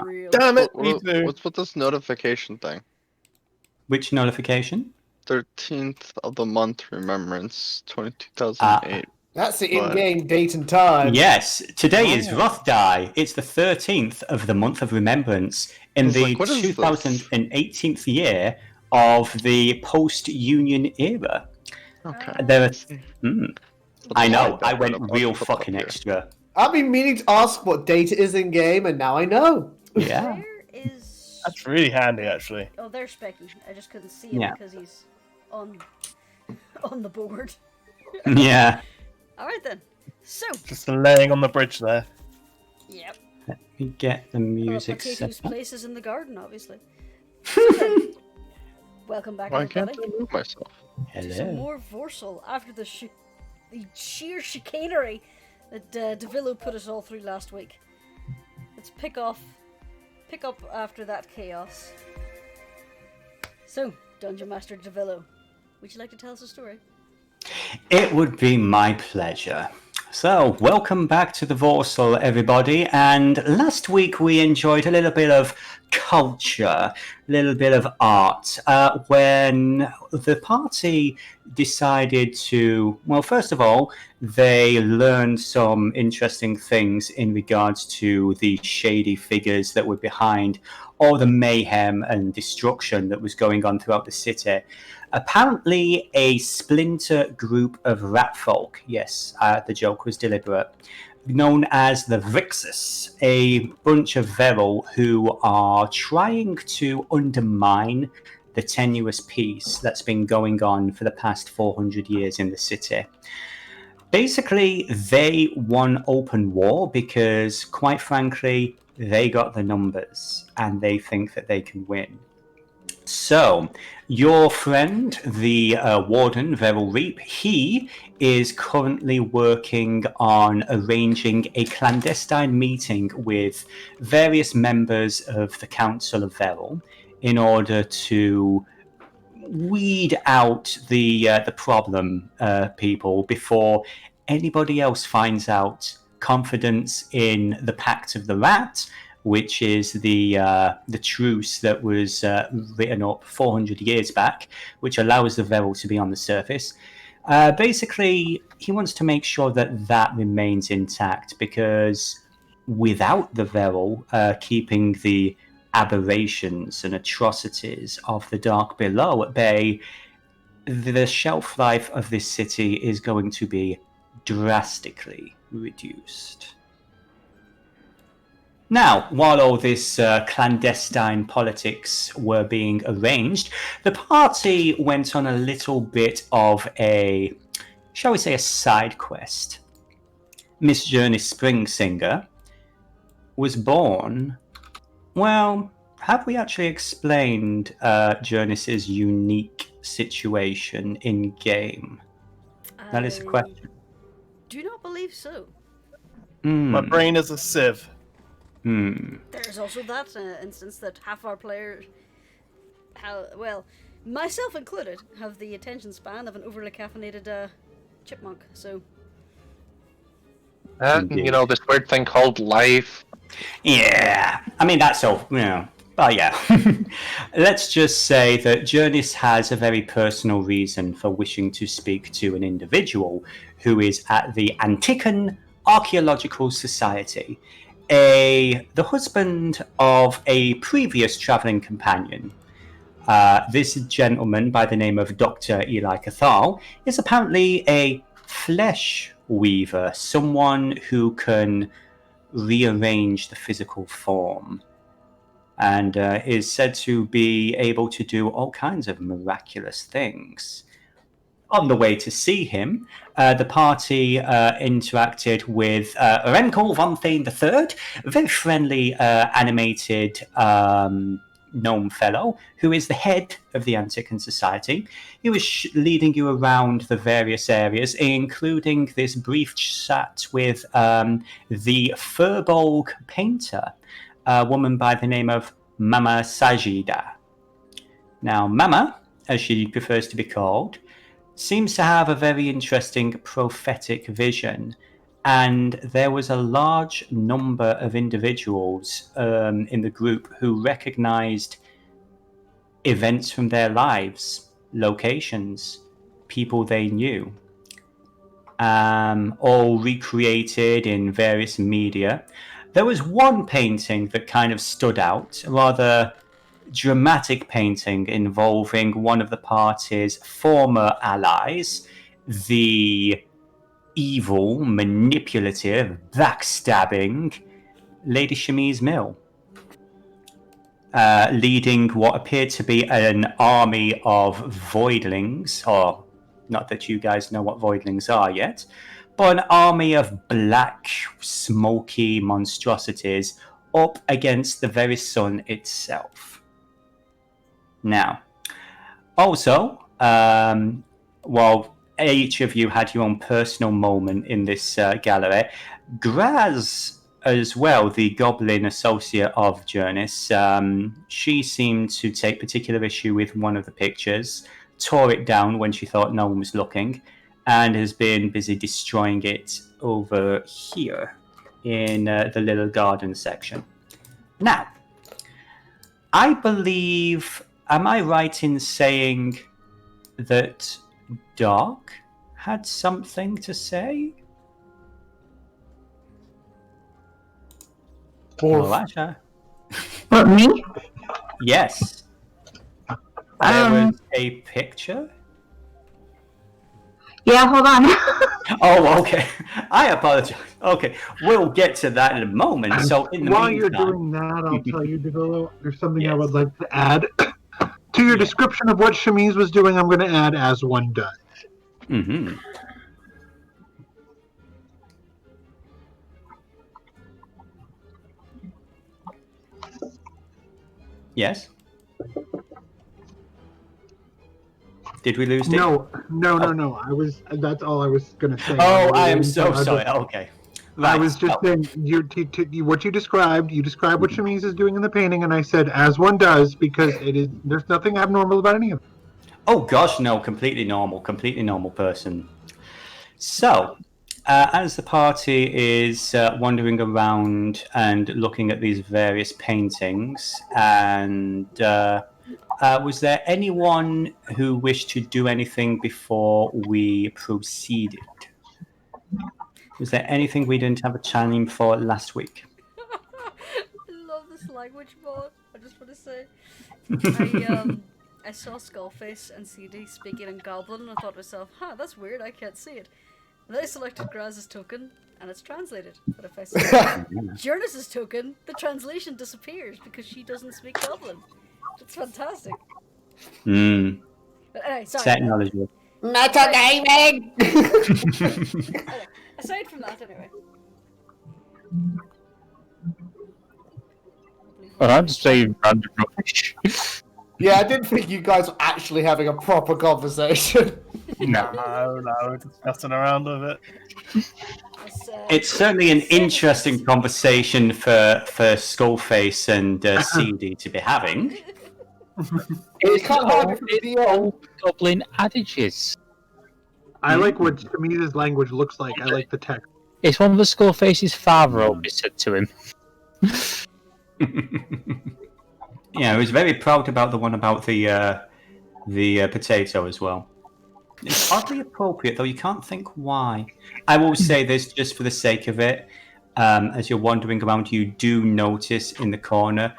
real. Damn it, me too. What's with this notification thing? Which notification? 13th of the month remembrance, 2008. That's the in-game date and time. Yes, today is Oh. Rothday. It's the 13th of the month of remembrance in was the like, what is this? 2018th year of the post-Union era. Okay. I know, Let's I hide went that. real Let's put that fucking here. extra. I've been meaning to ask what date it is in-game, and now I know. Yeah. Where is... That's really handy, actually. Oh, there's Specky. I just couldn't see him Yeah. because he's on the board. Yeah. Alright then. So, Just laying on the bridge there. yep. Let me get the music set Potato's up. place is in the garden, obviously. So then, welcome back, Why can't everybody, I move myself? to some Hello. more Voarcel after the sheer chicanery that Devillo put us all through last week. Let's pick up after that chaos. So, Dungeon Master Devillo, would you like to tell us a story? It would be my pleasure. So, welcome back to the Voarcel, everybody. And last week we enjoyed a little bit of culture, a little bit of art, when the party decided to, well, first of all, they learned some interesting things in regards to the shady figures that were behind all the mayhem and destruction that was going on throughout the city. Apparently, a splinter group of rat folk, yes, the joke was deliberate, known as the Vrixus, a bunch of Veril who are trying to undermine the tenuous peace that's been going on for the past 400 years in the city. Basically, they won open war because, quite frankly, they got the numbers and they think that they can win. So, your friend, the Warden, Veril Reap, he is currently working on arranging a clandestine meeting with various members of the Council of Veril in order to weed out the problem people before anybody else finds out. Confidence in the Pact of the Rat, which is the truce that was written up 400 years back, which allows the Veril to be on the surface. Basically, he wants to make sure that that remains intact, because without the Veril keeping the aberrations and atrocities of the Dark Below at bay, the shelf life of this city is going to be drastically reduced. Now, while all this clandestine politics were being arranged, the party went on a little bit of a, shall we say, a side quest. Miss Jurnis Springsinger was born. Well, have we actually explained Jurnis's unique situation in game? That is the question. Do not believe so. My brain is a sieve. There's also that instance that half our players, myself included, have the attention span of an overly caffeinated chipmunk. So, you know, this weird thing called life. Yeah, I mean, that's all, you know. Well, yeah. Let's just say that Jurnis has a very personal reason for wishing to speak to an individual who is at the Antiquan Archaeological Society, the husband of a previous travelling companion. This gentleman, by the name of Dr. Eli Cathal, is apparently a flesh weaver, someone who can rearrange the physical form, and is said to be able to do all kinds of miraculous things. On the way to see him, the party interacted with Renko von Thane III, a very friendly, animated gnome fellow, who is the head of the Antiquan Society. He was leading you around the various areas, including this brief chat with the Furbolg painter, a woman by the name of Mama Sajida. Now, Mama, as she prefers to be called, seems to have a very interesting prophetic vision and there was a large number of individuals in the group who recognized events from their lives, locations, people they knew, all recreated in various media. There was one painting that kind of stood out, a rather dramatic painting involving one of the party's former allies, the evil, manipulative, backstabbing Lady Chemise Mill, leading what appeared to be an army of voidlings, or not that you guys know what voidlings are yet, but an army of black, smoky monstrosities up against the very sun itself. Now, also, while each of you had your own personal moment in this gallery, Graz as well, the goblin associate of Jurnis, she seemed to take particular issue with one of the pictures, tore it down when she thought no one was looking, and has been busy destroying it over here in the little garden section. Now, I believe, am I right in saying that Dark had something to say? Actually, What, me? yes. There was a picture? Yeah, hold on. Oh, okay. I apologize. Okay, we'll get to that in a moment. So, in the While meantime, you're doing that, I'll tell you, Devillo, there's something I Yes. would like to add. To your description of what Chemise was doing, I'm going to add as one does. Mm-hmm. Yes. Did we lose it? No. That's all I was going to say. Oh, I am so sorry. Okay. Right. I was just saying, what you described what Chemise is doing in the painting, and I said, as one does, because there's nothing abnormal about any of it. Oh gosh, no, completely normal person. So, as the party is wandering around and looking at these various paintings, and was there anyone who wished to do anything before we proceeded? Was there anything we didn't have a chime for last week? I love this language mod. I just want to say, I saw Skullface and Seethe speaking in Goblin, and I thought to myself, that's weird, I can't see it. And then I selected Graz's token, and it's translated. But if I select Jurnis's token, the translation disappears because she doesn't speak Goblin. It's fantastic. But anyway, sorry. Technology. Metagaming! Anyway, aside from that, anyway. Well, I'm just saying random rubbish. Yeah, I didn't think you guys were actually having a proper conversation. No, just messing around with it. It's certainly an interesting conversation for Skullface and Seethe to be having. It's kind of hard to video. Goblin adages. I like what Chemise's language looks like. I like the text. It's one of the Skullface's father always said to him. Yeah, I was very proud about the one about the potato as well. It's oddly appropriate, though you can't think why. I will say this just for the sake of it. As you're wandering around, you do notice in the corner,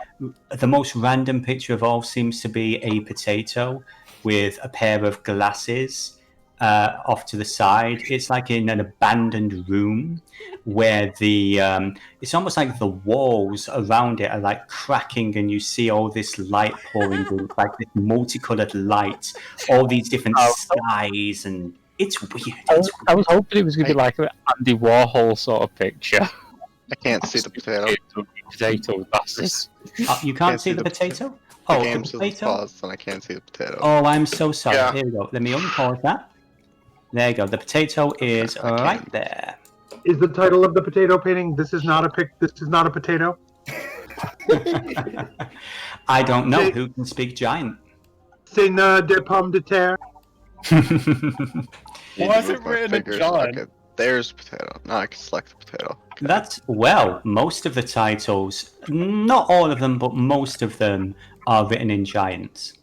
the most random picture of all seems to be a potato with a pair of glasses off to the side. It's like in an abandoned room where it's almost like the walls around it are like cracking, and you see all this light pouring in, like this multicolored light, all these different skies, and it's weird. I was hoping it was going to be like an Andy Warhol sort of picture. I can't see the potato. Potato with glasses. You can't see the potato? The Oh, game the says potato? paused and I can't see the potato. Oh, I'm so sorry. Yeah. Here we go. Let me unpause that. There you go. The potato is right there. Is the title of the potato painting, This is not a potato? I don't know. Who can speak giant? C'est ne de pomme de terre. Why is it written in giant? there's a potato. Now I can select the potato. That's, well, most of the titles, not all of them, but most of them are written in Giants.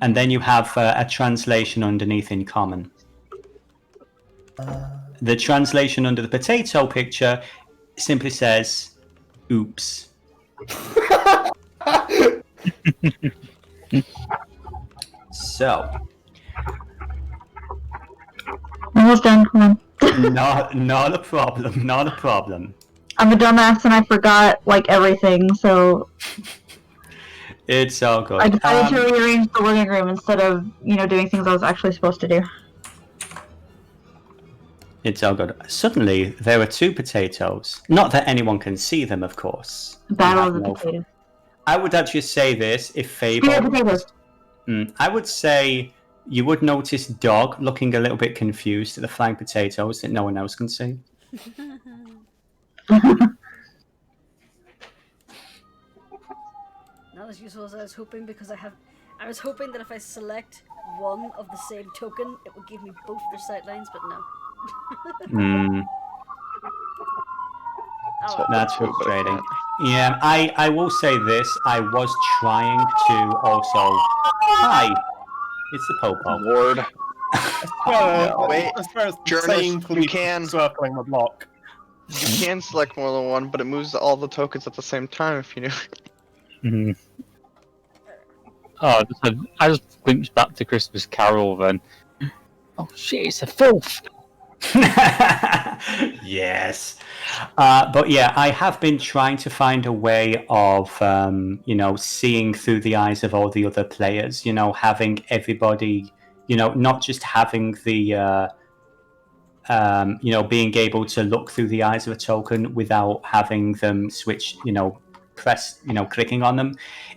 And then you have a translation underneath in Common. The translation under the potato picture simply says, oops. So. Almost done, come on. Not a problem, not a problem. I'm a dumbass and I forgot, like, everything, so It's all good. I decided to rearrange the living room instead of, doing things I was actually supposed to do. It's all good. Suddenly, there are 2 potatoes. Not that anyone can see them, of course. Battle of the potatoes. I would actually say this if Fable... potatoes. I would say you would notice Dog looking a little bit confused at the flying potatoes that no one else can see. Not as useful as I was hoping, because I was hoping that if I select one of the same token, it would give me both their sightlines, but no. Oh, well. That's frustrating. Yeah, I will say this. I was trying to also... Hi! It's the Popo. Lord. Wait, Jurnis, you can circling the block. You can select more than one, but it moves all the tokens at the same time if you knew. Oh, I just glimpsed back to Christmas Carol then. Oh shit, it's a filth! Yes. But yeah, I have been trying to find a way of, seeing through the eyes of all the other players, having everybody, not just having the, being able to look through the eyes of a token without having them switch, press, clicking on them.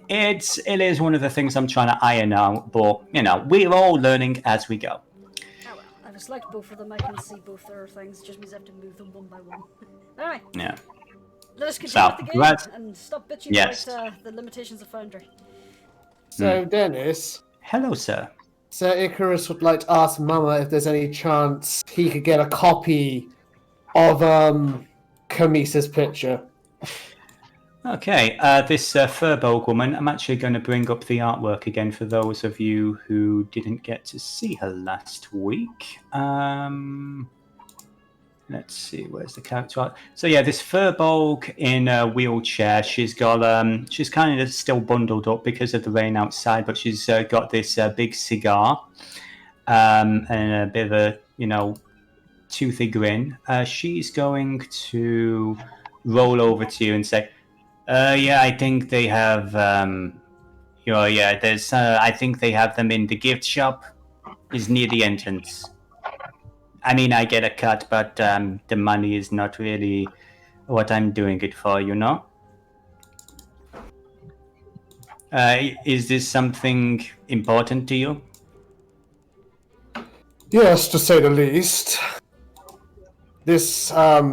It is one of the things I'm trying to iron out, but, we're all learning as we go. I select both of them, I can see both their things, just means I have to move them one by one. Alright. Yeah. Let us continue with the game and stop bitching about the limitations of Foundry. So, Dennis. Hello, sir. Sir Icrius would like to ask Mama if there's any chance he could get a copy of Chemise's picture. Okay, this Furbolg woman, I'm actually going to bring up the artwork again for those of you who didn't get to see her last week. Let's see, where's the character art? So yeah, this Furbolg in a wheelchair. She's got she's kind of still bundled up because of the rain outside, but she's got this big cigar and a bit of a toothy grin. She's going to roll over to you and say, yeah, I think they have, there's, I think they have them in the gift shop. Is near the entrance. I mean, I get a cut, but the money is not really what I'm doing it for, Is this something important to you? Yes, to say the least. This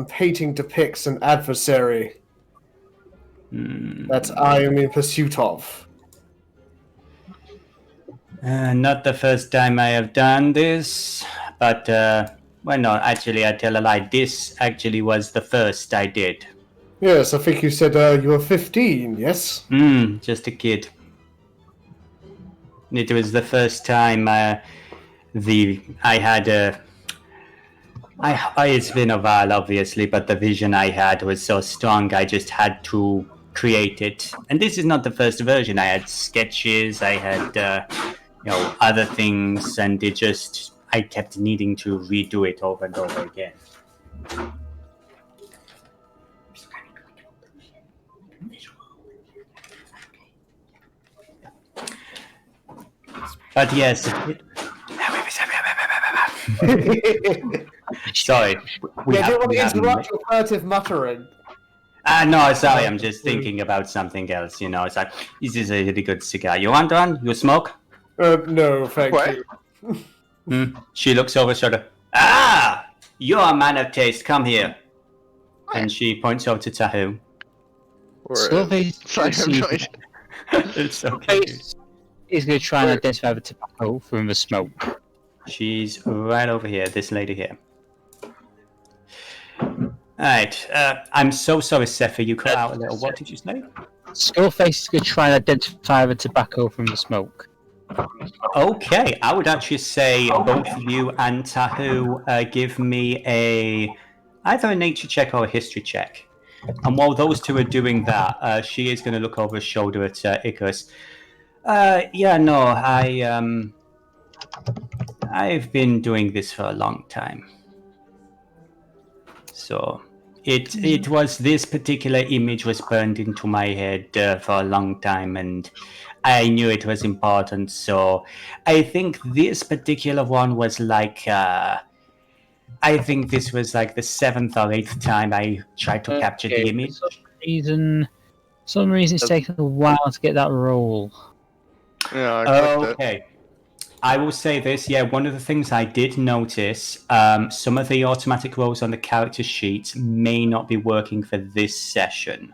painting depicts an adversary that I am in pursuit of. Not the first time I have done this, but, well, no, actually, I tell a lie. This actually was the first I did. Yes, I think you said you were 15, yes? Just a kid. It was the first time it's been a while, obviously, but the vision I had was so strong, I just had to create it. And this is not the first version. I had sketches, I had, other things, and I kept needing to redo it over and over again. But yes. Sorry. We don't want to interrupt your furtive muttering. No, sorry, I'm just thinking about something else, It's like, this is a really good cigar. You want one? You smoke? No, thank you. She looks over her shoulder. Ah! You're a man of taste. Come here. And she points over to Tahu. It's okay. He's going to try and identify the tobacco from the smoke. She's right over here, this lady here. Alright, I'm so sorry, Seethe, you cut out a little. What did you say? Skullface is going to try and identify the tobacco from the smoke. Okay, I would actually say both you and Tahu give me either a nature check or a history check. And while those two are doing that, she is going to look over her shoulder at Icrius. Yeah, no, I've been doing this for a long time. So it was this particular image was burned into my head for a long time, and I knew it was important. So I think this particular one was like I think this was like the 7th or 8th time I tried to capture the image. For some reason it's taken a while to get that roll. Yeah, I clicked it. Okay. I will say this, yeah, one of the things I did notice, some of the automatic rolls on the character sheet may not be working for this session.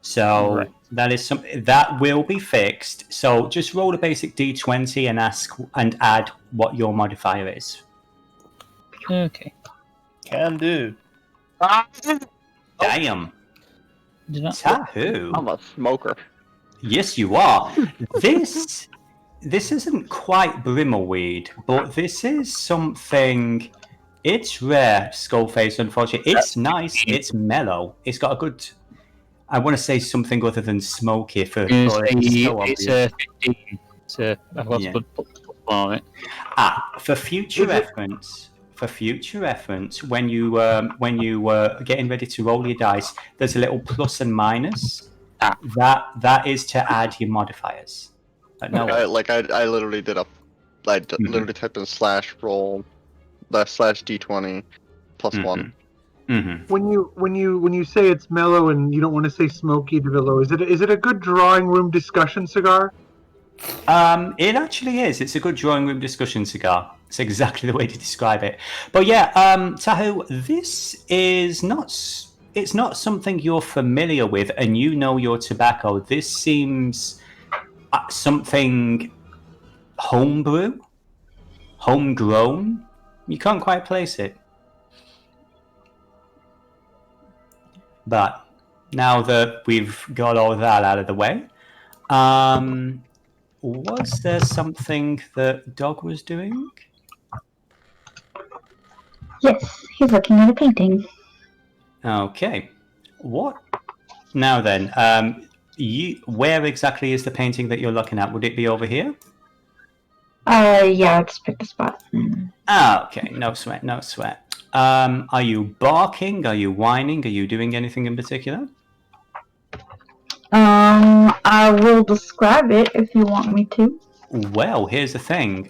So that is something that will be fixed. So just roll a basic d20 and ask and add what your modifier is. Okay. Can do. Damn. Tahu. I'm a smoker. Yes, you are. This isn't quite Brimmelweed, but this is something. It's rare, Skullface, unfortunately. It's nice, it's mellow. It's got a good. I want to say something other than smoky for It's so a 15. I've got to put on it. For future reference, when you were getting ready to roll your dice, there's a little plus and minus. That is to add your modifiers. No. I literally did literally typed in /roll /d20 plus 1. Mm-hmm. When you say it's mellow and you don't want to say smoky, Devillo, is it a good drawing room discussion cigar? It actually is. It's a good drawing room discussion cigar. It's exactly the way to describe it. But yeah, Tahu, this is not. It's not something you're familiar with, and you know your tobacco. This seems something homegrown. You can't quite place it. But now that we've got all that out of the way, was there something that Dog was doing? Yes, he's looking at a painting. Okay. What? Now then, where exactly is the painting that you're looking at? Would it be over here? Yeah, I just picked a spot. Okay. No sweat, no sweat. Are you barking? Are you whining? Are you doing anything in particular? I will describe it if you want me to. Well, here's the thing.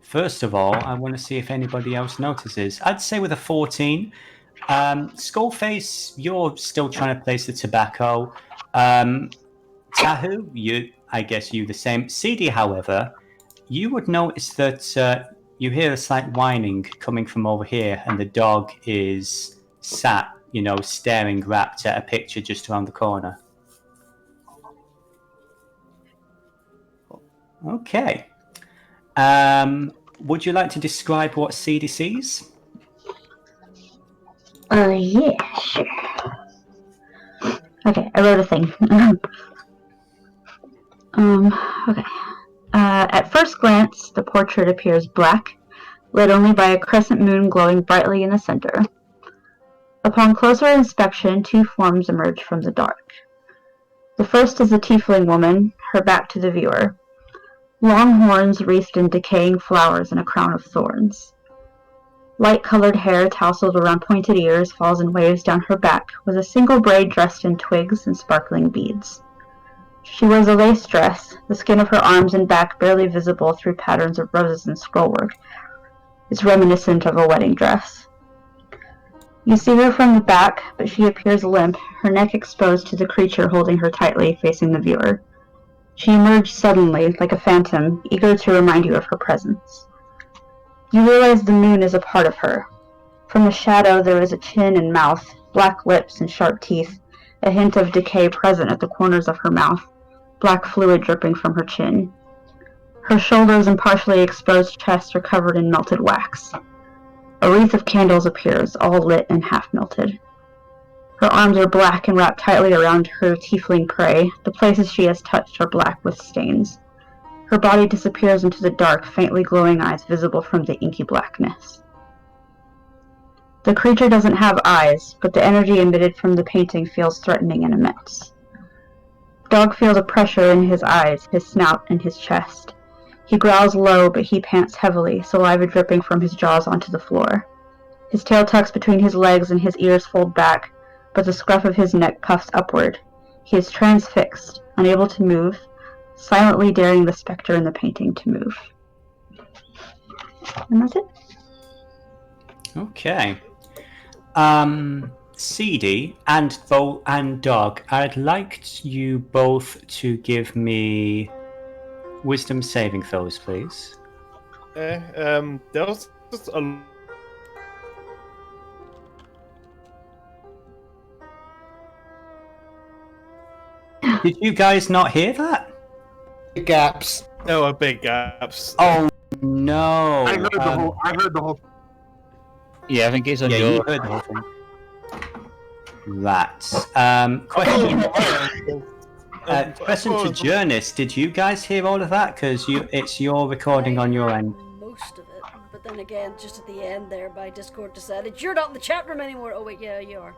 First of all, I want to see if anybody else notices. I'd say with a 14, Skullface, you're still trying to place the tobacco. Tahu, I guess you the same. Seethe, however, you would notice that you hear a slight whining coming from over here, and the dog is sat, staring rapt at a picture just around the corner. Okay. Would you like to describe what Seethe sees? Yeah, sure. Okay, I wrote a thing. Okay. At first glance, the portrait appears black, lit only by a crescent moon glowing brightly in the center. Upon closer inspection, two forms emerge from the dark. The first is a Tiefling Woman, her back to the viewer. Long horns wreathed in decaying flowers and a crown of thorns. Light-colored hair tousled around pointed ears falls in waves down her back, with a single braid dressed in twigs and sparkling beads. She wears a lace dress, the skin of her arms and back barely visible through patterns of roses and scrollwork. It's reminiscent of a wedding dress. You see her from the back, but she appears limp, her neck exposed to the creature holding her tightly, facing the viewer. She emerged suddenly, like a phantom, eager to remind you of her presence. You realize the moon is a part of her. From the shadow there is a chin and mouth, black lips and sharp teeth, a hint of decay present at the corners of her mouth, black fluid dripping from her chin. Her shoulders and partially exposed chest are covered in melted wax. A wreath of candles appears, all lit and half-melted. Her arms are black and wrapped tightly around her tiefling prey. The places she has touched are black with stains. Her body disappears into the dark, faintly glowing eyes visible from the inky blackness. The creature doesn't have eyes, but the energy emitted from the painting feels threatening and immense. Dog feels a pressure in his eyes, his snout, and his chest. He growls low, but he pants heavily, saliva dripping from his jaws onto the floor. His tail tucks between his legs and his ears fold back, but the scruff of his neck puffs upward. He is transfixed, unable to move, silently daring the specter in the painting to move. And that's it. Okay. Seethe and Dog, I'd like you both to give me wisdom saving throws, please. Okay, there was just a... Did you guys not hear that? Gaps. There were big gaps. Oh no! I heard the whole. Yeah, I think it's on Yeah, your. you heard the whole thing. Rats. Question. Question to Jurnis. Did you guys hear all of that? Because it's your recording on your end. Most of it, but then again, just at the end there, my Discord decided you're not in the chat room anymore. Oh wait, yeah, you are.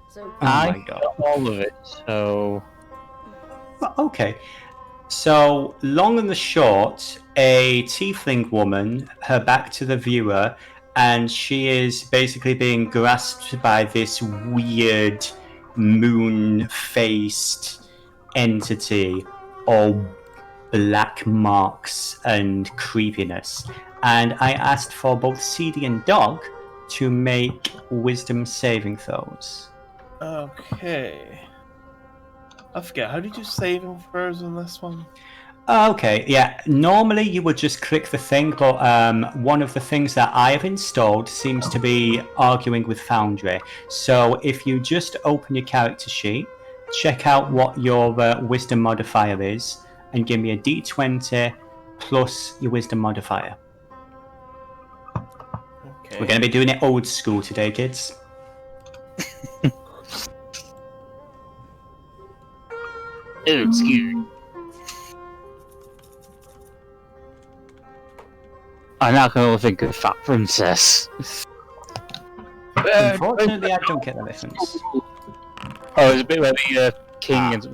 So my I God. got all of it, so. Okay. So, long and the short, a tiefling woman, her back to the viewer, and she is basically being grasped by this weird moon-faced entity, all black marks and creepiness. And I asked for both Seethe and Dog to make wisdom saving throws. Okay. I forget, how did you saving throws on this one? Okay, yeah. Normally you would just click the thing, but one of the things that I have installed seems to be arguing with Foundry. So if you just open your character sheet, check out what your wisdom modifier is, and give me a d20 plus your wisdom modifier. Okay. We're going to be doing it old school today, kids. Excuse. I now can only think of Fat Princess. Unfortunately, I don't get the reference. Oh, it's a bit where the king and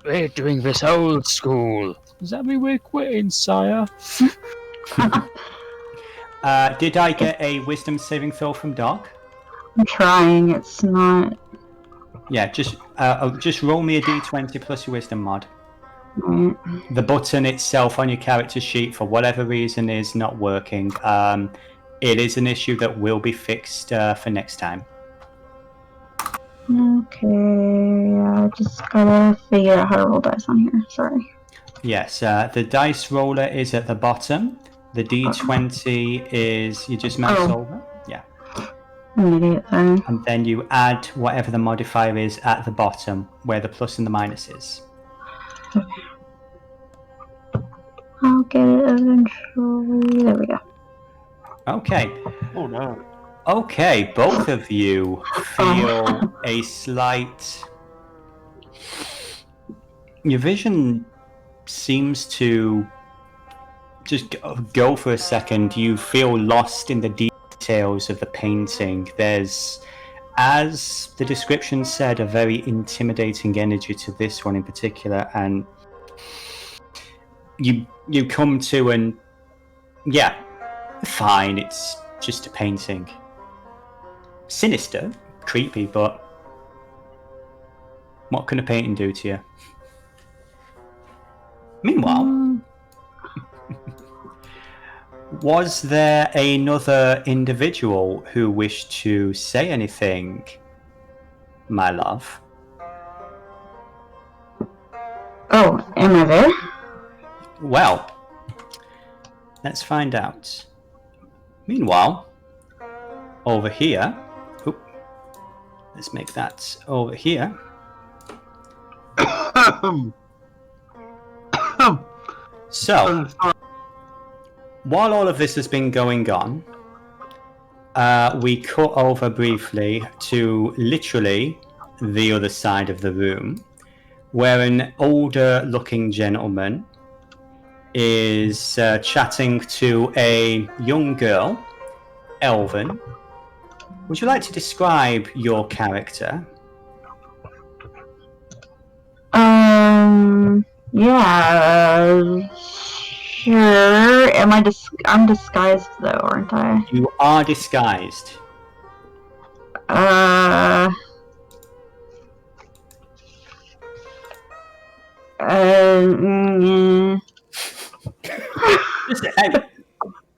we're doing this old school. Does that mean we're quitting, sire? Did I get a wisdom saving throw from Dog? I'm trying, it's not... Yeah, just roll me a d20 plus your wisdom mod. Right. The button itself on your character sheet, for whatever reason, is not working. It is an issue that will be fixed for next time. Okay, I just gotta figure out how to roll dice on here, sorry. Yes, the dice roller is at the bottom. The d20 is, you just mouse over. Yeah. I'm an idiot, sorry. And then you add whatever the modifier is at the bottom, where the plus and the minus is. Okay. I'll get it eventually. There we go. Okay. Oh no. Okay, both of you feel a slight... Your vision seems to just go for a second. You feel lost in the details of the painting. There's, as the description said, a very intimidating energy to this one in particular, and you come to and yeah, fine, it's just a painting. Sinister, creepy, but what can a painting do to you? Meanwhile, was there another individual who wished to say anything, my love? Oh, am I there? Well, let's find out. Meanwhile, over here, let's make that over here. So, while all of this has been going on, we cut over briefly to literally the other side of the room, where an older-looking gentleman is chatting to a young girl, Elven. Would you like to describe your character? Yeah, sure. I'm disguised though, aren't I? You are disguised.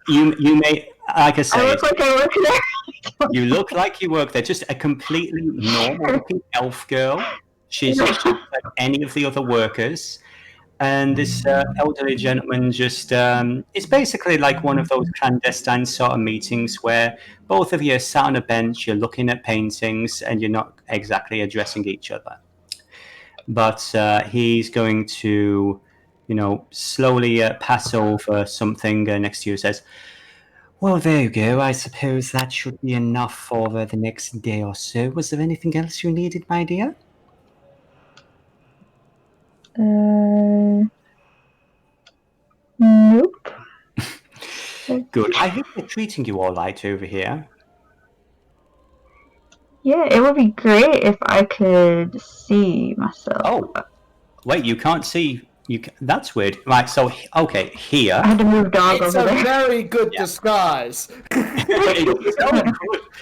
You may, like I say, I look like I work there. you look like you work there. Just a completely normal-looking elf girl. She's just like any of the other workers. And this elderly gentleman just, it's basically like one of those clandestine sort of meetings where both of you are sat on a bench, you're looking at paintings, and you're not exactly addressing each other. But he's going to, slowly pass over something next to you. Says, well, there you go. I suppose that should be enough for the next day or so. Was there anything else you needed, my dear? Nope. Good. I hope they're treating you all right over here. Yeah, it would be great if I could see myself. Oh, wait, you can't see. That's weird. Right, so, okay, here. I had to move dog It's over a there. very good disguise. It's so good.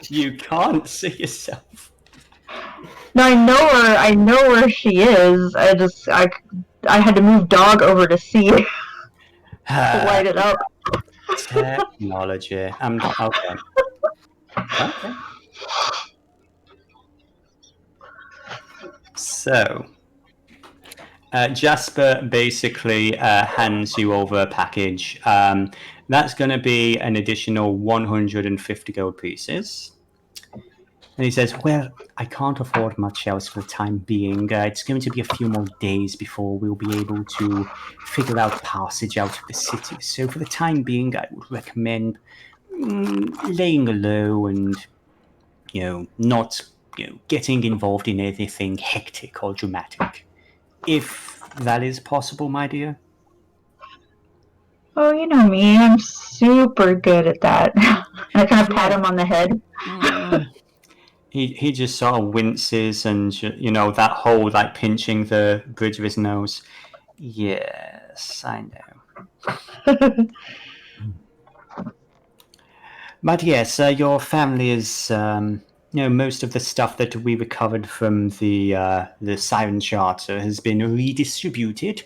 You can't see yourself. No, I know where she is. I had to move dog over to see to light it up. Technology. Okay. Okay. So, Jasper basically hands you over a package. That's going to be an additional 150 gold pieces. And he says, well, I can't afford much else for the time being. It's going to be a few more days before we'll be able to figure out passage out of the city. So for the time being, I would recommend laying low and, not, getting involved in anything hectic or dramatic. If that is possible, my dear. Oh, you know me. I'm super good at that. And I kind of pat him on the head. He just sort of winces and, that whole, pinching the bridge of his nose. Yes, I know. But yes, your family is, most of the stuff that we recovered from the Siren Charter has been redistributed.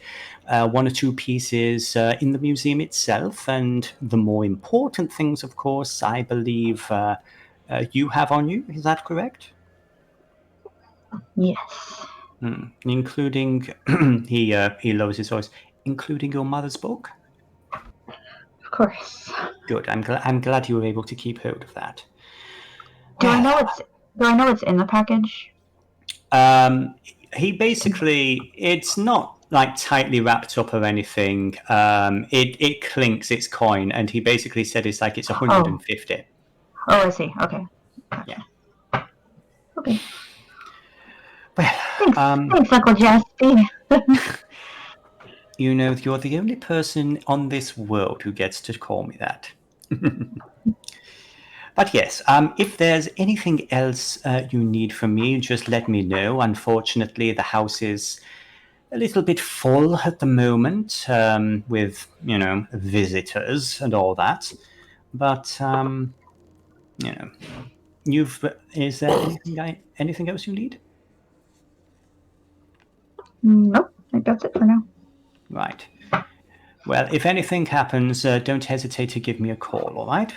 One or two pieces in the museum itself, and the more important things, of course, I believe you have on you. Is that correct? Yes. Including, he lowers his voice, including your mother's book? Of course. Good. I'm glad you were able to keep hold of that. Do I know it's in the package? He basically, it's not tightly wrapped up or anything. It clinks its coin, and he basically said it's 150. Oh, I see. Okay. Yeah. Okay. Well, thanks, Uncle Jasper. You're the only person on this world who gets to call me that. But yes, if there's anything else you need from me, just let me know. Unfortunately, the house is a little bit full at the moment with, visitors and all that. But, is there anything else you need? Nope, I think that's it for now. Right. Well, if anything happens, don't hesitate to give me a call, all right?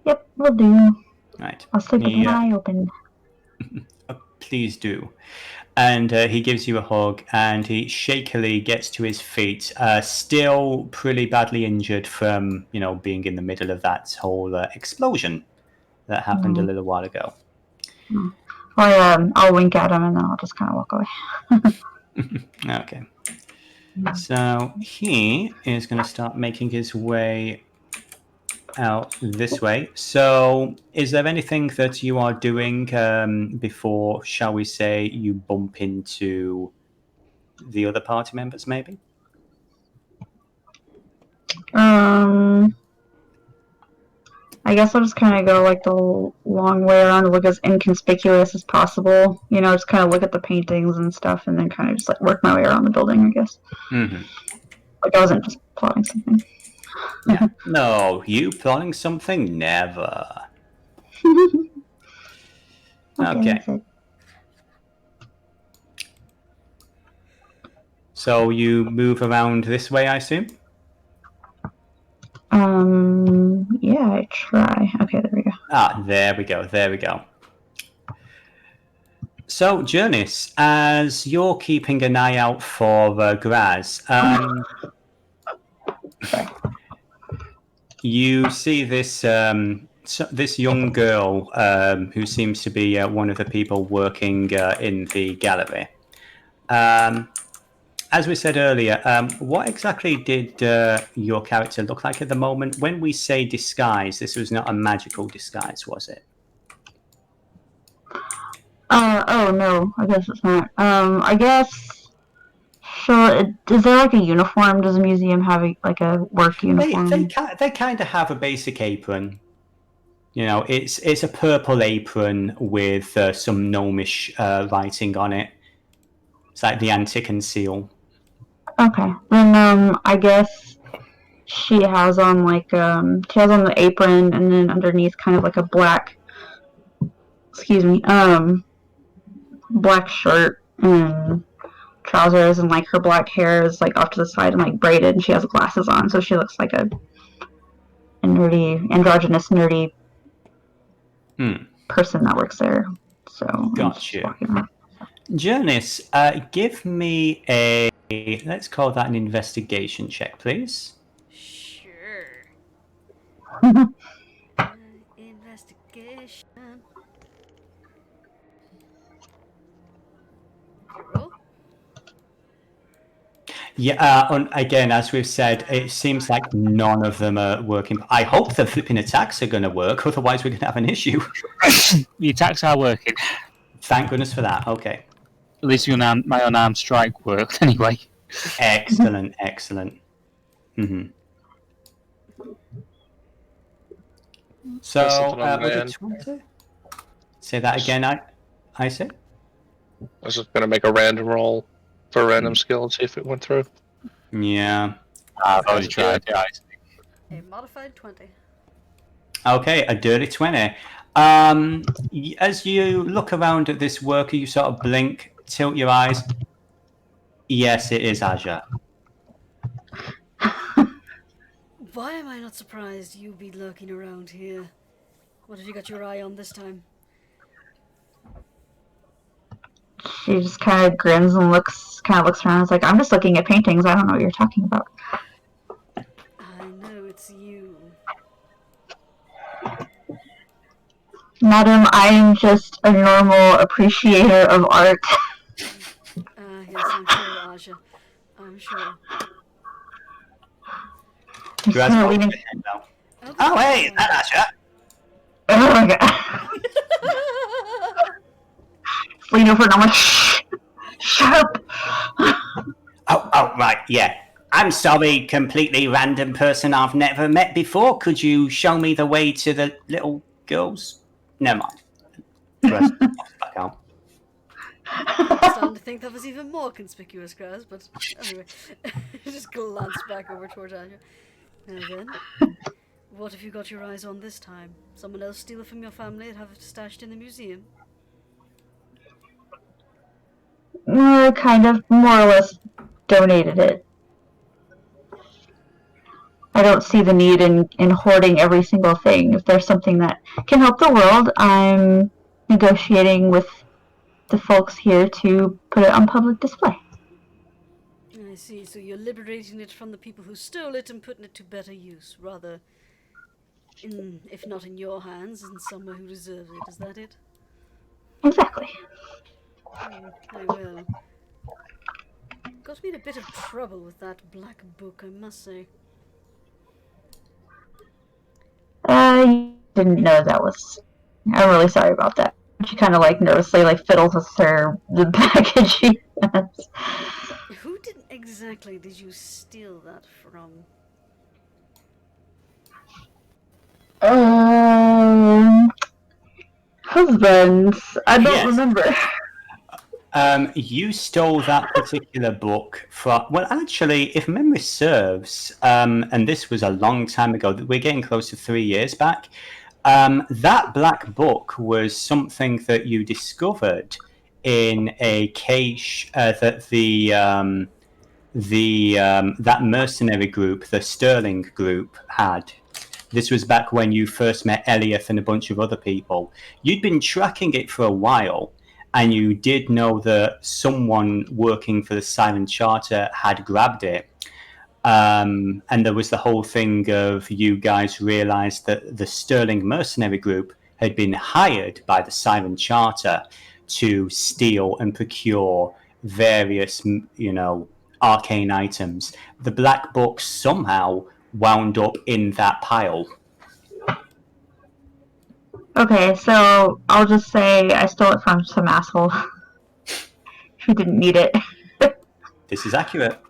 Yep, will do. Right. I'll sleep with one eye open. Please do. And he gives you a hug, and he shakily gets to his feet, still pretty badly injured from, being in the middle of that whole explosion that happened a little while ago. I'll wink at him, and then I'll just kind of walk away. Okay. So he is going to start making his way out this way. So is there anything that you are doing before, shall we say, you bump into the other party members, maybe? I guess I'll just kind of go like the long way around to look as inconspicuous as possible. You know, just kind of look at the paintings and stuff, and then kind of just like work my way around the building, I guess. Mm-hmm. Like I wasn't just plotting something. Yeah. No, you plotting something? Never. Okay. That's it. So you move around this way, I assume? Yeah, I try. Okay, there we go. Ah, there we go, there we go. So, Jurnis, as you're keeping an eye out for Graz, you see this this young girl who seems to be one of the people working in the gallery. As we said earlier, what exactly did your character look like at the moment? When we say disguise, this was not a magical disguise, was it? Oh no, I guess it's not. I guess. So, is there like a uniform? Does the museum have like a work uniform? They kind of have a basic apron. You know, it's a purple apron with some gnomish writing on it. It's like the Antican seal. Okay, then I guess she has on like she has on the apron, and then underneath kind of like a black, black shirt and trousers, and like her black hair is like off to the side and like braided, and she has glasses on, so she looks like a androgynous nerdy person that works there. So got you. Jurnis, give me a, let's call that an investigation check, please. Sure. Investigation. Roll. Yeah, again, as we've said, it seems like none of them are working. I hope the flipping attacks are going to work, otherwise we're going to have an issue. The attacks are working. Thank goodness for that. Okay. At least my unarmed strike worked anyway. Excellent, excellent. Mm-hmm. So, was it 20? Say that again, I said? I was just going to make a random roll for a random skill and see if it went through. Yeah. I've already tried. Yeah. A modified 20. Okay, a dirty 20. As you look around at this worker, you sort of blink, tilt your eyes. Yes, it is Aja. Why am I not surprised you be lurking around here? What have you got your eye on this time? She just kind of grins and looks around. It's like, I'm just looking at paintings. I don't know what you're talking about. I know it's you. Madam, I am just a normal appreciator of art. Yes, I'm sure, Aja. I'm sure. Leaning... Okay. Oh, hey, is that Aja? Oh my god. Lean over and I'm like, shh! Shut up! Oh, right, yeah. I'm sorry, completely random person I've never met before. Could you show me the way to the little girls? Never mind. Back out. I'm starting to think that was even more conspicuous, Graz, but anyway. Just glance back over towards Aja. And then, what have you got your eyes on this time? Someone else steal it from your family and have it stashed in the museum? Kind of, more or less, donated it. I don't see the need in hoarding every single thing. If there's something that can help the world, I'm negotiating with the folks here to put it on public display. I see, so you're liberating it from the people who stole it and putting it to better use, rather, if not in your hands, in someone who deserves it. Is that it? Exactly. Very well. got me in a bit of trouble with that black book, I must say. You didn't know that was... I'm really sorry about that. She kind of, like, nervously, like, fiddles with the package she has. Who exactly did you steal that from? Husbands. I don't Yes. remember. You stole that particular book from... Well, actually, if memory serves, and this was a long time ago, we're getting close to 3 years back, that black book was something that you discovered in a cache that that mercenary group, the Sterling group, had. This was back when you first met Eliath and a bunch of other people. You'd been tracking it for a while, and you did know that someone working for the Silent Charter had grabbed it. And there was the whole thing of you guys realized that the Sterling mercenary group had been hired by the Silent Charter to steal and procure various, arcane items. The black book somehow wound up in that pile. Okay, so I'll just say I stole it from some asshole who didn't need it. This is accurate.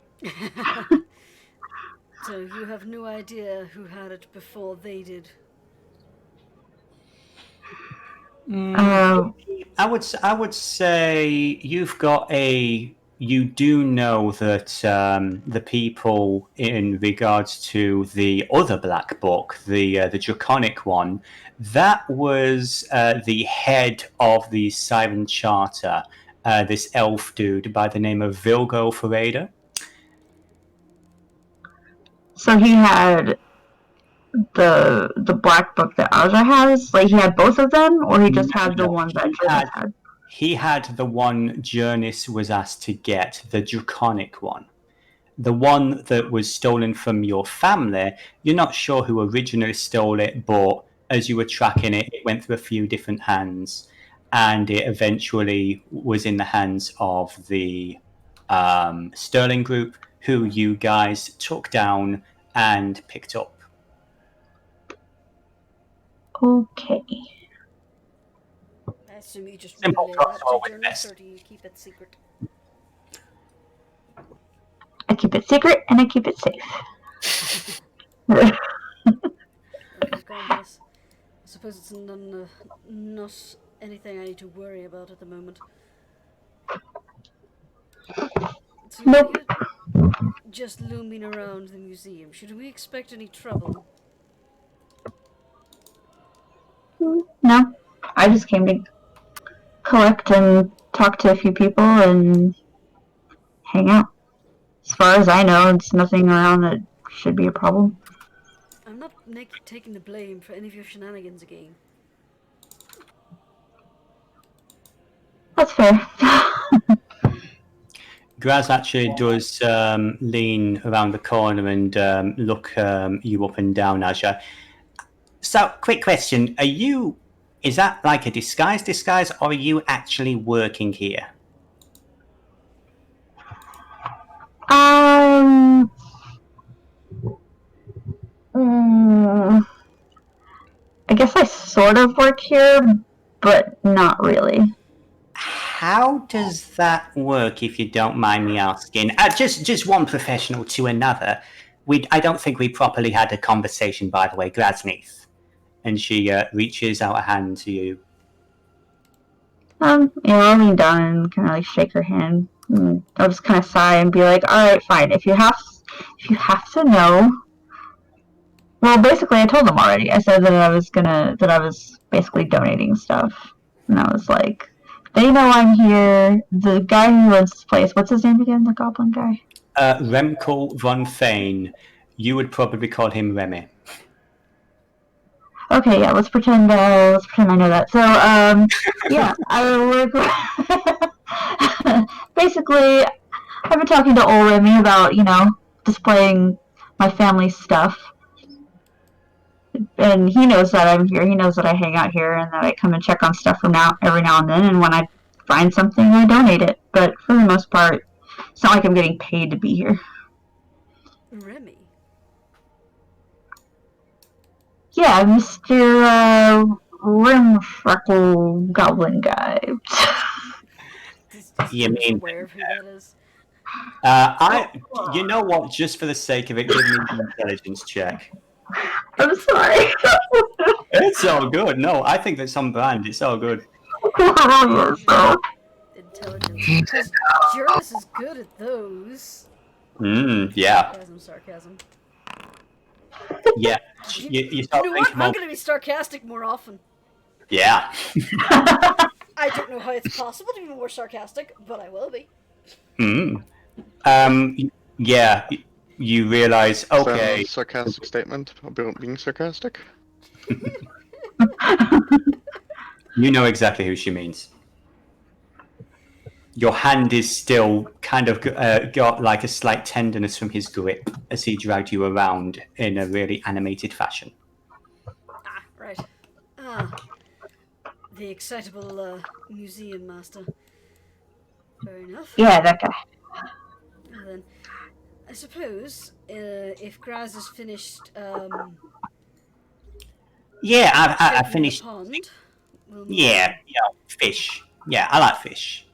So you have no idea who had it before they did? I would say you do know that the people in regards to the other black book, the draconic one, that was the head of the Silent Charter, this elf dude by the name of Vilgo Ferreira. So he had the black book that Aja has? Like, he had both of them? Or he just had the one that Jurnis had? He had the one Jurnis was asked to get, the draconic one. The one that was stolen from your family, you're not sure who originally stole it, but as you were tracking it, it went through a few different hands, and it eventually was in the hands of the Sterling group, who you guys took down and picked up. Okay. I assume you just Simple relay that crossword to with Jurnis, this. or do you keep it secret? I keep it secret and I keep it safe. Regardless, I suppose it's not anything I need to worry about at the moment. So Nope. you're just looming around the museum. Should we expect any trouble? No. I just came to collect and talk to a few people and hang out. As far as I know, it's nothing around that should be a problem. I'm not taking the blame for any of your shenanigans again. That's fair. Graz actually does lean around the corner and look you up and down, Aja. So, quick question. Is that like a disguise, or are you actually working here? I guess I sort of work here, but not really. How does that work, if you don't mind me asking? Just one professional to another. I don't think we properly had a conversation, by the way, Grazneith. And she reaches out a hand to you. I'll lean down and kind of like shake her hand. And I'll just kind of sigh and be like, "All right, fine. If you have to know." Well, basically, I told them already. I said that I was basically donating stuff, and I was like, "They know I'm here." The guy who runs this place, what's his name again? The goblin guy. Remkel von Fane. You would probably call him Remy. Okay, yeah, let's pretend I know that. So, yeah, I work. Basically, I've been talking to old Remy about, displaying my family's stuff. And he knows that I'm here. He knows that I hang out here and that I come and check on stuff every now and then. And when I find something, I donate it. But for the most part, It's not like I'm getting paid to be here. Remy. Yeah, Mr. Rimfreckle Goblin Guy. Is You Jurnis mean- aware of who that is? You know what? Just for the sake of it, give me an intelligence check. I'm sorry. It's all good. No, I think that's on brand. It's all good. Intelligence. Because Jurnis is good at those. Yeah, Sarcasm. yeah. You start You know what? thinking I'm more. going to be sarcastic more often. Yeah. I don't know how it's possible to be more sarcastic, but I will be. Yeah. You realize, Is that okay. a sarcastic statement about being sarcastic? You know exactly who she means. Your hand is still kind of got like a slight tenderness from his grip as he dragged you around in a really animated fashion. Ah, right. The excitable museum master. Fair enough. Yeah, that guy. Well then, I suppose if Graz is finished, Yeah, I checking finished. the pond, we'll move Yeah, on. fish. Yeah, I like fish.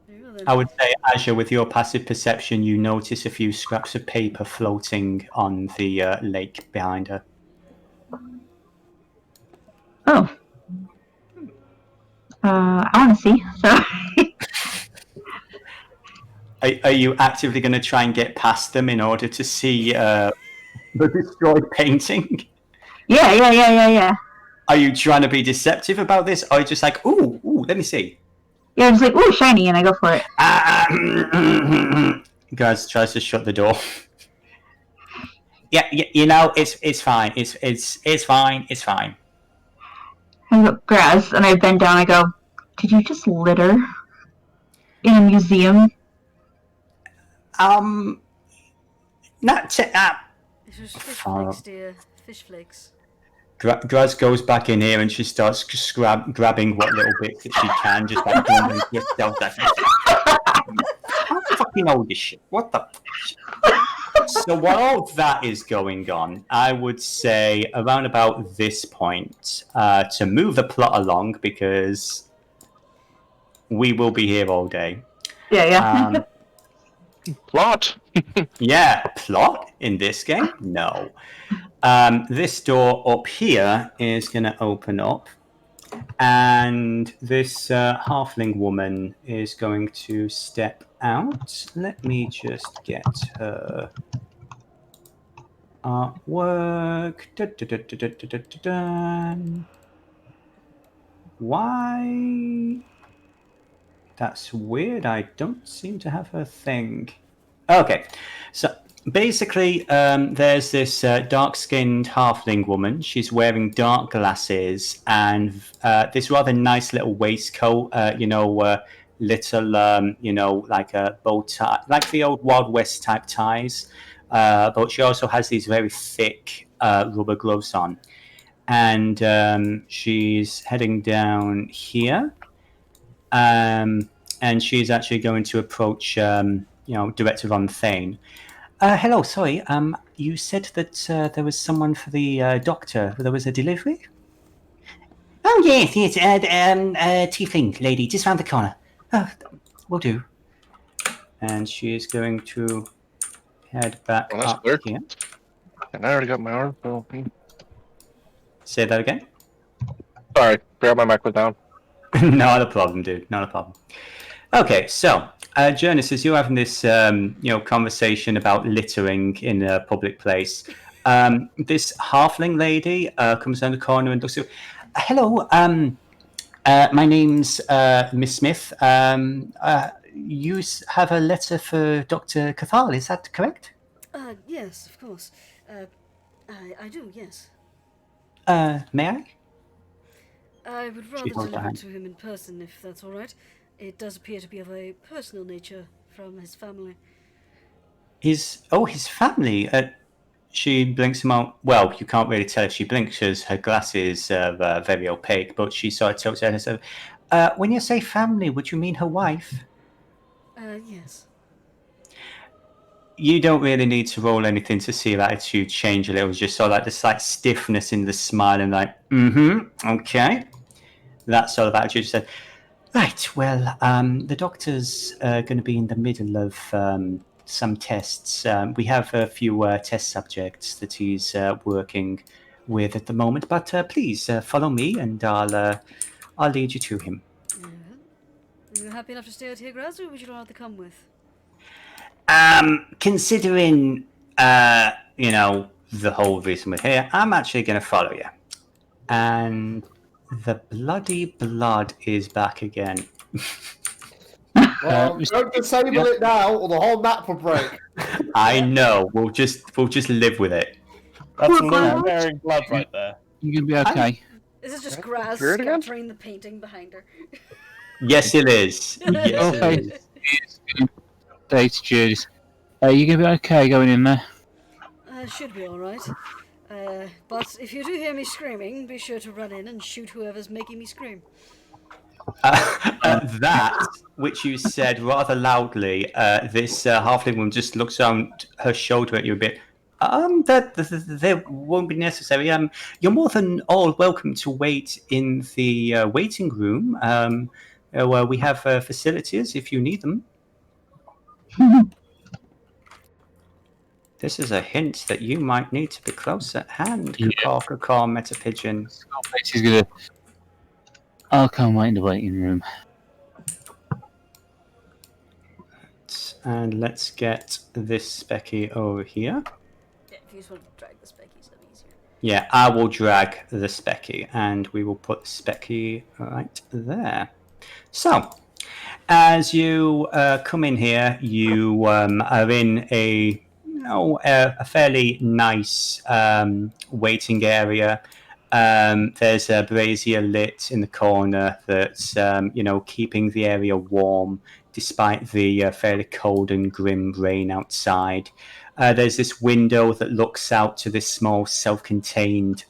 Very well then. I would say, Azure, with your passive perception, you notice a few scraps of paper floating on the lake behind her. Oh. I want to see. Sorry. Are you actively going to try and get past them in order to see the destroyed painting? Yeah. Are you trying to be deceptive about this, or are you just like, ooh, let me see? Yeah, I'm just like, ooh, shiny, and I go for it. Guys tries to shut the door. Yeah, you know, it's fine. It's fine. It's fine. I go, Graz, and I bend down, I go, did you just litter? In a museum? Not It was fish flakes, dear. Fish flakes. Graz goes back in here and she starts grabbing what little bits that she can, just like wondering to herself, like, how fucking old is shit? What the? So while that is going on, I would say around about this point, to move the plot along, because we will be here all day. Yeah. Plot. Yeah, plot in this game? No. This door up here is going to open up, and this halfling woman is going to step out. Let me just get her artwork. Why? That's weird. I don't seem to have her thing. Okay, so basically, there's this dark-skinned halfling woman. She's wearing dark glasses and this rather nice little waistcoat. Little, like a bow tie, like the old Wild West type ties. But she also has these very thick rubber gloves on, and she's heading down here. And she's actually going to approach, Director Von Thane. Hello, sorry. You said that there was someone for the doctor. There was a delivery? Oh, yes. Tiefling lady, just round the corner. Oh, will do. And she is going to head back Well, that's up clear. here. And I already got my arm. So... Say that again? Sorry, grab my mic was down. Not a problem, dude. Not a problem. Okay, so, Jurnis, as you're having this, conversation about littering in a public place, this halfling lady comes down the corner and looks at you. Hello, my name's Miss Smith. You have a letter for Dr. Cathal, is that correct? Yes, of course. I do, yes. May I? I would rather deliver it to him in person, if that's all right. It does appear to be of a personal nature from his family. His family? She blinks him out. Well, you can't really tell if she blinks because her glasses are very opaque, but she sort of tilts her head and says, when you say family, would you mean her wife? yes. You don't really need to roll anything to see your attitude change a little. Just saw like the slight stiffness in the smile and like, okay. That sort of attitude said, right, well, the doctor's going to be in the middle of some tests. We have a few test subjects that he's working with at the moment, but please follow me and I'll lead you to him. Are you happy enough to stay out here, Graz, or would you rather come with? Considering, the whole reason we're here, I'm actually going to follow you. And the bloody blood is back again. Well, don't disable it now, or the whole map will break. I know. We'll just live with it. That's no bearing blood right there. You're gonna be okay. This is just Graz Hear it again? scattering the painting behind her. Yes, it is. Yes, Okay. it is. Data Jurnis. You gonna be okay going in there? Should be alright. But if you do hear me screaming, be sure to run in and shoot whoever's making me scream. That, which you said rather loudly, this halfling woman just looks around her shoulder at you a bit. That won't be necessary. You're more than all welcome to wait in the waiting room. Where we have facilities if you need them. This is a hint that you might need to be close at hand. Yeah. Caw, meta pigeon. She's gonna. I'll come wait in the waiting room. And let's get this specky over here. Yeah, if you just want to drag the speckies, that'd be easier. Yeah, I will drag the specky, and we will put the specky right there. So, as you come in here, you are in a fairly nice waiting area. There's a brazier lit in the corner that's keeping the area warm despite the fairly cold and grim rain outside. There's this window that looks out to this small self-contained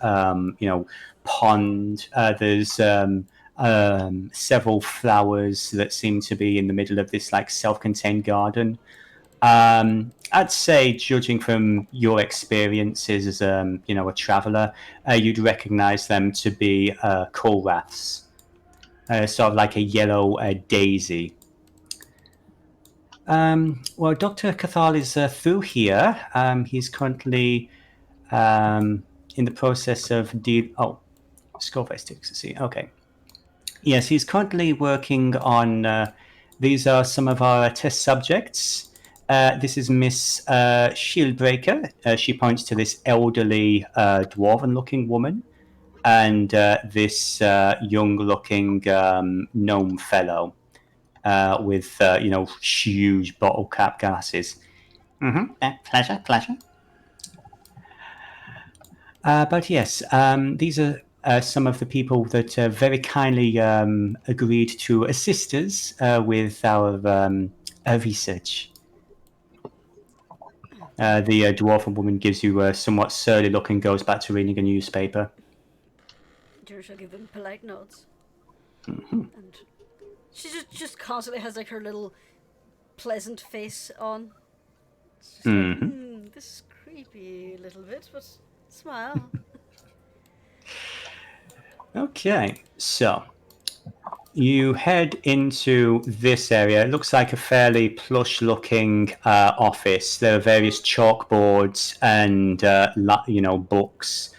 pond. There's several flowers that seem to be in the middle of this like self-contained garden. I'd say, judging from your experiences as a traveller, you'd recognise them to be Kolraths, sort of like a yellow daisy. Well, Dr. Cathal is through here. He's currently in the process of Skullface takes a seat. Okay. Yes, he's currently working on. These are some of our test subjects. This is Miss Shieldbreaker. She points to this elderly dwarven-looking woman, and this young-looking gnome fellow with huge bottle cap glasses. Pleasure. But yes, these are some of the people that very kindly agreed to assist us with our research. The dwarven woman gives you a somewhat surly look and goes back to reading a newspaper. Jurnis shall give them polite nods. Mm-hmm. And she just constantly has like her little pleasant face on. It's just like, this is creepy a little bit, but smile. Okay, so you head into this area. It looks like a fairly plush-looking office. There are various chalkboards and books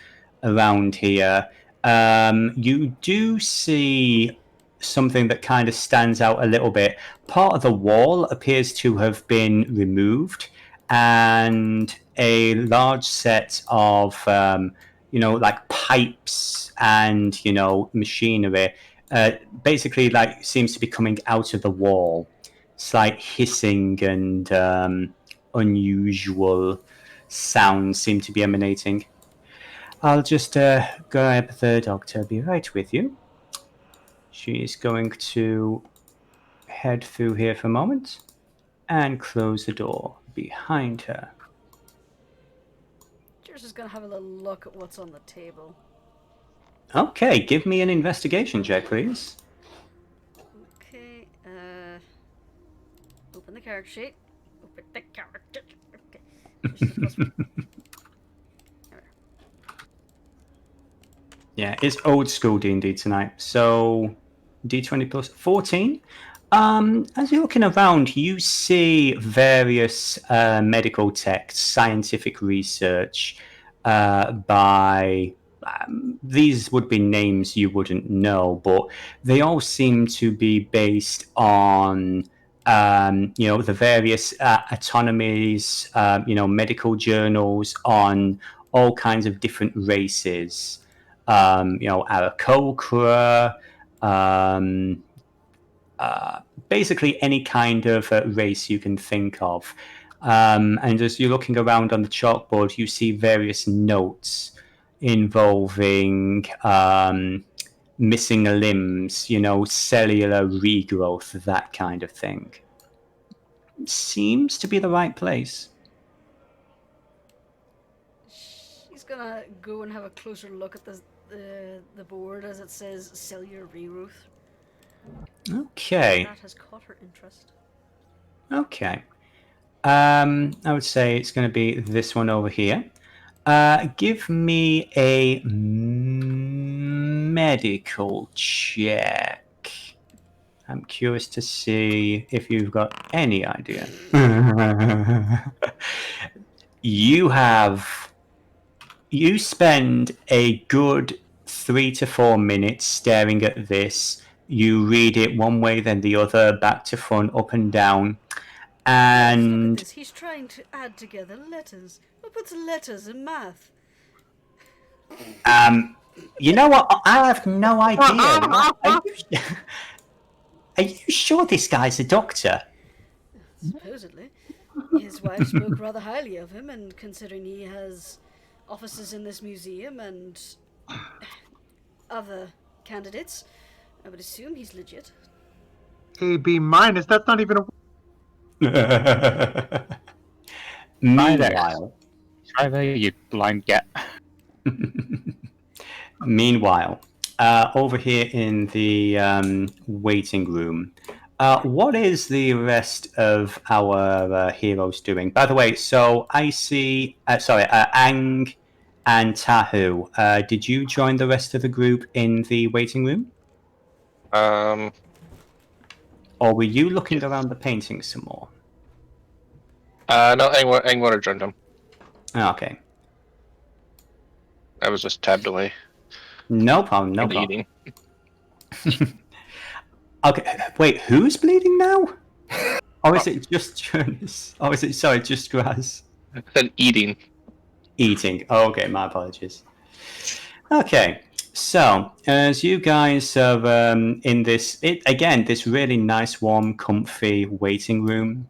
around here. You do see something that kind of stands out a little bit. Part of the wall appears to have been removed, and a large set of like pipes and machinery basically like seems to be coming out of the wall. Slight hissing and unusual sounds seem to be emanating. I'll just grab the doctor. Be right with you. She's going to head through here for a moment and close the door behind her. Jurnis is gonna have a little look at what's on the table. Okay, give me an investigation check, please. Okay, Open the character sheet. Open the character. Okay. There's the plus one. Yeah, it's old school D&D tonight. So D20 plus 14. As you're looking around, you see various medical texts, scientific research by... these would be names you wouldn't know, but they all seem to be based on the various autonomies, medical journals on all kinds of different races. Arrocakkra, basically any kind of race you can think of. And as you're looking around on the chalkboard, you see various notes involving missing limbs, cellular regrowth, that kind of thing. Seems to be the right place. She's gonna go and have a closer look at the board as it says cellular regrowth. Okay. That has caught her interest. Okay. I would say it's going to be this one over here. Give me a medical check. I'm curious to see if you've got any idea. You spend a good 3 to 4 minutes staring at this. You read it one way, then the other, back to front, up and down. And Look at this. He's trying to add together letters. Who puts letters in math? you know what? I have no idea. Are you sure this guy's a doctor? Supposedly. His wife spoke rather highly of him, and considering he has offices in this museum and other candidates, I would assume he's legit. A B minus. That's not even a. Meanwhile, Try there, you blind get. Meanwhile, over here in the waiting room, what is the rest of our heroes doing? By the way, so I see, Ang and Tahu, did you join the rest of the group in the waiting room? Or were you looking around the paintings some more? No, Angwater joined him. Okay. I was just tabbed away. No problem, no and problem. Eating. Okay, wait, who's bleeding now? Or is it just Jurnis? Or is it, just Grass? And eating. Eating. Oh, okay, my apologies. Okay, so as you guys are in this, this really nice, warm, comfy waiting room,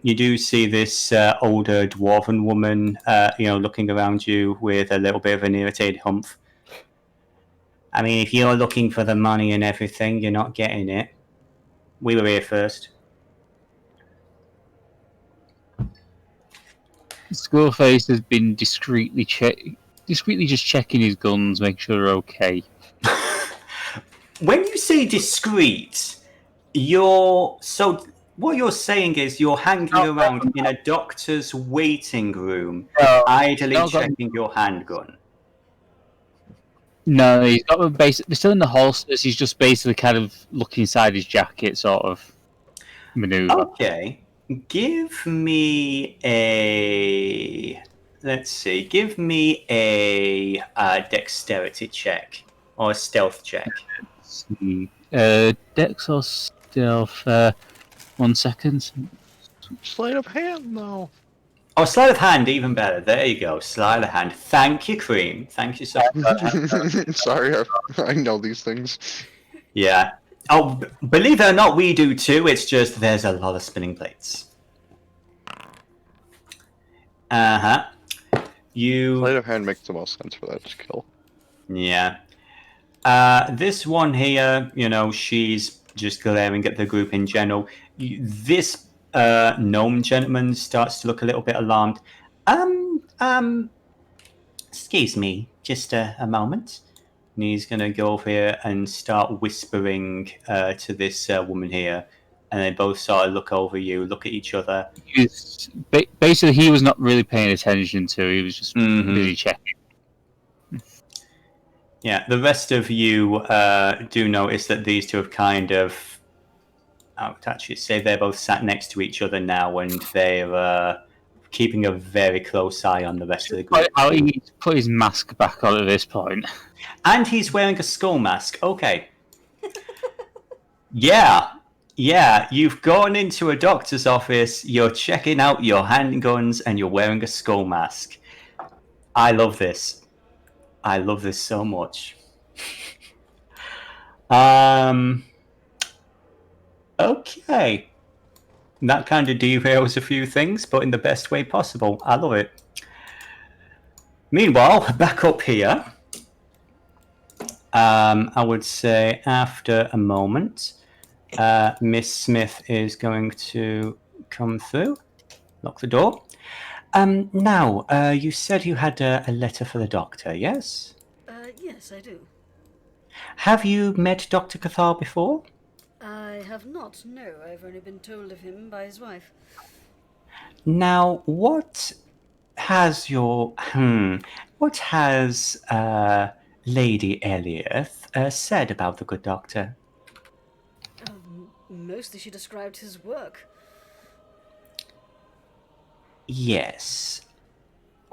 you do see this older dwarven woman, looking around you with a little bit of an irritated humph. I mean, if you're looking for the money and everything, you're not getting it. We were here first. Skullface has been discreetly just checking his guns, make sure they're okay. When you say discreet, what you're saying is you're hanging around in a doctor's waiting room, idly checking your handgun. No, he's got them they're still in the holsters. He's just basically kind of looking inside his jacket, sort of maneuver. Okay, give me a dexterity check or a stealth check. Let's see. Dex or stealth? 1 second. Sleight of hand, though. Oh, sleight of hand, even better. There you go, sleight of hand. Thank you, Cream. Thank you so much. Sorry, I know these things. Yeah. Oh, believe it or not, we do too. It's just there's a lot of spinning plates. Sleight of hand makes the most sense for that skill. Yeah. This one here, she's just glaring at the group in general. This gnome gentleman starts to look a little bit alarmed. Excuse me, just a moment. And he's going to go over here and start whispering to this woman here. And they both sort of look over you, look at each other. Basically, he was not really paying attention to. He was just busy checking. Yeah, the rest of you do notice that these two have kind of... I would actually say they're both sat next to each other now, and they're keeping a very close eye on the rest of the group. He needs to put his mask back on at this point. And he's wearing a skull mask. Okay. Yeah, you've gone into a doctor's office, you're checking out your handguns, and you're wearing a skull mask. I love this. I love this so much. Okay. That kind of derails a few things, but in the best way possible. I love it. Meanwhile, back up here, I would say after a moment, Miss Smith is going to come through, lock the door. Now, you said you had a letter for the doctor, yes? Yes, I do. Have you met Dr. Cathar before? I have not, no. I've only been told of him by his wife. Now, what has Lady Eliath said about the good doctor? Mostly she described his work. Yes.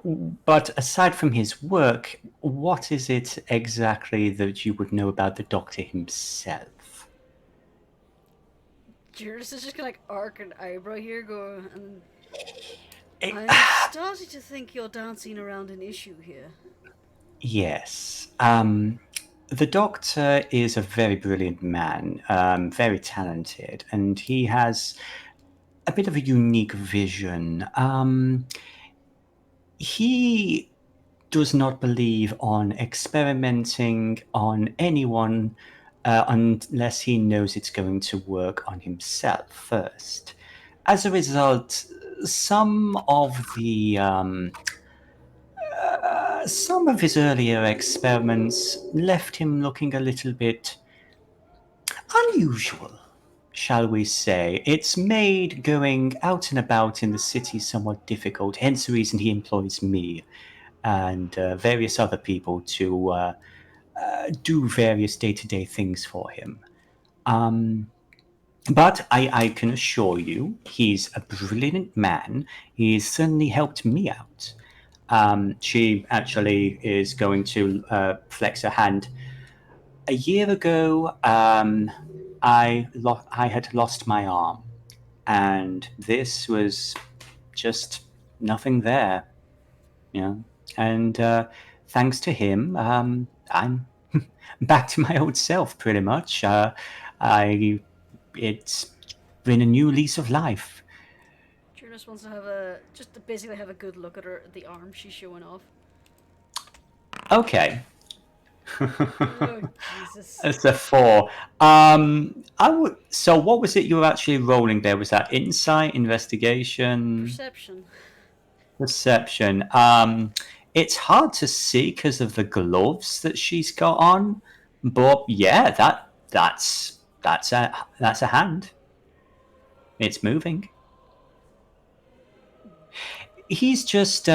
But aside from his work, what is it exactly that you would know about the doctor himself? Jurnis is just gonna arc an eyebrow here, I'm starting to think you're dancing around an issue here. Yes. The doctor is a very brilliant man, very talented, and he has a bit of a unique vision. He does not believe on experimenting on anyone unless he knows it's going to work on himself first. As a result, some of his earlier experiments left him looking a little bit unusual, shall we say. It's made going out and about in the city somewhat difficult, hence the reason he employs me and various other people to do various day-to-day things for him. But I can assure you, he's a brilliant man. He's certainly helped me out. She actually is going to flex her hand. A year ago, I had lost my arm, and this was just nothing there, you know. And thanks to him, I'm back to my old self, pretty much. It's been a new lease of life. Jurnis wants to basically have a good look at the arm she's showing off. Okay. Oh, Jesus. That's a 4. So what was it you were actually rolling there? Was that insight, investigation? Perception. It's hard to see because of the gloves that she's got on, but yeah, that's a hand. It's moving. He's just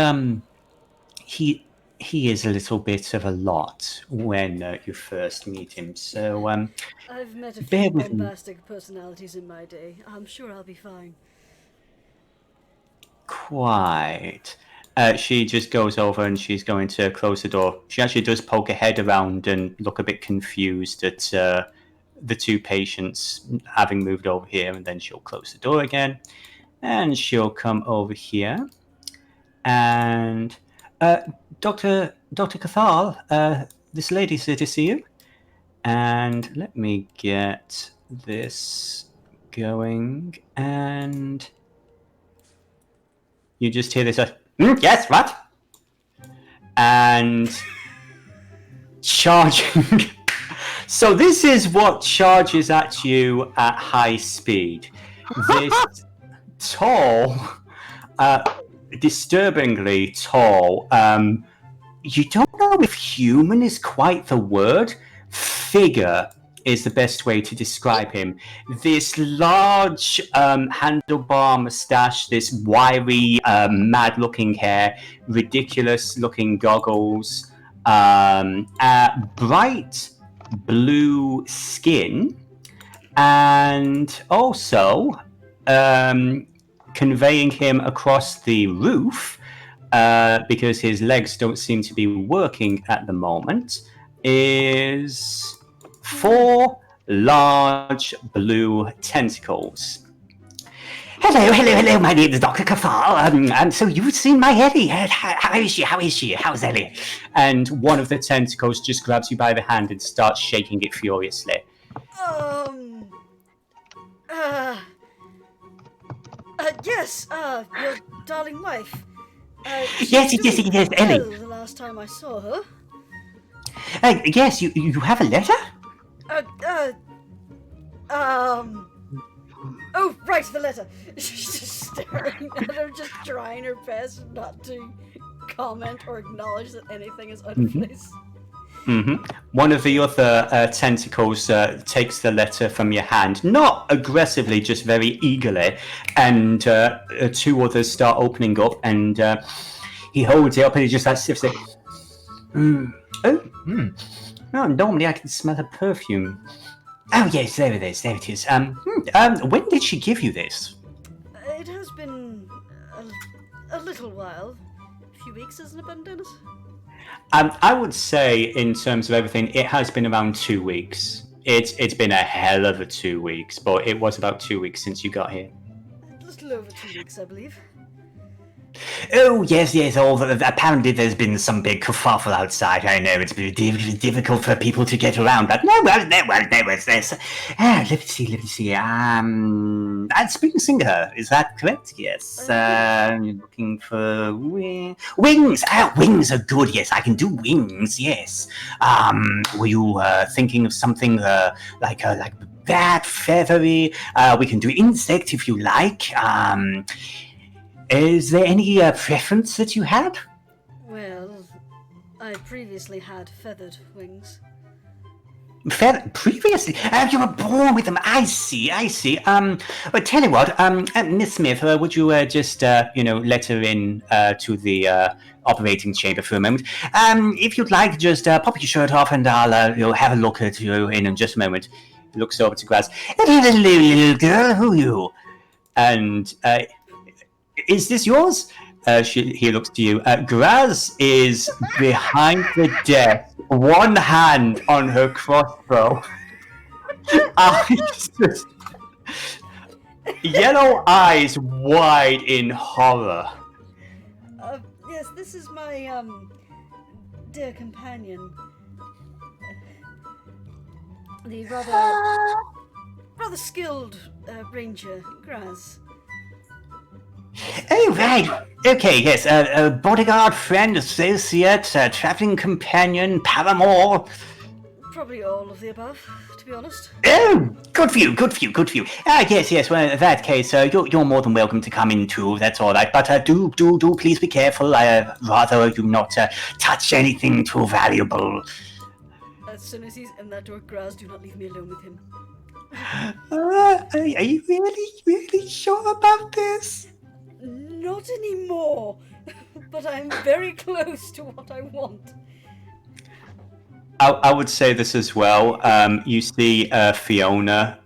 he is a little bit of a lot when you first meet him. So I've met a few bombastic personalities in my day. I'm sure I'll be fine. Quite. She just goes over and she's going to close the door. She actually does poke her head around and look a bit confused at the two patients having moved over here, and then she'll close the door again. And she'll come over here. And Dr. Cathal, this lady's here to see you. And let me get this going. And you just hear this, yes, what? And charging. So this is what charges at you at high speed. This tall, disturbingly tall, you don't know if human is quite the word, figure is the best way to describe him. This large handlebar mustache, this wiry, mad-looking hair, ridiculous-looking goggles, bright blue skin, and also conveying him across the roof, because his legs don't seem to be working at the moment, is 4 large blue tentacles. Hello, my name is Dr. Kafal. So you've seen my Ellie. How is she? How's Ellie? And one of the tentacles just grabs you by the hand and starts shaking it furiously. Yes, your darling wife. Yes, Ellie. The last time I saw her. Yes, you have a letter? Oh, right, the letter. She's just staring at her, just trying her best not to comment or acknowledge that anything is out of place. One of the other tentacles takes the letter from your hand, not aggressively, just very eagerly, and 2 others start opening up, and he holds it up and he just sniffs it. No, normally I can smell her perfume. Oh yes, there it is. When did she give you this? It has been a little while. A few weeks, hasn't it been, Dennis? I would say, in terms of everything, it has been around 2 weeks. It's been a hell of a 2 weeks, but it was about 2 weeks since you got here. A little over 2 weeks, I believe. Oh, yes. Apparently there's been some big kerfuffle outside. I know it's been difficult for people to get around, but it's this. Let me see. Spring Singer, is that correct? Yes. You're looking for wings. Wings are good. Yes, I can do wings. Yes. Were you thinking of something like bat, feathery? We can do insect if you like. Is there any preference that you had? Well, I previously had feathered wings. Previously? You were born with them. I see. But tell you what, Miss Smith, would you just, let her in to the operating chamber for a moment? If you'd like, just pop your shirt off and I'll have a look at you in just a moment. He looks over to Graz. Hello, little girl, who are you? And, is this yours? He looks to you. Graz is behind the desk, one hand on her crossbow. Yellow eyes wide in horror. Yes, this is my, dear companion. The rather skilled ranger, Graz. Oh, right. Okay, yes. A bodyguard, friend, associate, traveling companion, paramour. Probably all of the above, to be honest. Oh, good for you. Yes. Well, in that case, you're more than welcome to come in too. That's all right. But do please be careful. Rather you not touch anything too valuable. As soon as he's in that door, Graz, do not leave me alone with him. Are you really sure about this? Not anymore, but I'm very close to what I want. I would say this as well. You see Fiona,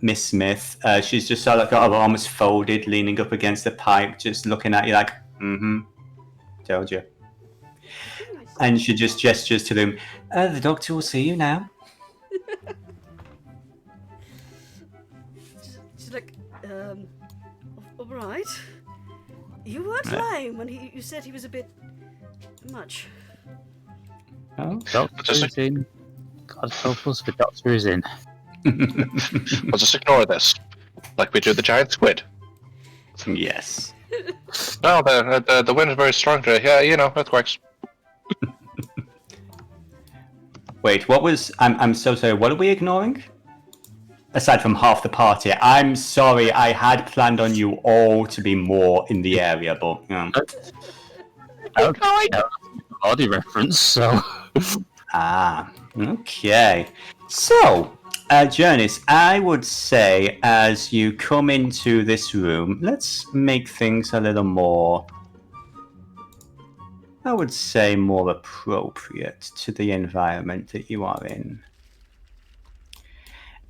Miss Smith. She's just sort of got her arms folded, leaning up against the pipe, just looking at you like, told you. And she just gestures to them. The doctor will see you now. She's like, all right. You weren't lying when you said he was a bit much. Oh, doctor is in. God help us, the doctor is in. We'll just ignore this, like we do the giant squid. Yes. No, the wind is very strong today. Yeah, earthquakes. Wait, what was... I'm so sorry, what are we ignoring? Aside from half the party. I'm sorry, I had planned on you all to be more in the area, but... Okay. Body reference, so... Okay. So, Jurnis, I would say as you come into this room, let's make things a little more, I would say, more appropriate to the environment that you are in.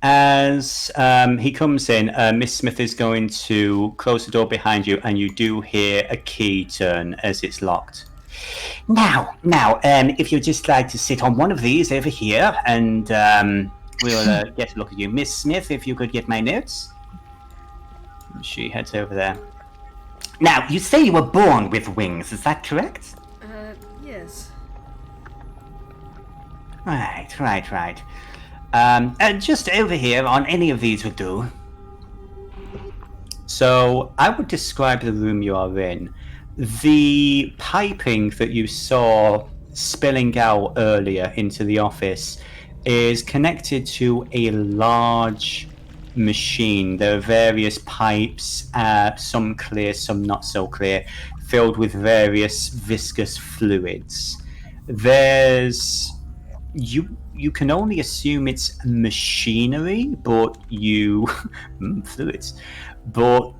As he comes in, Miss Smith is going to close the door behind you, and you do hear a key turn as it's locked. Now, if you'd just like to sit on one of these over here, and we'll get a look at you. Miss Smith, if you could get my notes. She heads over there. Now, you say you were born with wings, is that correct? Yes. Right. Just over here on any of these would do. So, I would describe the room you are in. The piping that you saw spilling out earlier into the office is connected to a large machine. There are various pipes, some clear, some not so clear, filled with various viscous fluids. You can only assume it's machinery, but fluids, but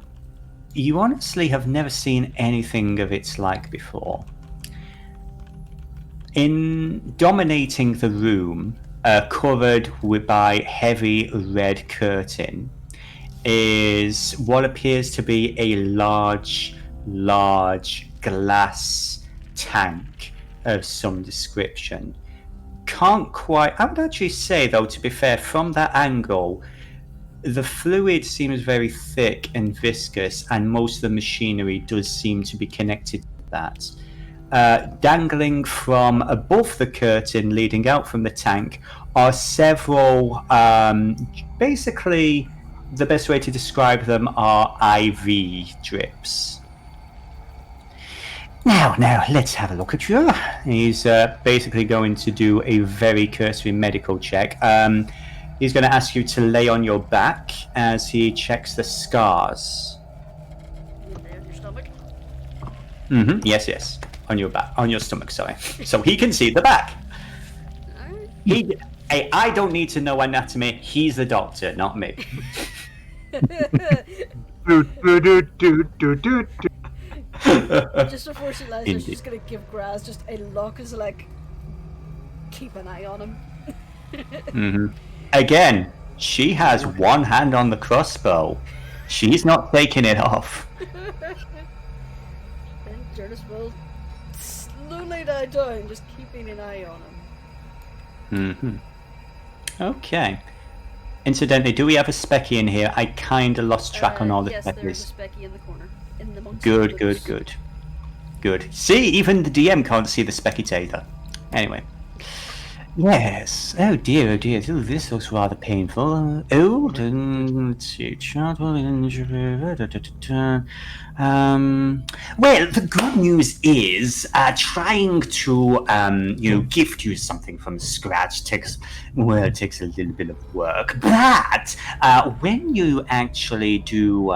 you honestly have never seen anything of its like before. In dominating the room, covered by heavy red curtain, is what appears to be a large glass tank of some description. Can't quite... I would actually say, though, to be fair, from that angle, the fluid seems very thick and viscous, and most of the machinery does seem to be connected to that. Dangling from above the curtain, leading out from the tank, are several, basically, the best way to describe them are IV drips. Now, let's have a look at you. He's basically going to do a very cursory medical check. He's going to ask you to lay on your back as he checks the scars. Lay on your stomach. Mm-hmm. Yes. On your back. On your stomach, sorry. So he can see the back. I don't need to know anatomy. He's the doctor, not me. Just before she lands, she's just going to give Graz just a look as like, keep an eye on him. Mm-hmm. Again, she has one hand on the crossbow. She's not taking it off. Then Jurnis will slowly die down, just keeping an eye on him. Mm-hmm. Okay. Incidentally, do we have a specky in here? I kind of lost track on all the yes, speckies. there is a specky in the corner. In the Good. See, even the DM can't see the spectator. Anyway. Yes. Oh dear. Ooh, this looks rather painful. Let's see. Childhood injury. Well, the good news is, trying to, gift you something from scratch takes a little bit of work. But when you actually do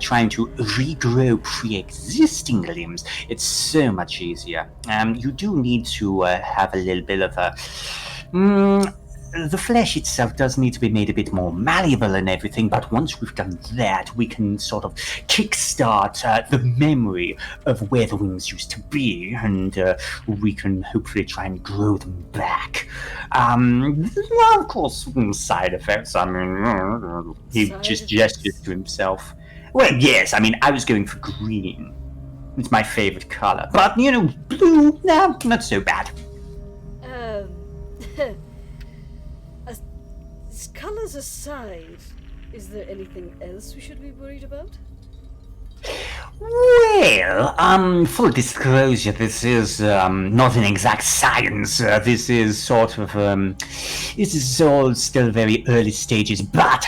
trying to regrow pre-existing limbs, it's so much easier. You do need to have a little bit of a... the flesh itself does need to be made a bit more malleable and everything, but once we've done that, we can sort of kickstart the memory of where the wings used to be, and we can hopefully try and grow them back. Of course, some side effects. I mean, he just gestures to himself. Well, yes, I mean, I was going for green. It's my favorite color. But, blue, nah, not so bad. Colours aside, is there anything else we should be worried about? Well, full disclosure, this is not an exact science. This is sort of, this is all still very early stages, but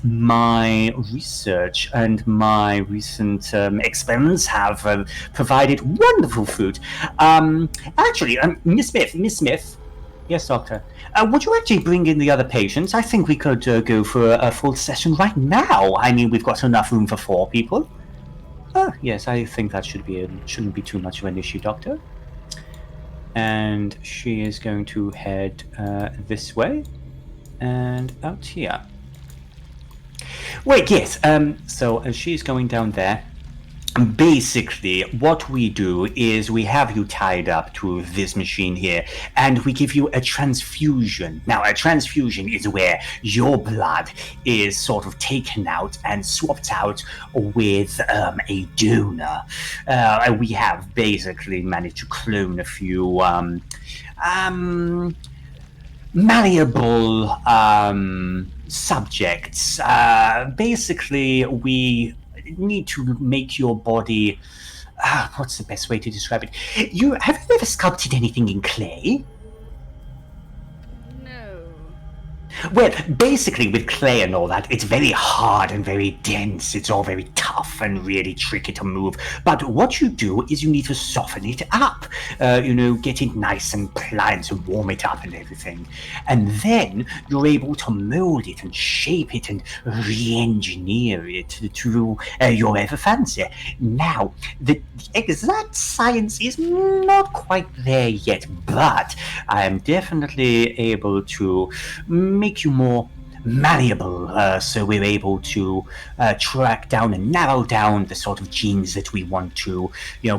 my research and my recent experiments have provided wonderful fruit. Actually, Miss Smith. Yes, Doctor. Would you actually bring in the other patients? I think we could go for a full session right now. I mean, we've got enough room for 4 people. Yes, I think that shouldn't be too much of an issue, Doctor. And she is going to head this way. and out here. Wait, yes. So as she's going down there, basically what we do is we have you tied up to this machine here, and we give you a transfusion. Now, a transfusion is where your blood is sort of taken out and swapped out with a donor. We have basically managed to clone a few malleable subjects. Basically, we need to make your body. What's the best way to describe it? Have you ever sculpted anything in clay? No. Well, basically with clay and all that, it's very hard and very dense. It's all very tough and really tricky to move. But what you do is you need to soften it up. Get it nice and pliant and warm it up and everything. And then you're able to mold it and shape it and re-engineer it to your ever fancy. Now, the exact science is not quite there yet, but I am definitely able to make you more malleable, so we're able to track down and narrow down the sort of genes that we want to,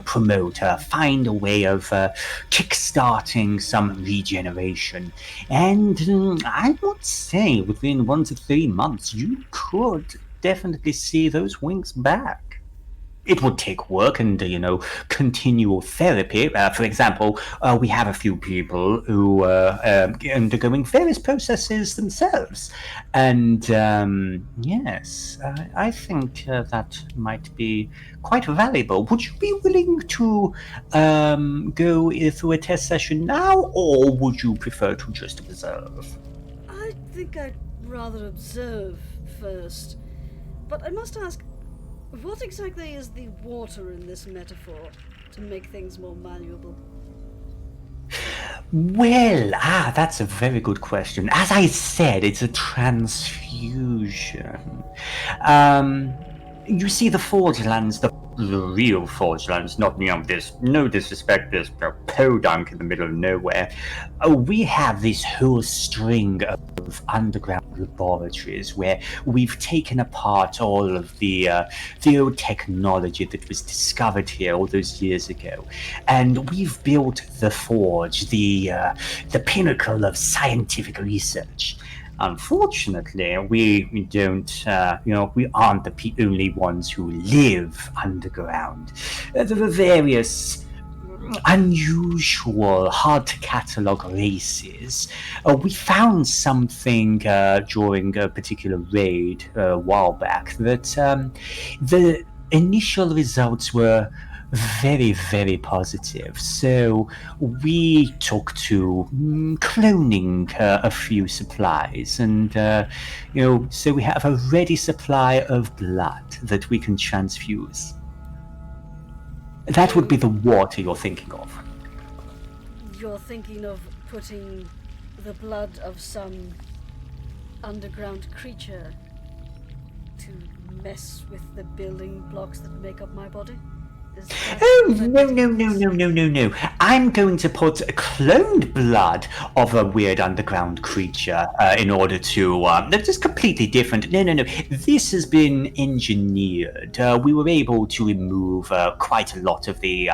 promote, find a way of kickstarting some regeneration. And I would say within 1 to 3 months, you could definitely see those wings back. It would take work and, continual therapy. For example, we have a few people who are undergoing various processes themselves. And, yes, I think that might be quite valuable. Would you be willing to go through a test session now, or would you prefer to just observe? I think I'd rather observe first. But I must ask, what exactly is the water in this metaphor to make things more malleable? Well, that's a very good question. As I said, it's a transfusion. You see the Forge Lands, the real Forge Lands, not this, no disrespect, this podunk in the middle of nowhere. We have this whole string of underground laboratories where we've taken apart all of the old technology that was discovered here all those years ago, and we've built the Forge, the pinnacle of scientific research. Unfortunately, we don't, we aren't the only ones who live underground. There are various unusual, hard-to-catalogue races. We found something during a particular raid a while back that the initial results were very, very positive. So we took to cloning a few supplies, and so we have a ready supply of blood that we can transfuse. That would be the water you're thinking of. You're thinking of putting the blood of some underground creature to mess with the building blocks that make up my body? Oh, no. I'm going to put cloned blood of a weird underground creature in order to... That's just completely different. No. This has been engineered. We were able to remove quite a lot of the...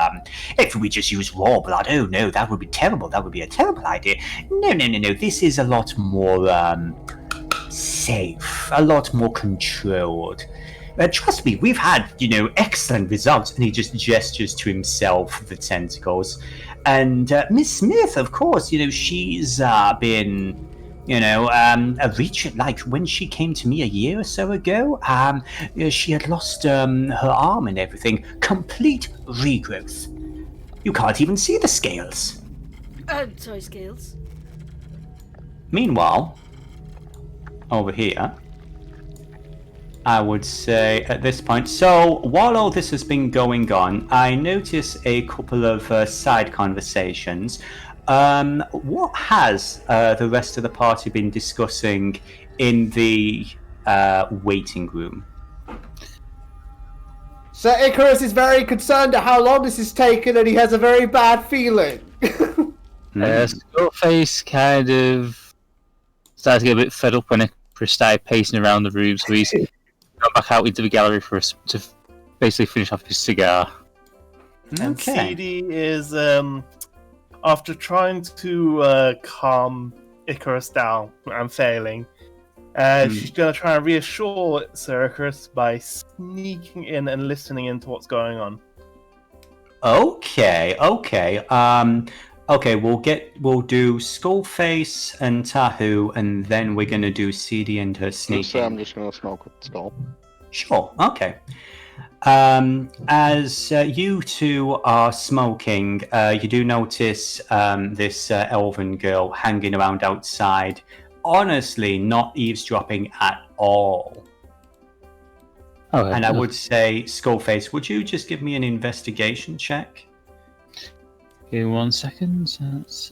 if we just use raw blood, oh no, that would be terrible. That would be a terrible idea. No. This is a lot more safe, a lot more controlled. Trust me, we've had, excellent results. And he just gestures to himself the tentacles. And Miss Smith, of course, she's been, a reach. Like when she came to me a year or so ago, she had lost her arm and everything. Complete regrowth. You can't even see the scales. Sorry, scales. Meanwhile, over here, I would say at this point. So while all this has been going on, I notice a couple of side conversations. What has the rest of the party been discussing in the waiting room? Sir Icrius is very concerned at how long this has taken, and he has a very bad feeling. Skullface kind of started to get a bit fed up when Icrius started pacing around the room, so he's gone back out into the gallery to basically finish off his cigar. And Okay. Seethe is, after trying to calm Icarus down and failing, she's going to try and reassure Sir Icarus by sneaking in and listening into what's going on. Okay. Okay, we'll do Skullface and Tahu, and then we're gonna do Seethe and her sneaking. I'm just gonna smoke with Skull. Sure. Okay. As you two are smoking, you do notice this elven girl hanging around outside. Honestly, not eavesdropping at all. Okay. And I would say, Skullface, would you just give me an investigation check? Okay, 1 second. That's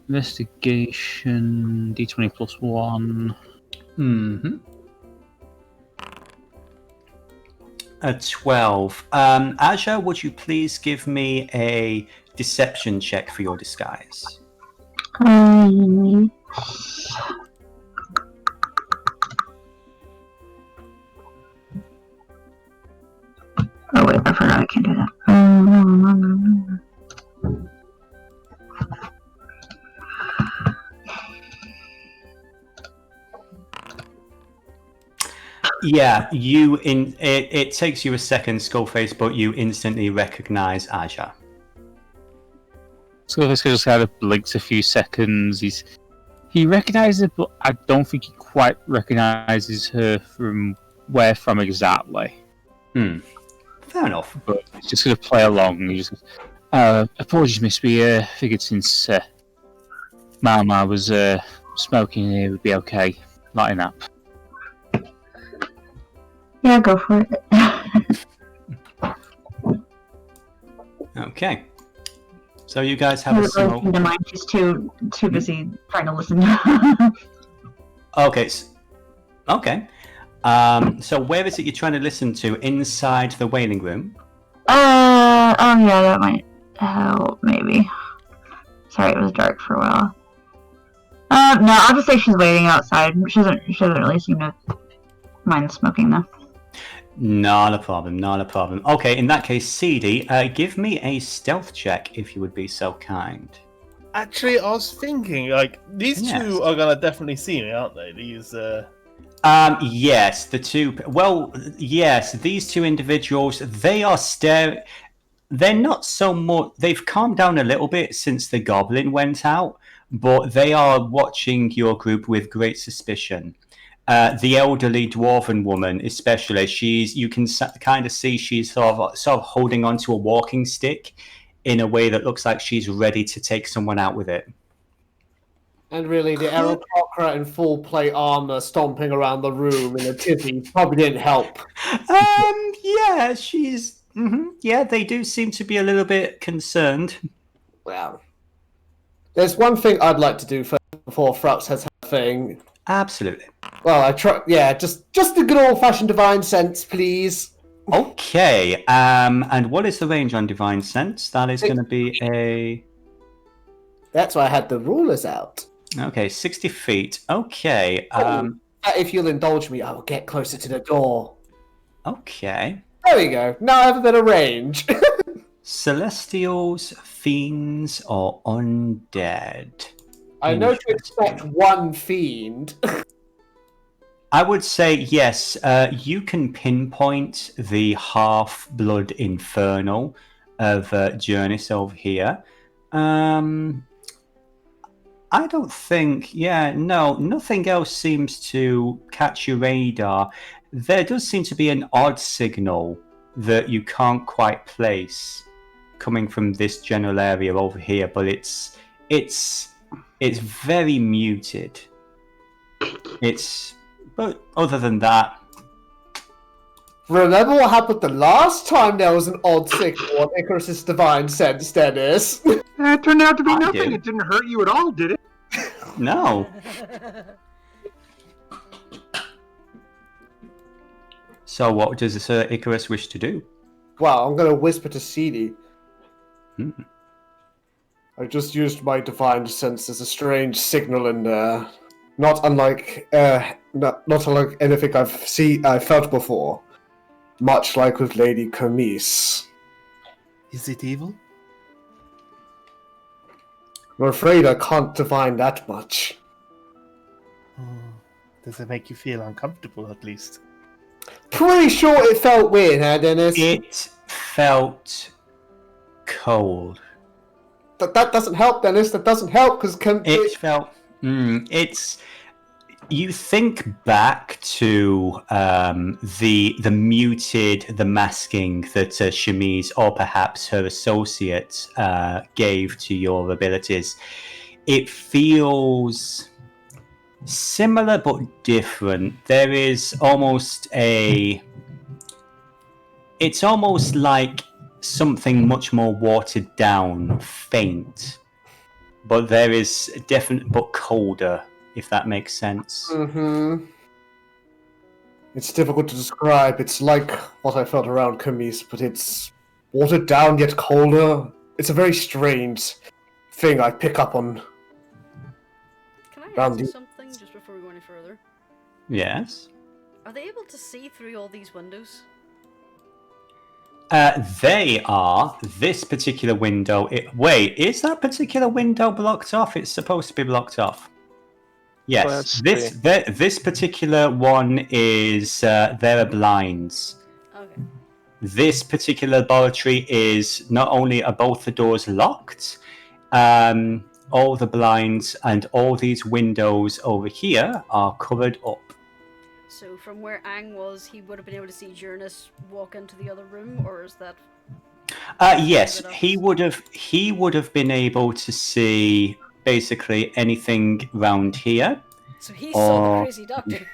investigation D20 plus 1. Mm-hmm. A 12. Aja, would you please give me a deception check for your disguise? Oh wait, I forgot I can't do that. Yeah, it takes you a second, Skullface, but you instantly recognize Aja. Skullface just kind of blinks a few seconds. He recognizes it, but I don't think he quite recognizes her from where from exactly. Fair enough. But he's just going to play along. He just goes, apologies, miss. We figured since Mama was smoking, it would be okay. Lighting up. Yeah, go for it. Okay. So you guys have a smoke. Never mind, she's too busy trying to listen. Okay. Okay. So where is it you're trying to listen to? Inside the wailing room? Oh yeah, that might help, maybe. Sorry, it was dark for a while. No, I'll just say she's waiting outside. She doesn't really seem to mind smoking, though. Not a problem, not a problem. Okay, in that case, Seethe, give me a stealth check if you would be so kind. Actually, I was thinking, like, these two are gonna definitely see me, aren't they? These, Yes, the two... Well, yes, these two individuals, they are staring... They're not so much... They've calmed down a little bit since the goblin went out, but they are watching your group with great suspicion. The elderly dwarven woman, especially, you can kind of see she's sort of holding onto a walking stick in a way that looks like she's ready to take someone out with it. And really, the Arrocakkra in full plate armor stomping around the room in a tizzy probably didn't help. Yeah, she's... Yeah, they do seem to be a little bit concerned. Well, there's one thing I'd like to do first before Frux has her thing. Absolutely. Well, I try. Yeah, just the good old-fashioned divine sense, please. Okay. And what is the range on divine sense? That is going to be a... That's why I had the rulers out. Okay, 60 feet. Okay. If you'll indulge me, I will get closer to the door. Okay. There we go. Now I have a bit of range. Celestials, fiends, or undead? I know to expect one fiend. I would say yes. You can pinpoint the half-blood infernal of Jurnis over here. I don't think... Yeah, no, nothing else seems to catch your radar. There does seem to be an odd signal that you can't quite place coming from this general area over here, but it's very muted. But other than that... Remember what happened the last time there was an odd signal on Icarus's divine sense, Dennis? It turned out to be nothing. did. It didn't hurt you at all, did it? No. So what does Sir Icarus wish to do? Well, I'm going to whisper to Seethe. I just used my divine sense. There's a strange signal in there. Not unlike anything I've felt before. Much like with Lady Chemise. Is it evil? I'm afraid I can't divine that much. Does it make you feel uncomfortable, at least? Pretty sure it felt weird, huh, Dennis? It felt cold. But that doesn't help, Dennis. That doesn't help, because... It felt... it's... You think back to the muted, the masking that Chemise or perhaps her associates gave to your abilities. It feels similar but different. There is almost a... It's almost like something much more watered down, faint. But there is definitely... but colder. If that makes sense. Mm-hmm. It's difficult to describe. It's like what I felt around Chemise, but it's watered down yet colder. It's a very strange thing I pick up on. Can I ask you something just before we go any further? Yes? Are they able to see through all these windows? They are. This particular window... Wait, is that particular window blocked off? It's supposed to be blocked off. Yes, this particular one is, there are blinds. Okay. This particular laboratory is, not only are both the doors locked, all the blinds and all these windows over here are covered up. So from where Ang was, he would have been able to see Jurnis walk into the other room, or is that... Yes, he would have been able to see... basically anything round here. So he saw the crazy doctor.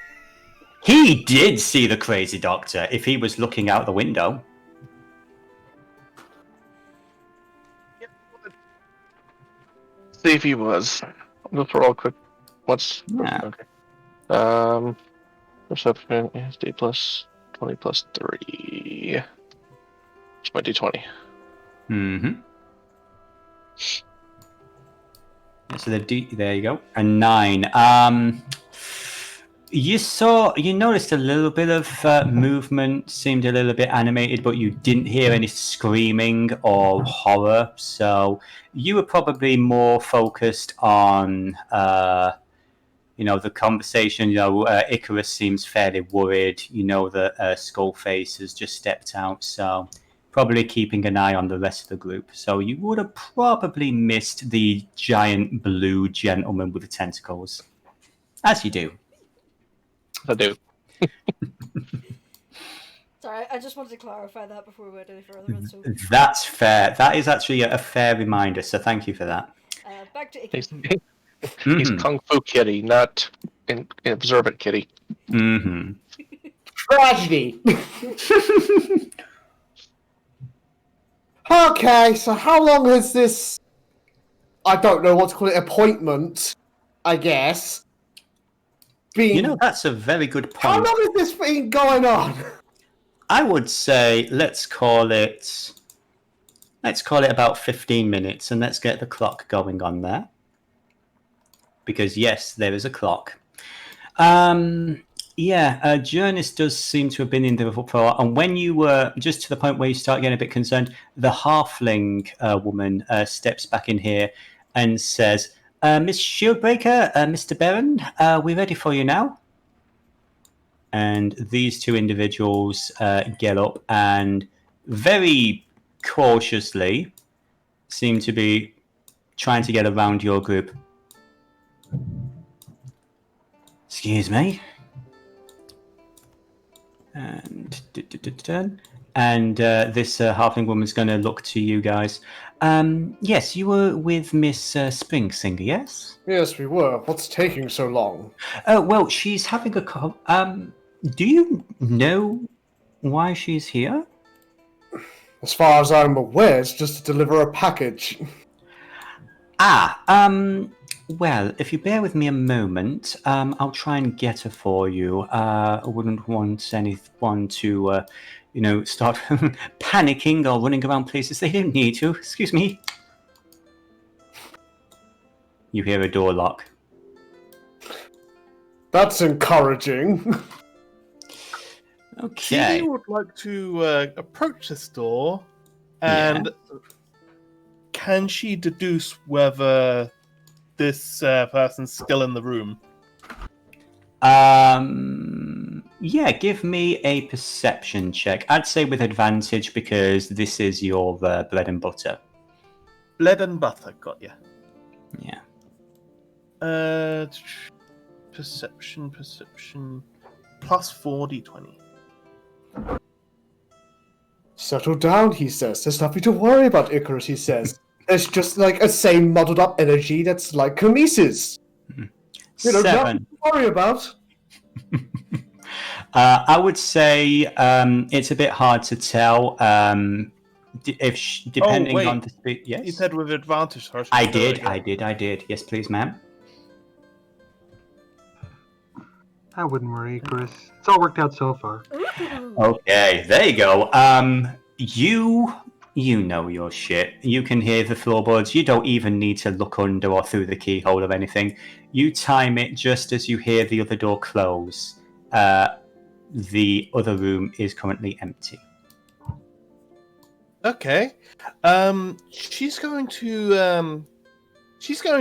He did see the crazy doctor if he was looking out the window. See if he was. I'll go real quick. What's okay? Perception is D plus 20 plus 3. It's my D20. Mm-hmm. So there you go. A 9. You noticed a little bit of movement, seemed a little bit animated, but you didn't hear any screaming or horror. So you were probably more focused on, the conversation. Icrius seems fairly worried. That Skullface has just stepped out. So probably keeping an eye on the rest of the group. So you would have probably missed the giant blue gentleman with the tentacles. As you do. I do. Sorry, I just wanted to clarify that before we went any further. So... That's fair. That is actually a fair reminder, so thank you for that. Back to Icky. He's Kung Fu Kitty, not Observant Kitty. Mm-hmm. Tragedy! Okay, so how long has this... I don't know what to call it, appointment, I guess, been... that's a very good point. How long has this been going on? I would say let's call it about 15 minutes, and let's get the clock going on there. Because yes, there is a clock. Jurnis does seem to have been in there for a while, and when you were just to the point where you start getting a bit concerned, the halfling woman steps back in here and says, Miss Shieldbreaker, Mr. Baron, we're ready for you now. And these two individuals get up and very cautiously seem to be trying to get around your group. Excuse me. And this halfling woman's going to look to you guys. Yes, you were with Miss Springsinger, yes? Yes, we were. What's taking so long? Well, she's having a call. Do you know why she's here? As far as I'm aware, it's just to deliver a package. Well, if you bear with me a moment, I'll try and get her for you. I wouldn't want anyone to, start panicking or running around places they don't need to. Excuse me. You hear a door lock. That's encouraging. Okay. She would like to approach this door, and can she deduce whether this person's still in the room? Yeah, give me a perception check. I'd say with advantage because this is your bread and butter. Bread and butter, got ya. Yeah. Perception. Plus 4d20. Settle down, he says. There's nothing to worry about, Icrius, he says. There's just like a same muddled up energy that's like Chemise's. You know, 7. nothing to worry about. I would say it's a bit hard to tell. Depending wait. on the speed. Yes. You said with advantage. So I did. Yes, please, ma'am. I wouldn't worry, Chris. It's all worked out so far. Okay, there you go. You know your shit. You can hear the floorboards. You don't even need to look under or through the keyhole or anything. You time it just as you hear the other door close. The other room is currently empty. Okay. She's going to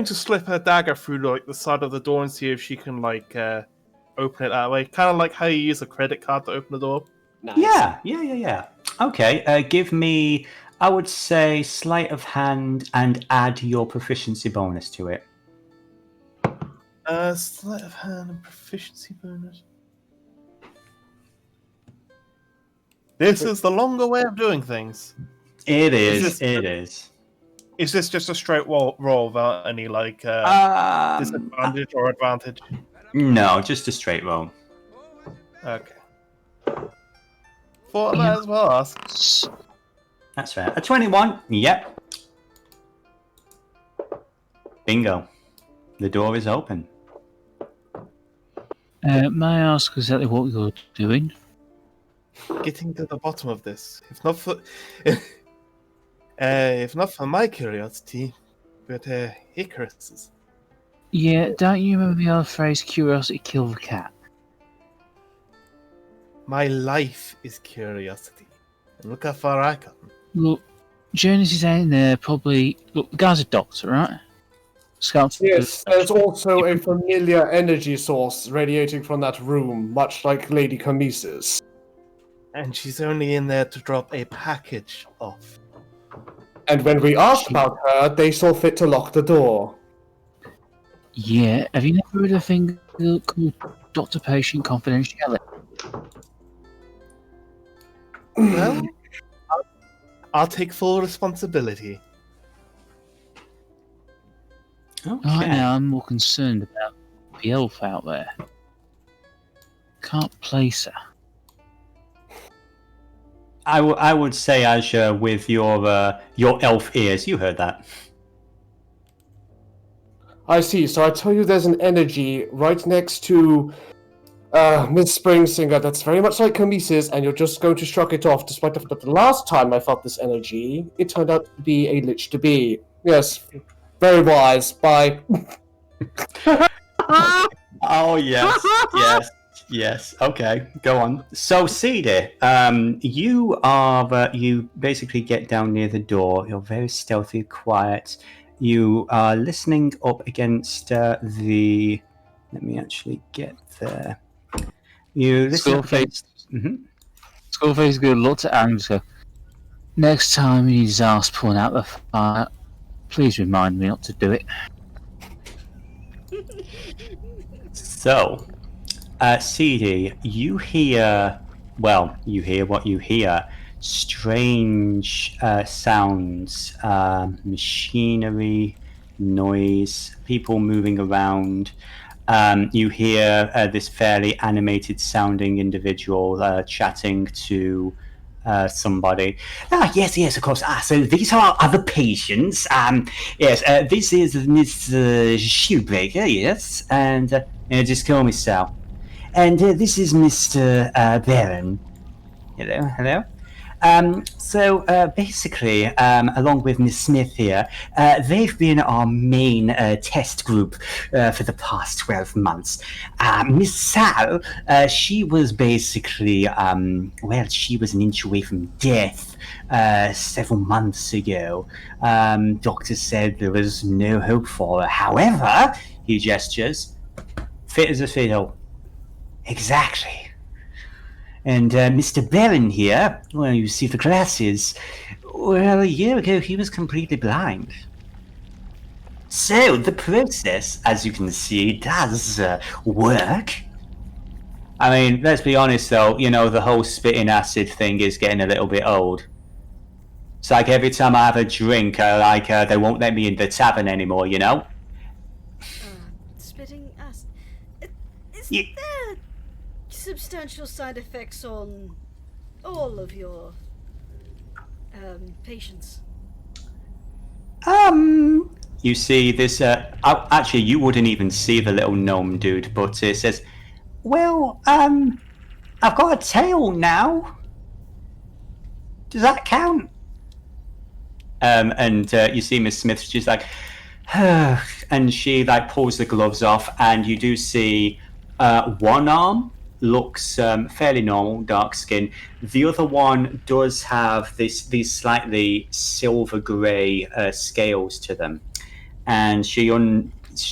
slip her dagger through like the side of the door and see if she can like open it that way. Kind of like how you use a credit card to open the door. Nice. Yeah. Okay, give me, I would say, sleight of hand and add your proficiency bonus to it. Sleight of hand and proficiency bonus. This is the longer way of doing things. It is. Is this just a straight roll without any like disadvantage or advantage? No, just a straight roll. Okay. Thought I might as well ask. That's fair. A 21. Yep. Bingo. The door is open. May I ask exactly what you're doing? Getting to the bottom of this. If not for my curiosity, but Icrius's. Yeah, don't you remember the old phrase, curiosity killed the cat? My life is curiosity. And look how far I come. Look, Jurnis is in there probably... Look, the guy's a doctor, right? Sculptor. Yes, there's also a familiar energy source radiating from that room, much like Lady Chemise's. And she's only in there to drop a package off. And when we asked about her, they saw fit to lock the door. Yeah, have you never heard of a thing called doctor-patient confidentiality? Well, I'll take full responsibility. Okay. Right now, I'm more concerned about the elf out there. Can't place her. I would say, Azure, with your elf ears, you heard that. I see, so I tell you there's an energy right next to Miss Springsinger that's very much like Chemise's, and you're just going to shrug it off, despite the fact that the last time I felt this energy, it turned out to be a lich to be. Yes, very wise. Bye. Oh, yes. Okay, go on. So, Seethe, you basically get down near the door. You're very stealthy, quiet. You are listening up against the... Let me actually get there. You listen up against... Skullface is going to look at Aaron and go, next time he needs his ass pulling out the fire, please remind me not to do it. So, Seethe, you hear what you hear. Strange sounds, machinery, noise, people moving around. You hear this fairly animated sounding individual chatting to somebody. Yes, of course. So these are other patients. Yes, this is Miss Shoebreaker, yes, and just call me Sal. And this is Mr. Baron. Hello. Basically, along with Miss Smith here, they've been our main test group for the past 12 months. Miss Sal, she was basically, she was an inch away from death several months ago. Doctors said there was no hope for her. However, he gestures, fit as a fiddle. Exactly. And Mr. Barron here, well, you see the glasses. Well, a year ago he was completely blind. So the process, as you can see, does work. I mean, let's be honest though, the whole spitting acid thing is getting a little bit old. It's like every time I have a drink, they won't let me in the tavern anymore, Spitting acid. Is there substantial side effects on all of your patients? You see this, actually you wouldn't even see the little gnome dude, but it says, well, I've got a tail now. Does that count? And you see Miss Smith, she's like, and she pulls the gloves off, and you do see one arm looks fairly normal, dark skin. The other one does have these slightly silver grey scales to them, and she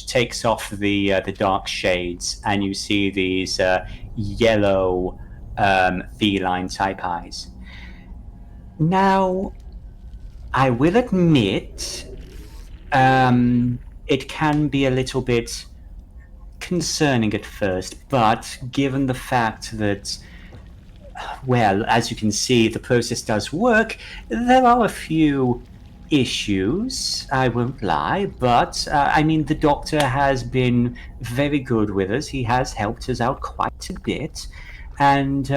takes off the dark shades, and you see these yellow feline type eyes. Now, I will admit, it can be a little bit concerning at first, but given the fact that, well, as you can see, the process does work, there are a few issues, I won't lie, but the doctor has been very good with us. He has helped us out quite a bit, and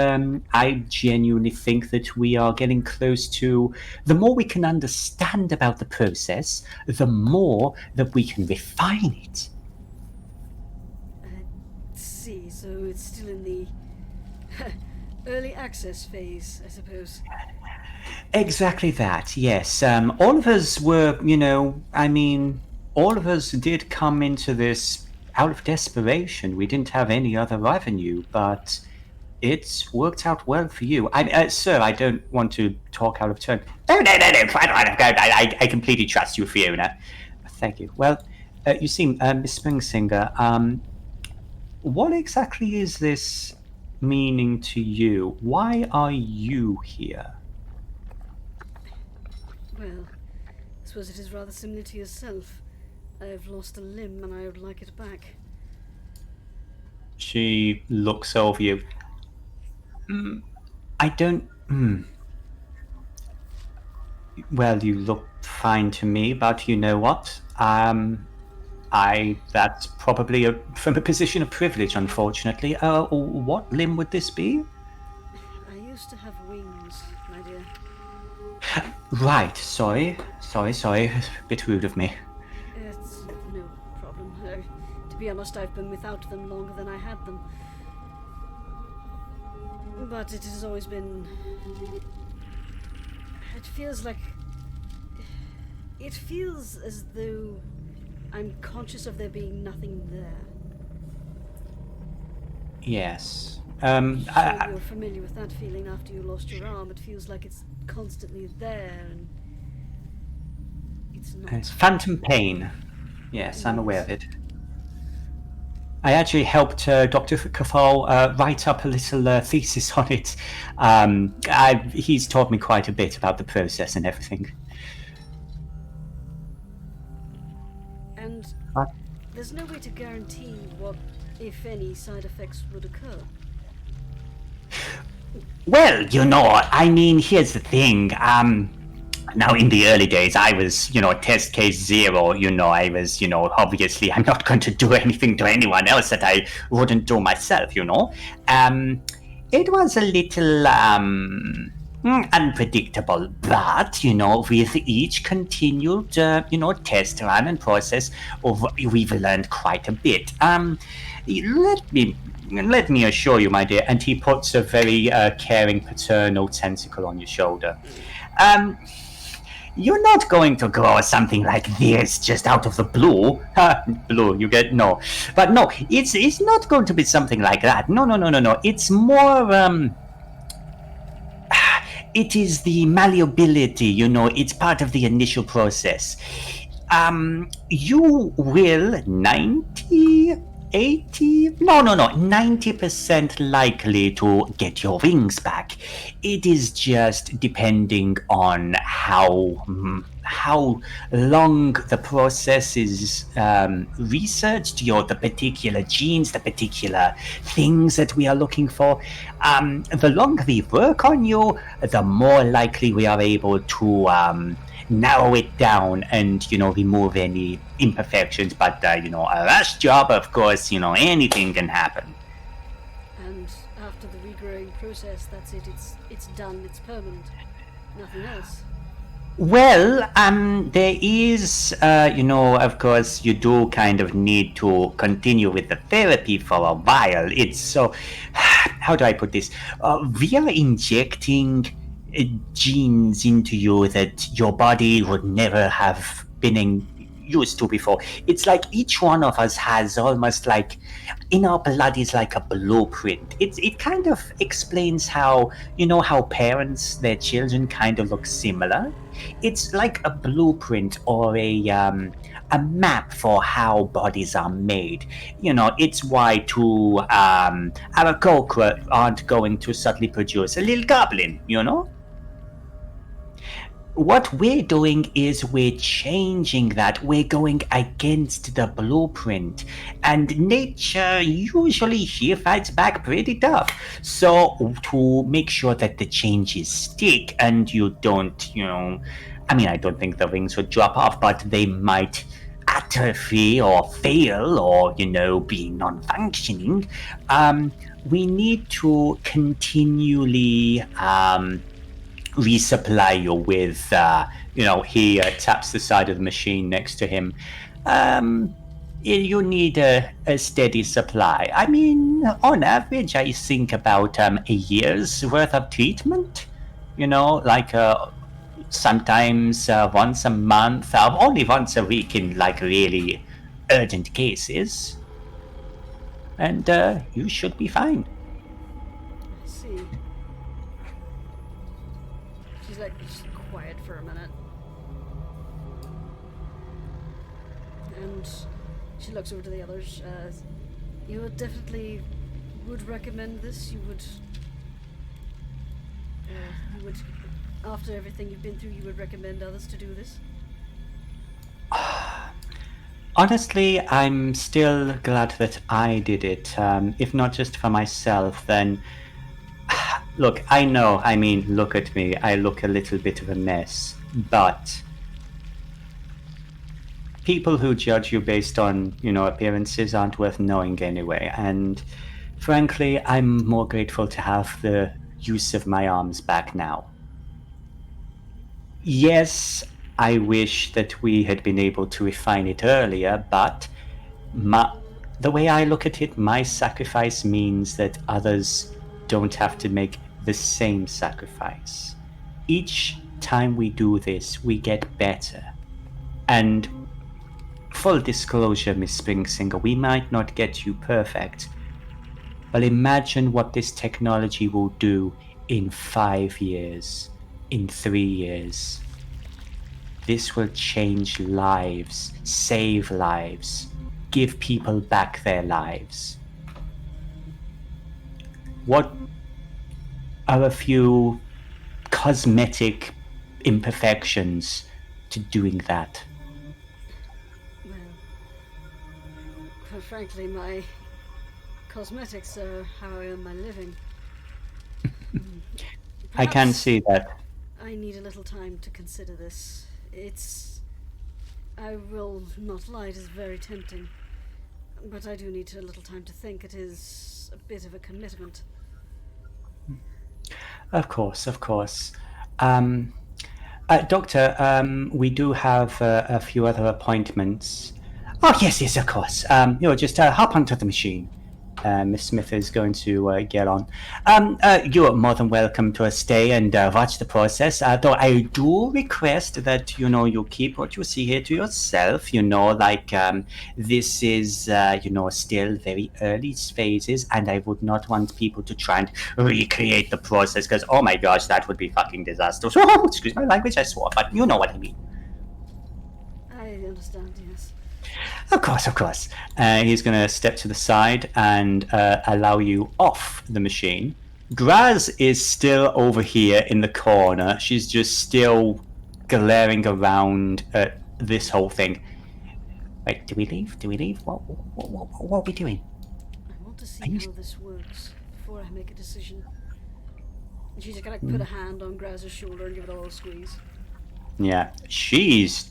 I genuinely think that we are getting close to, the more we can understand about the process, the more that we can refine it. So it's still in the early access phase, I suppose. Exactly that, yes. All of us were, all of us did come into this out of desperation. We didn't have any other avenue, but it's worked out well for you. Sir, I don't want to talk out of turn. Oh, no, I completely trust you, Fiona. Thank you. Well, you see, Miss Springsinger, what exactly is this meaning to you? Why are you here? Well, I suppose it is rather similar to yourself. I have lost a limb and I would like it back. She looks over you. Well, you look fine to me, but you know what? That's probably from a position of privilege, unfortunately. What limb would this be? I used to have wings, my dear. Right, sorry. A bit rude of me. It's no problem. To be honest, I've been without them longer than I had them. But it has always been... It feels as though I'm conscious of there being nothing there. Yes. You're familiar with that feeling after you lost your arm. It feels like it's constantly there, and it's not. It's phantom pain. Yes, I'm aware of it. I actually helped Dr. Cathal write up a little thesis on it. He's taught me quite a bit about the process and everything. And there's no way to guarantee what, if any, side effects would occur. Well, here's the thing. Now, in the early days, I was, test case 0, I was, obviously I'm not going to do anything to anyone else that I wouldn't do myself, It was a little, unpredictable, but, with each continued, test run and process, we've learned quite a bit. Let me let me assure you, my dear, and he puts a very caring paternal tentacle on your shoulder. You're not going to grow something like this just out of the blue. Blue, you get no. But no, it's not going to be something like that. No. It's more, it is the malleability, it's part of the initial process. You will 90% likely to get your wings back. It is just depending on how long the process is researched, the particular genes, the particular things that we are looking for. The longer we work on you, the more likely we are able to narrow it down and remove any imperfections, but a rush job, of course, anything can happen. And after the regrowing process, that's it, it's done, it's permanent, nothing else. Well, there is, of course, you do kind of need to continue with the therapy for a while. It's so, how do I put this? We are injecting genes into you that your body would never have been used to before. It's like each one of us has almost like, in our blood is like a blueprint. It kind of explains how, how parents, their children kind of look similar. It's like a blueprint or a map for how bodies are made. It's why two Arrocakkra aren't going to suddenly produce a little goblin, What we're doing is we're changing that. We're going against the blueprint. And nature usually here fights back pretty tough. So to make sure that the changes stick and you don't, I don't think the wings would drop off, but they might atrophy or fail or, be non-functioning. We need to continually resupply you with, he taps the side of the machine next to him. You need a steady supply. On average, I think about a year's worth of treatment. Sometimes once a month, only once a week in really urgent cases. And you should be fine. I see. She's just quiet for a minute. And she looks over to the others. You definitely would recommend this? You would, after everything you've been through, you would recommend others to do this? Honestly, I'm still glad that I did it. If not just for myself, then... Look, I know, look at me. I look a little bit of a mess. But... people who judge you based on, appearances aren't worth knowing anyway. And frankly, I'm more grateful to have the use of my arms back now. Yes, I wish that we had been able to refine it earlier, but the way I look at it, my sacrifice means that others don't have to make the same sacrifice. Each time we do this, we get better. And full disclosure, Miss Springsinger, we might not get you perfect, but imagine what this technology will do in 5 years, in 3 years. This will change lives, save lives, give people back their lives. What are a few cosmetic imperfections to doing that? Well, quite frankly, my cosmetics are how I earn my living. I can see that. I need a little time to consider this. I will not lie, it is very tempting. But I do need a little time to think. It is a bit of a commitment. Of course. Doctor, we do have a few other appointments. Oh, yes, of course. Just hop onto the machine. Miss Smith is going to get on. You're more than welcome to stay and watch the process. Though I do request that you keep what you see here to yourself. This is still very early phases, and I would not want people to try and recreate the process because oh my gosh, that would be fucking disastrous. Excuse my language, I swore, but you know what I mean. I understand. Yes. Of course. He's going to step to the side and allow you off the machine. Graz is still over here in the corner. She's just still glaring around at this whole thing. Wait, do we leave? What are we doing? I want to see how this works before I make a decision. And she's gonna put a hand on Graz's shoulder and give it a little squeeze. Yeah, she's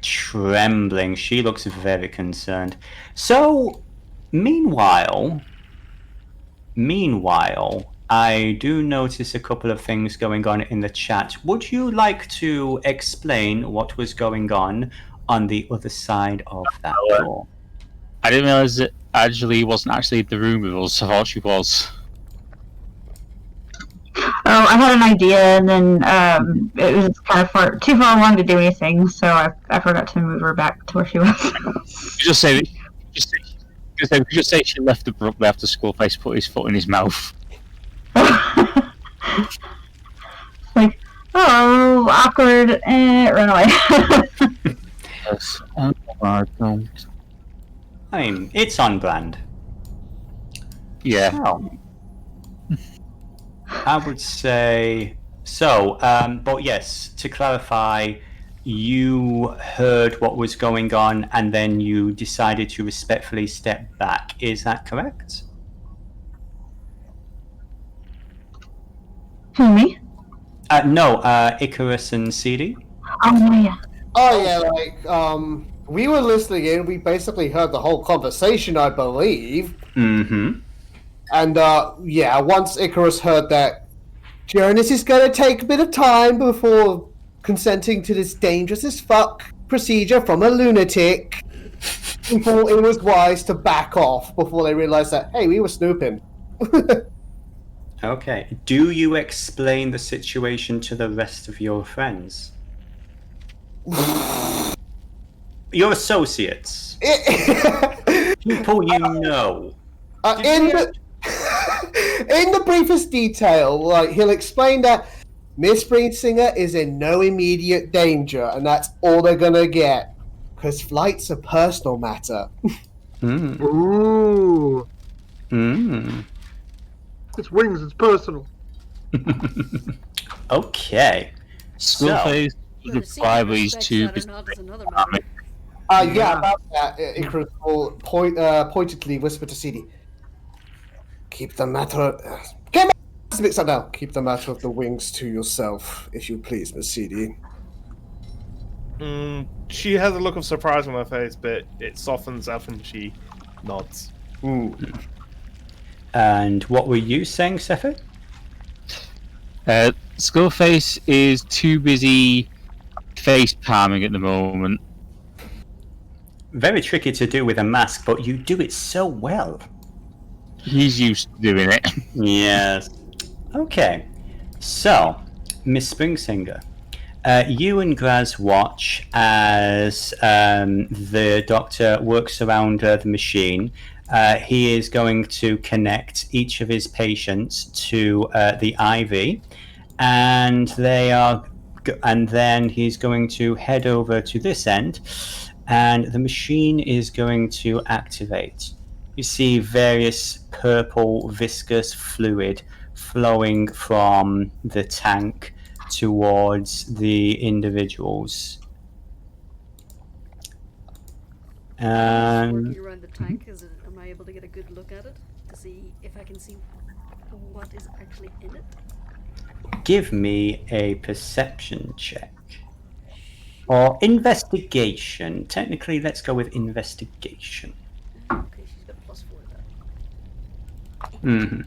trembling. She looks very concerned. So, meanwhile, I do notice a couple of things going on in the chat. Would you like to explain what was going on the other side of that door? I didn't realize that Anjali wasn't actually in the room with us. I thought she was. Oh, I had an idea, and then it was kind of too far along to do anything, so I forgot to move her back to where she was. Just say she left abruptly after Skullface put his foot in his mouth. Like, oh, awkward, run away. Yes. I don't. I mean, it's on brand. Yeah. So, I would say so. But yes, to clarify, you heard what was going on, and then you decided to respectfully step back. Is that correct? Who, me? No, Icrius and Seethe. Oh, yeah. Oh yeah, we were listening in. We basically heard the whole conversation, I believe. Mm-hmm. And once Icrius heard that Jurnis is going to take a bit of time before consenting to this dangerous as fuck procedure from a lunatic, he thought it was wise to back off before they realized that, hey, we were snooping. Okay. Do you explain the situation to the rest of your friends? Your associates. People you know. In the briefest detail, he'll explain that Miss Springsteen is in no immediate danger, and that's all they're gonna get. Because flight's a personal matter. Ooh. It's wings, it's personal. Okay. Skullface Whether would reply with his two. that or not is another matter. About that, Icrius will pointedly whisper to Seethe. Keep the matter... Keep the matter of the wings to yourself, if you please, Miss Seethe. She has a look of surprise on her face, but it softens up and she nods. And what were you saying, Seethe? Skullface is too busy face palming at the moment. Very tricky to do with a mask, but you do it so well. He's used to doing it. Yes. Okay. So, Miss Springsinger, you and Graz watch as the doctor works around the machine. He is going to connect each of his patients to the IV, and then he's going to head over to this end, and the machine is going to activate. You see various purple viscous fluid flowing from the tank towards the individuals. Working around the tank, am I able to get a good look at it to see if I can see what is actually in it? Give me a perception check. Or investigation. Technically, let's go with investigation. Okay, she's got +4 to that. Mm-hmm.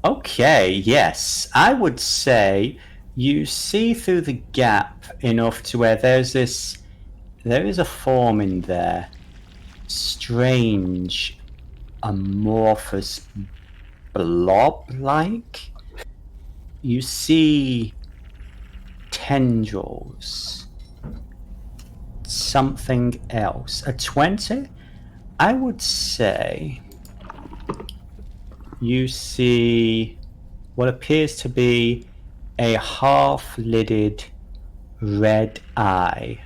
Okay, yes. I would say you see through the gap enough to where there is a form in there. strange, amorphous blob-like. You see tendrils. Something else. A 20? I would say you see what appears to be a half-lidded red eye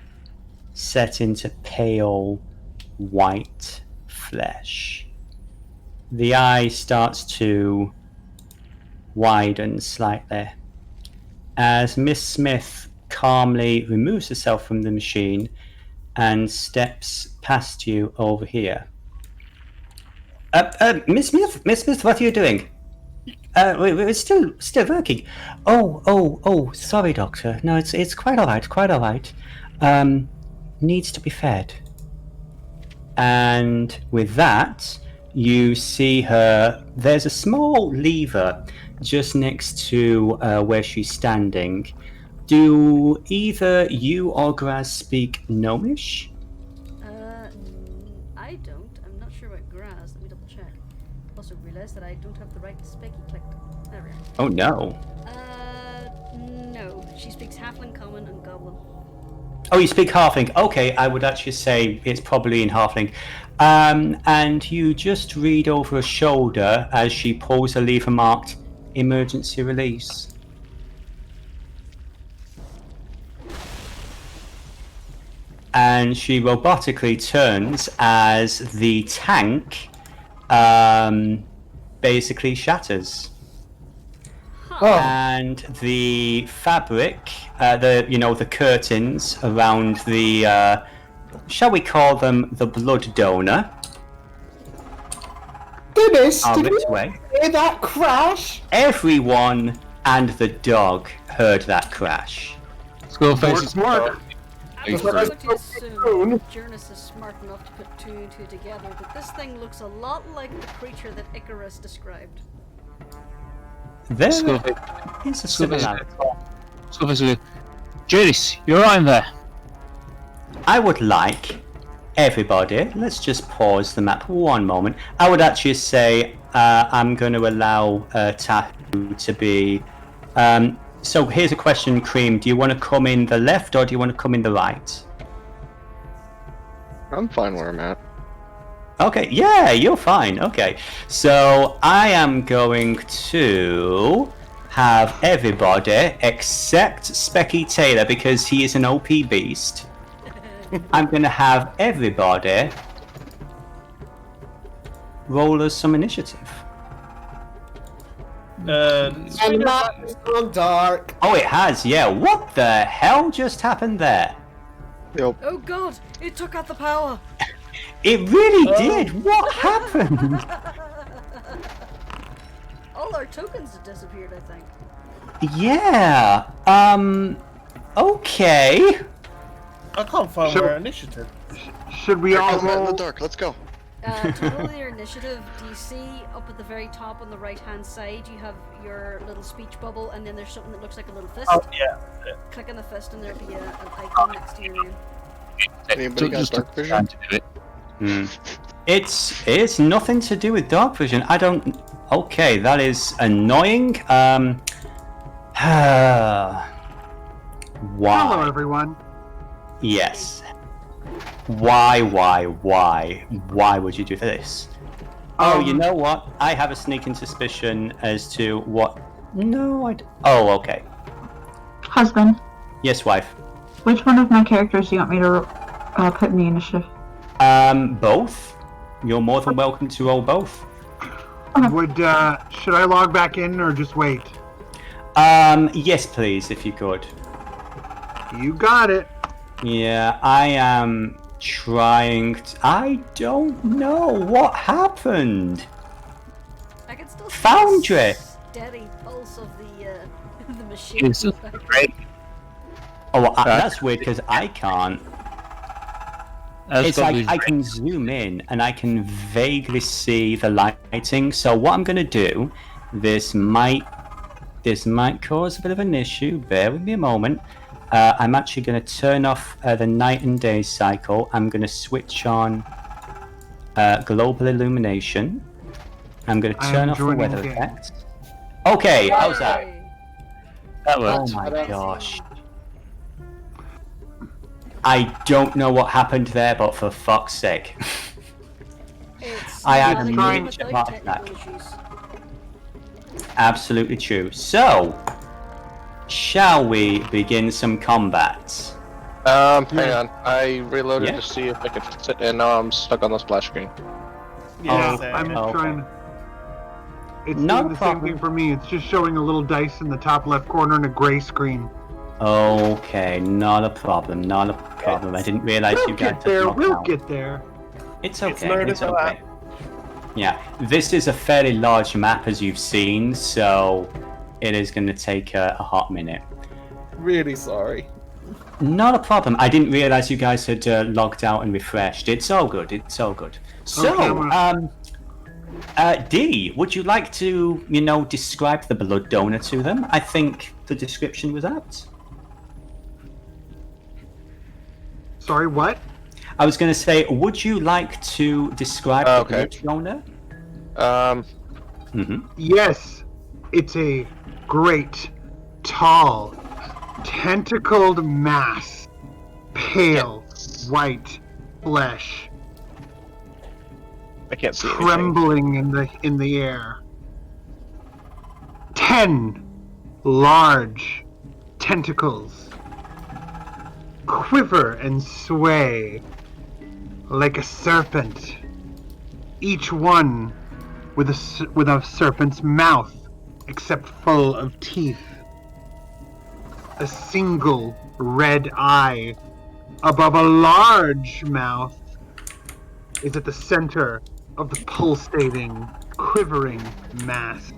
set into pale white flesh. The eye starts to widen slightly as Miss Smith calmly removes herself from the machine and steps past you over here. Miss Smith, what are you doing? We're still working. Oh, sorry, Doctor. No, it's quite alright. Needs to be fed. And with that, you see her. There's a small lever just next to where she's standing. Do either you or Graz speak Gnomish? I don't. I'm not sure about Graz. Let me double check. Also realised that I don't have the right specky clicked. There we are. Oh no. No. She speaks Halfling, Common, and Goblin. Oh, you speak Halfling. Okay, I would actually say it's probably in Halfling. And you just read over her shoulder as she pulls a lever marked emergency release. And she robotically turns as the tank basically shatters. Oh. And the fabric, the curtains around the, shall we call them the blood donor? Dennis, are did ripped you away. hear that crash? Everyone and the dog heard that crash. Skullface is Work. I was Right. going to assume Jurnis is smart enough to put two and two together, but this thing looks a lot like the creature that Icrius described. There Skullface. is a similarity. Skullface. Jurnis, you're right in there. I would like everybody, let's just pause the map one moment. I would actually say I'm going to allow Tahu to be... so here's a question, Cream. Do you want to come in the left or do you want to come in the right? I'm fine where I'm at. Okay, yeah, you're fine. Okay, so I am going to have everybody except Specky Taylor because he is an OP beast. I'm going to have everybody roll us some initiative. And the map is gone dark. Oh, it has, yeah. What the hell just happened there? Yep. Oh god! It took out the power! It really did. What happened? All our tokens have disappeared, I think. Yeah. Okay. I can't find So- our initiative. Should we all Guys, I'm in the roll? dark. Let's go. To roll your initiative, do you see up at the very top on the right hand side you have your little speech bubble and then there's something that looks like a little fist? Oh yeah. Click on the fist and there'll be an icon next to your name. Anybody got dark vision? To do it. It's nothing to do with dark vision. I don't. Okay, that is annoying. Why? Hello, everyone. Yes. Why would you do this? Oh, you know what? I have a sneaking suspicion as to what. No, Oh, okay. Husband, Yes, wife. which one of my characters do you want me to put in the initiative? Both. You're more than welcome to roll both. Would should I log back in or just wait? Yes, please, if you could. You got it. Yeah, I am trying to... I don't know what happened. I can still see Foundry! the steady pulse of the machine. It's great. Oh, that's weird because I can't. That's It's like probably I can zoom in and I can vaguely see the lighting. So what I'm going to do, this might cause a bit of an issue. Bear with me a moment. I'm actually going to turn off the night and day cycle. I'm going to switch on global illumination. I'm going to I turn am off the joining weather the game. effects. Okay, how's that? Yay. That Oh worked. my gosh. I don't know what happened there, but for fuck's sake. It's I had not a game major without heart technical attack. issues. Absolutely true. So, shall we begin some combat? Hang on. I reloaded Yeah. to see if I could fix it, and now I'm stuck on the splash screen. Yeah, Oh, same. I'm okay. trying. It's No doing the problem. same thing for me. It's just showing a little dice in the top left corner and a gray screen. Okay, not a problem, not a problem. I didn't realize We'll you guys get there. had locked We'll out. get there. It's It's okay, learn it's as I okay. Yeah, this is a fairly large map as you've seen, so it is going to take a hot minute. Really sorry. Not a problem. I didn't realize you guys had logged out and refreshed. It's all good, it's all good. So, Okay, D, would you like to, describe the blood donor to them? I think the description was apt. Sorry, what? I was going to say, would you like to describe the Okay. blood donor? Yes, it's a great, tall, tentacled mass, pale, white flesh, I can't see anything. trembling in the air. 10 large tentacles quiver and sway like a serpent, each one with a serpent's mouth, except full of teeth. A single red eye above a large mouth is at the center of the pulsating, quivering mass.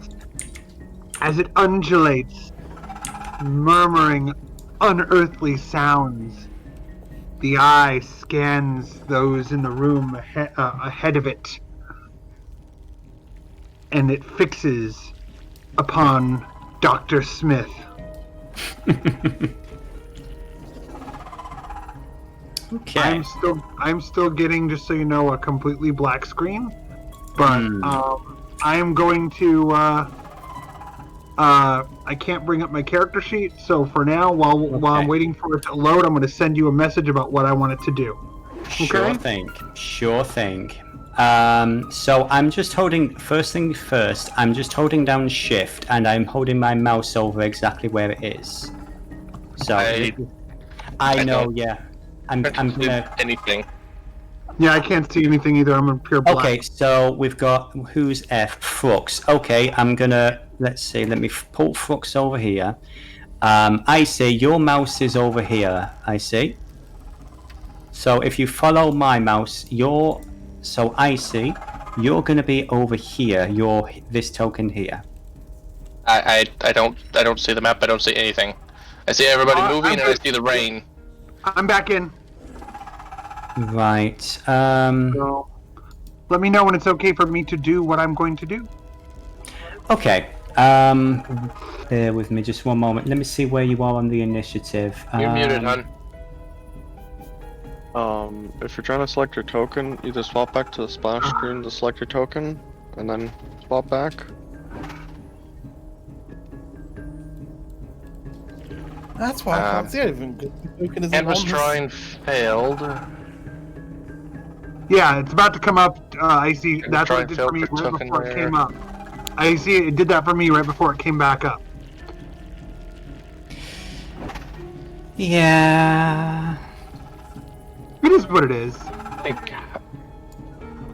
As it undulates, murmuring unearthly sounds, the eye scans those in the room ahead of it, and it fixes upon Dr. Smith. Okay. I'm still getting, just so you know, a completely black screen, but I am going to I can't bring up my character sheet, so for now, while I'm waiting for it to load, I'm going to send you a message about what I want it to do. Sure thing. Sure thing. So I'm just holding, first thing first, I'm just holding down shift and I'm holding my mouse over exactly where it is. So I know, don't- yeah. I'm gonna. Anything. Yeah, I can't see anything either. I'm in pure black. Okay, so we've got who's F? Frux. Okay, I'm gonna let's see. Let me pull Frux over here. I see your mouse is over here. I see. So if you follow my mouse, so I see you're gonna be over here. You're this token here. I don't see the map. I don't see anything. I see everybody moving, and I see the rain. I'm back in. Right. So let me know when it's okay for me to do what I'm going to do. Okay. Bear with me just one moment. Let me see where you are on the initiative. You're muted, hun. If you're trying to select your token, either swap back to the splash screen to select your token, and then swap back. That's why I can't see anything. Canvas drawing failed. Yeah, it's about to come up. I see. Can That's try what it and did for me filter right token before it there. came up. I see it did that for me right before it came back up. Yeah. It is what it is.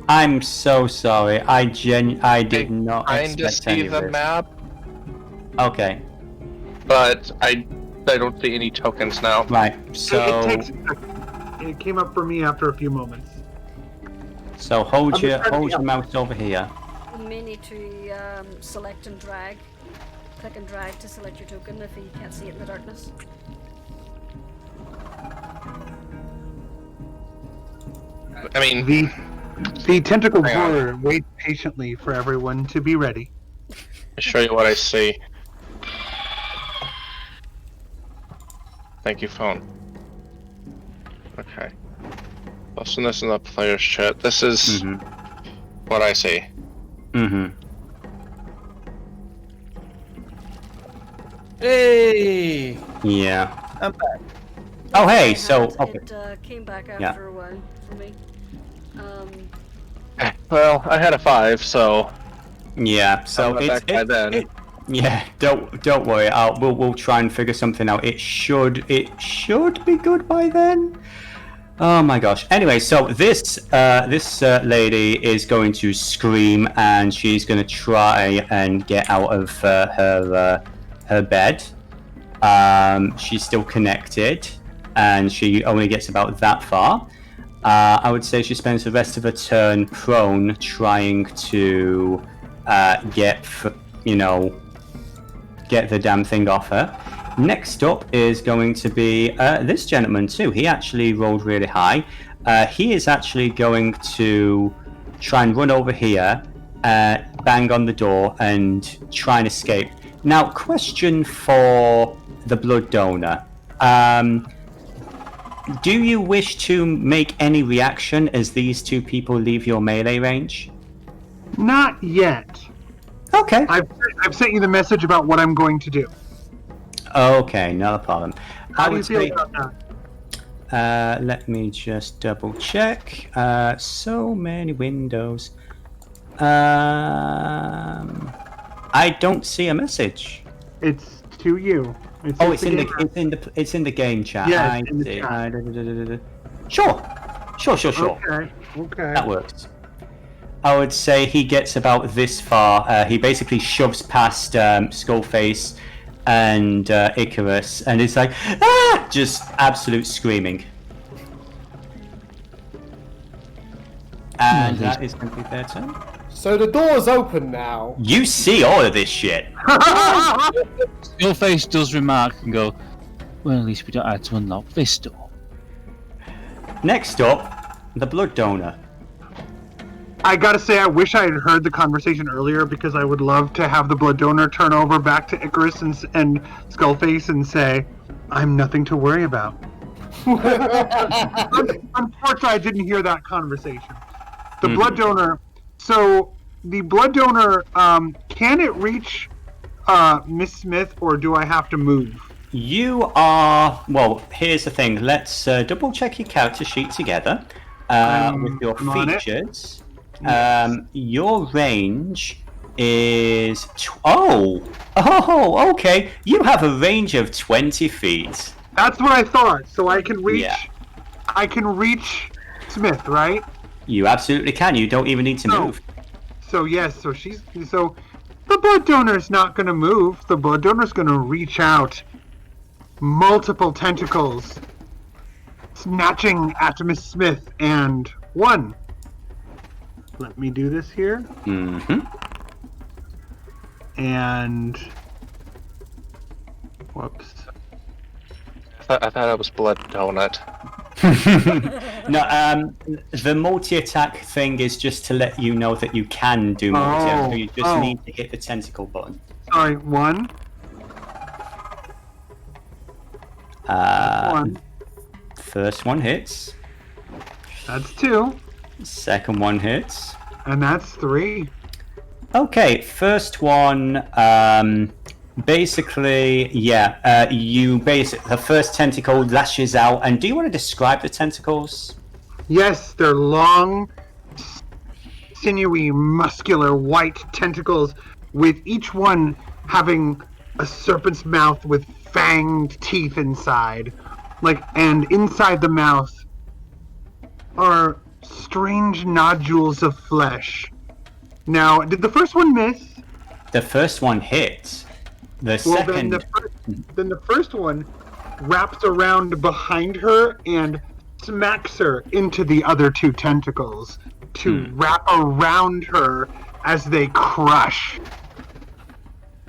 I'm so sorry. I did not Trying to expect any see of the this. map, Okay. but I don't see any tokens now. Right. So It takes. It came up for me after a few moments. so hold I'm your just trying to be mouse over here. You may need to select and drag. Click and drag to select your token if you can't see it in the darkness. I mean, The tentacle Hang on. horror waits patiently for everyone to be ready. I'll show you what I see. Thank you, phone. Okay. posting this in the player's chat. This is what I see. Hey! Yeah. I'm back. Oh, hey, so... Okay. It came back after a while for me. Well, I had a 5, so... Yeah, so I'm back by then. Yeah, don't worry. We'll try and figure something out. It should be good by then. Oh my gosh. Anyway, so this lady is going to scream, and she's going to try and get out of her bed. She's still connected, and she only gets about that far. I would say she spends the rest of her turn prone, trying to get the damn thing off her. Next up is going to be this gentleman too. He actually rolled really high. He is actually going to try and run over here, bang on the door, and try and escape. Now, question for the blood donor. Do you wish to make any reaction as these two people leave your melee range? Not yet. Okay. I've sent you the message about what I'm going to do. Okay, not a problem. How do you feel about that? Let me just double check. So many windows. I don't see a message. It's to you. It's in the game chat. Yeah, in the chat. Sure. Okay. That works. I would say he gets about this far. He basically shoves past Skullface and Icrius, and it's like, ah! Just absolute screaming. And that is going to be their turn. So the door's open now. You see all of this shit. Skullface does remark and go, well, at least we don't have to unlock this door. Next up, the blood donor. I gotta say, I wish I had heard the conversation earlier, because I would love to have the blood donor turn over back to Icrius and Skullface and say, I'm nothing to worry about. Unfortunately, I didn't hear that conversation. The blood donor... So, the blood donor, can it reach Miss Smith, or do I have to move? You are... Well, here's the thing. Let's double check your character sheet together with your features. Your range is... okay. You have a range of 20 feet. That's what I thought. So I can reach... Yeah. I can reach Smith, right? You absolutely can. You don't even need to move. So yes, so the blood donor's not going to move. The blood donor's going to reach out multiple tentacles, snatching at Miss Smith, and one. Let me do this here. And whoops. I thought it was blood donut. No, the multi-attack thing is just to let you know that you can do multi-attack. So you just need to hit the tentacle button. Sorry, one. One. First one hits. That's 2. Second one hits. And that's 3. Okay, first one, basically, the first tentacle lashes out, and do you want to describe the tentacles? Yes, they're long, sinewy, muscular, white tentacles, with each one having a serpent's mouth with fanged teeth inside. And inside the mouth are strange nodules of flesh. Now, did the first one miss? The first one hit. Second... Then the first one wraps around behind her and smacks her into the other 2 tentacles to wrap around her as they crush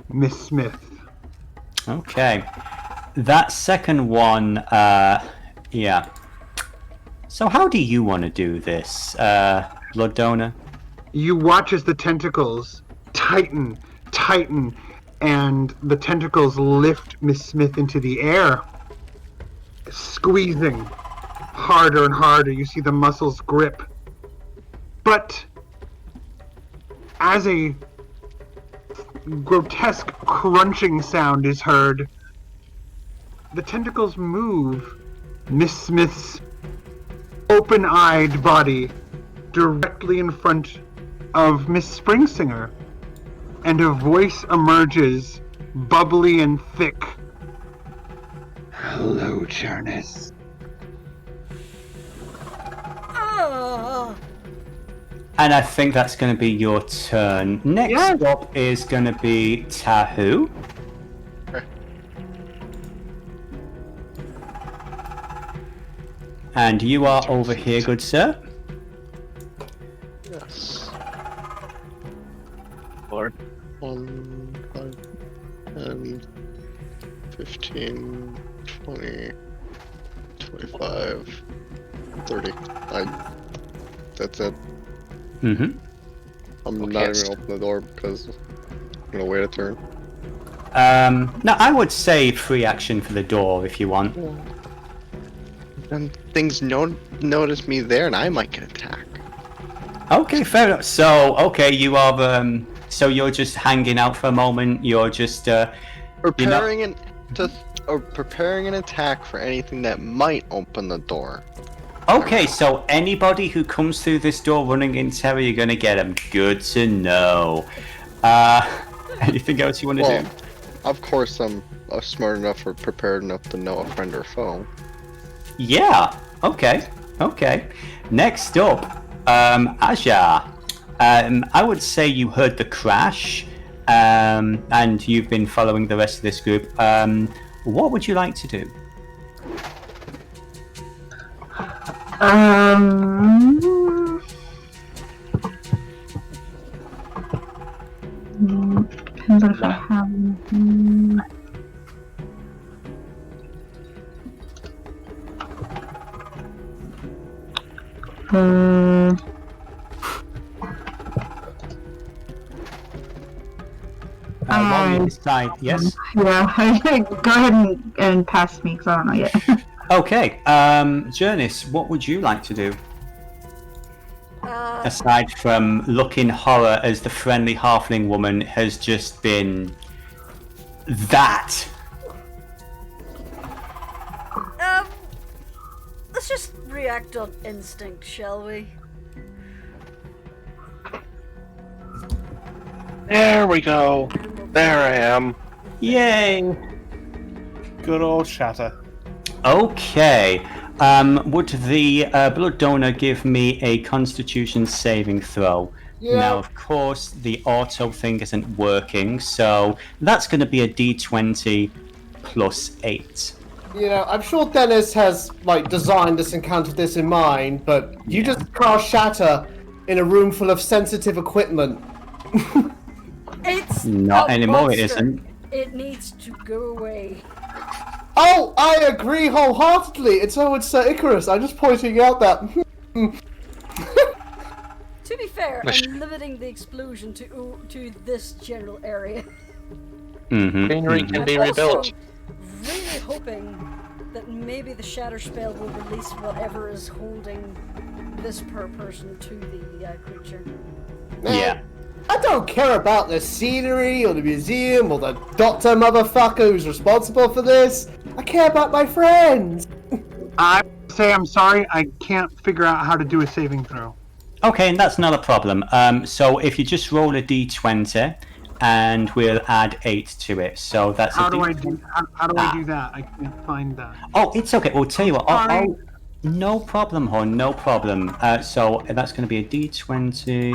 Miss Smith. Okay. That second one, yeah. So how do you want to do this, blood donor? You watch as the tentacles tighten, and the tentacles lift Miss Smith into the air, squeezing harder and harder. You see the muscles grip. But as a grotesque crunching sound is heard, the tentacles move Miss Smith's open-eyed body directly in front of Miss Springsinger, and a voice emerges, bubbly and thick. Hello, Jurnis. And I think that's going to be your turn. Next up is going to be Tahu. And you are over here, good sir. Yes. Lord. 1, 5, 10, 15, 20, 25, 30. That's it. Mm-hmm. I'm not even gonna open the door because I'm gonna wait a turn. No, I would say free action for the door if you want. Then things notice me there, and I might get attacked. Okay, fair enough. So, okay, you are, so you're just hanging out for a moment, you're just, preparing an attack for anything that might open the door. Okay, so anybody who comes through this door running in terror, you're gonna get them. Good to know. Anything else you want to do? Of course, I'm smart enough or prepared enough to know a friend or foe. Yeah. Okay. Next up, Aja. I would say you heard the crash, and you've been following the rest of this group. What would you like to do? Depends on if I have anything. While you decide, yes? Yeah, go ahead and pass me because I don't know yet. Okay, Jurnis, what would you like to do? Aside from look in horror as the friendly halfling woman has just been that. Let's just react on instinct, shall we? There we go. There I am. Yay! Good old Shatter. Okay. Would the blood donor give me a Constitution saving throw? Yeah. Now, of course, the auto thing isn't working, so that's going to be a D20 plus 8. You know, I'm sure Dennis has, designed this and counted this in mind, but you just cast Shatter in a room full of sensitive equipment. It's Not a anymore, monster. it isn't. It needs to go away. Oh, I agree wholeheartedly. It's Sir Icrius. I'm just pointing out that. To be fair, I'm limiting the explosion to this general area. Machinery can be rebuilt. Really hoping that maybe the shatter spell will release whatever is holding this person to the creature. Yeah. I don't care about the scenery or the museum or the doctor motherfucker who's responsible for this. I care about my friends. I say I'm sorry, I can't figure out how to do a saving throw. Okay, and that's not a problem. So if you just roll a D20, and we'll add 8 to it. So that's how do I do that? I can't find that. Oh, it's okay. We'll tell you what. Sorry. No problem, hon. No problem. So that's going to be a D20.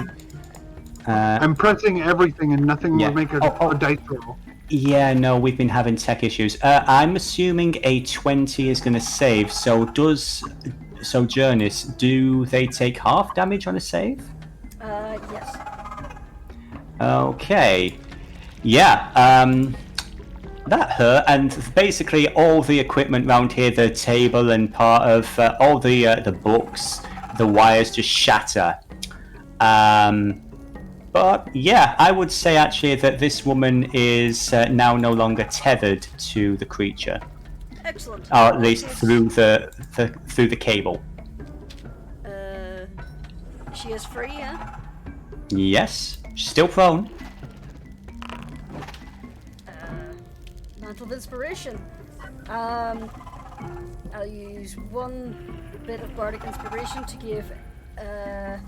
I'm pressing everything and nothing will make a dice roll. Yeah, no, we've been having tech issues. I'm assuming a 20 is going to save. So Jurnis, do they take half damage on a save? Yes. Okay. Yeah, that hurt, and basically all the equipment around here, the table and part of all the books, the wires just shatter. But yeah, I would say actually that this woman is now no longer tethered to the creature. Excellent. Or at least through the cable. She is free, yeah? Yes. She's still prone. Mantle of Inspiration. I'll use one bit of Bardic Inspiration to give up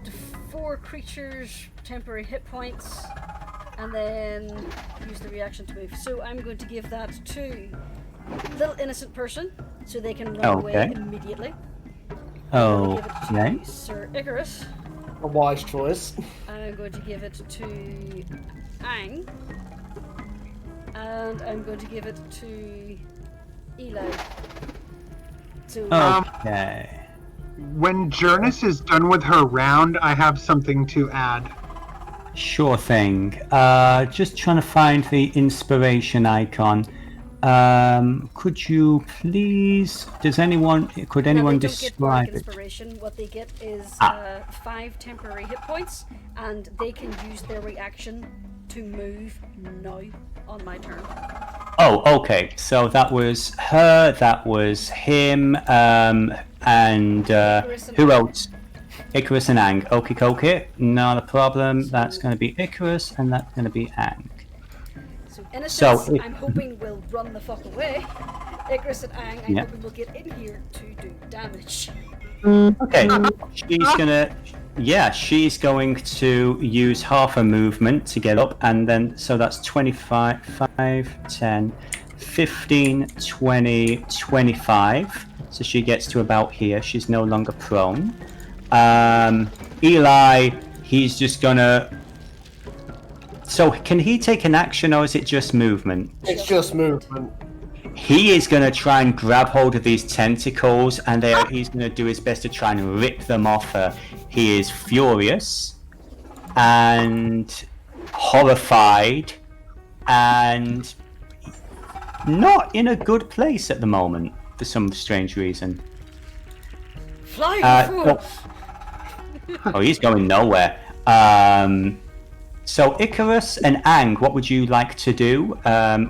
to 4 creatures temporary hit points, and then use the reaction to move. So I'm going to give that to Little Innocent Person, so they can run away immediately. Oh, Give it to Sir Icrius. A wise choice. I'm going to give it to Ang. And I'm going to give it to Eli. So, okay. When Jurnis is done with her round, I have something to add. Sure thing. Just trying to find the inspiration icon. Could you please? Could anyone describe it? Inspiration. What they get is 5 temporary hit points, and they can use their reaction to move now on my turn. Oh, okay. So that was her. That was him. And who else? Icrius and Ang. Okay. Not a problem. That's going to be Icrius, and that's going to be Ang. So Innocence, I'm hoping will run the fuck away. Icrius and Ang, I'm hoping will get in here to do damage. Okay. She's going to use half a movement to get up, and then so that's 25, 5, 10, 15, 20, 25. So she gets to about here. She's no longer prone. Eli, he's just gonna. So can he take an action, or is it just movement? It's just movement. He is going to try and grab hold of these tentacles, and he's going to do his best to try and rip them off her. He is furious and horrified and not in a good place at the moment for some strange reason. Flying fool! Oh, he's going nowhere. So Icrius and Ang, what would you like to do?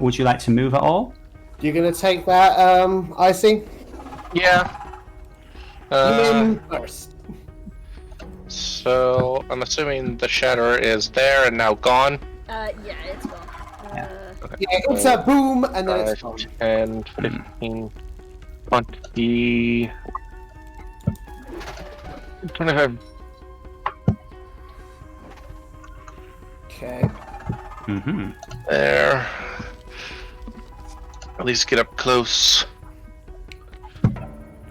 Would you like to move at all? You're gonna take that, I think? Yeah. First. So, I'm assuming the shatter is there and now gone? Yeah, it's gone. Okay. Yeah, it's a boom, and then it's gone. 10, 15, 20... 25. Okay. There. At least get up close.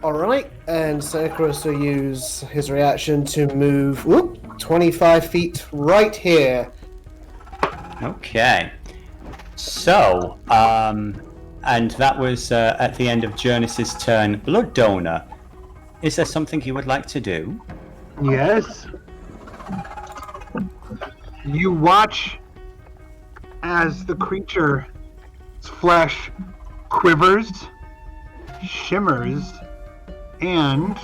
Alright, and so Icrius will use his reaction to move 25 feet right here. Okay. So, and that was at the end of Jurnis's turn. Blood Donor, is there something you would like to do? Yes. You watch as the creature's flesh quivers, shimmers, and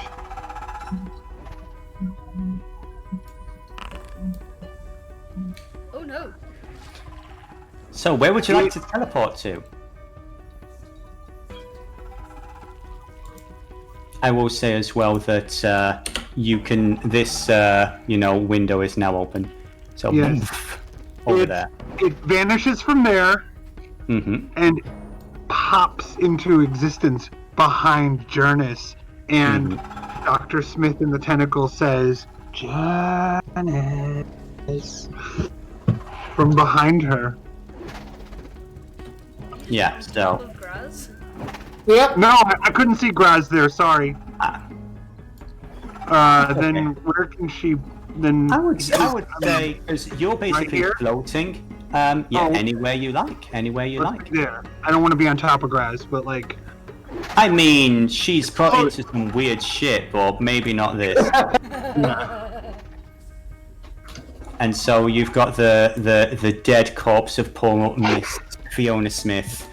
oh no. So where would you like to teleport to? I will say as well that you can. This window is now open. So yes. over there. It vanishes from there and pops into existence behind Jurnis. And Dr. Smith in the tentacle says, Jurnis, from behind her. Yeah, so. Yep. No, I couldn't see Graz there, sorry. Then where can she... Then I would say, because you're basically right floating. Anywhere you like. Anywhere you like. There. I don't want to be on top of Graz, but like... I mean, she's probably into some weird shit, but maybe not this. And so you've got the dead corpse of poor Miss Fiona Smith.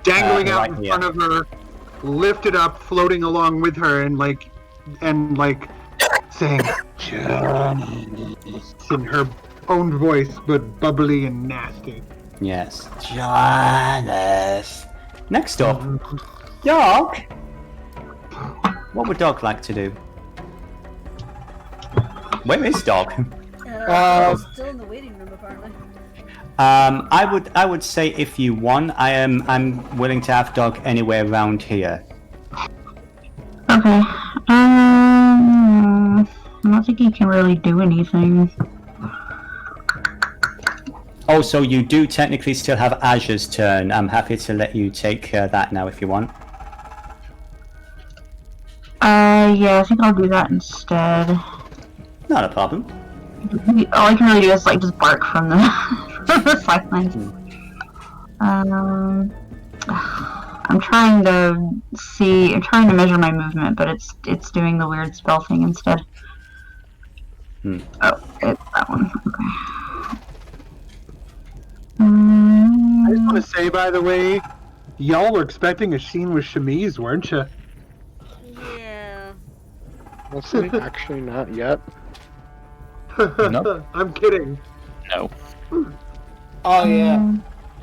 Dangling out in front of her, lifted up, floating along with her, and saying, Jurnis, in her own voice, but bubbly and nasty. Yes. Jurnis. Next up, Dog. What would Dog like to do? Where is Dog? Still in the waiting room, apparently. I would say if you want, I'm willing to have Dog anywhere around here. Okay. I don't think he can really do anything. Oh, so you do technically still have Azure's turn. I'm happy to let you take that now if you want. Yeah, I think I'll do that instead. Not a problem. All I can really do is like just bark from the from the sidelines. I'm trying to measure my movement, but it's doing the weird spell thing instead. Oh, it's that one. Okay. I just want to say, by the way, y'all were expecting a scene with Chemise, weren't you? Yeah. Honestly, actually not yet. No. I'm kidding. No. Oh yeah,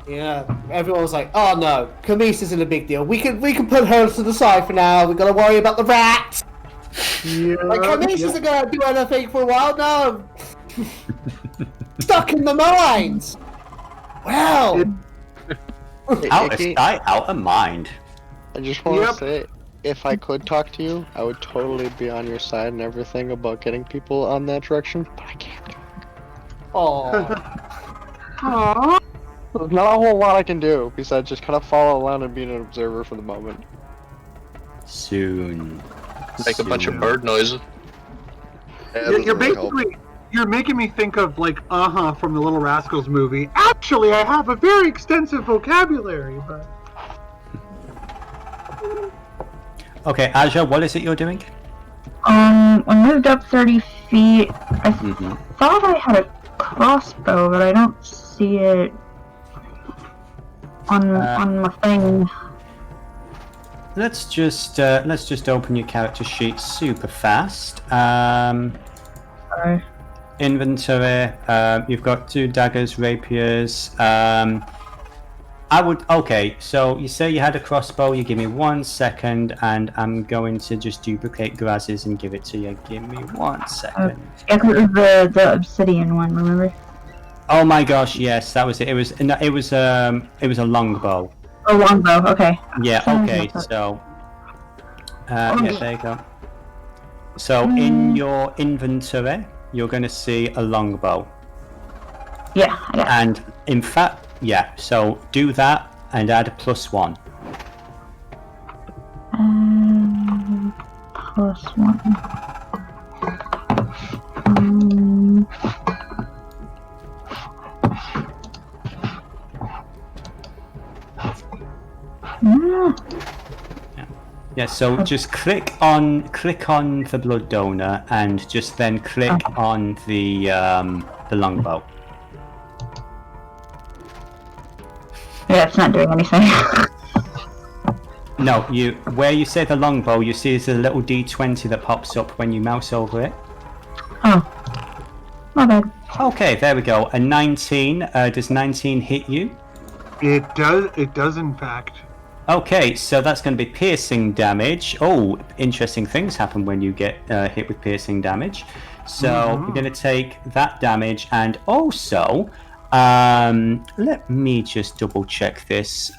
yeah. Everyone was like, "Oh no, Chemise isn't a big deal. We can put her to the side for now. We gotta worry about the rats." Yeah. Like Chemise isn't gonna do anything for a while. No. Stuck in the mines. Well. Out of sight, out of mind. I just want to Yep. say, if I could talk to you, I would totally be on your side and everything about getting people on that direction, but I can't. Aww. There's not a whole lot I can do besides just kind of follow around and be an observer for the moment. Soon. Make a bunch of bird noises. Yeah, You're basically you're making me think of like from the Little Rascals movie. Actually, I have a very extensive vocabulary, but Okay, Azure, what is it you're doing? I moved up 30 feet. I thought I had a crossbow, but I don't see it on my thing. Let's just open your character sheet super fast. Sorry. Inventory. You've got 2 daggers, rapiers. Okay, so you say you had a crossbow. You give me 1 second, and I'm going to just duplicate Graz's and give it to you. Give me 1 second. Yeah, 'cause it was the obsidian one. Remember? Oh my gosh, yes, that was it. It was a longbow. Oh, longbow. Okay. Yeah. Okay. So. Yeah, there you go. So in your inventory, you're going to see a longbow. Yeah. I got it. And in fact, yeah. So do that and add a +1. +1. Yeah, so just click on the blood donor and just then click on the longbow. Yeah, it's not doing anything. No, where you say the longbow, you see there's a little D20 that pops up when you mouse over it. Oh. My bad. Okay, there we go. A 19. Does 19 hit you? it does in fact. Okay, so that's going to be piercing damage. Oh, interesting things happen when you get hit with piercing damage. So you're going to take that damage, and also, let me just double check this.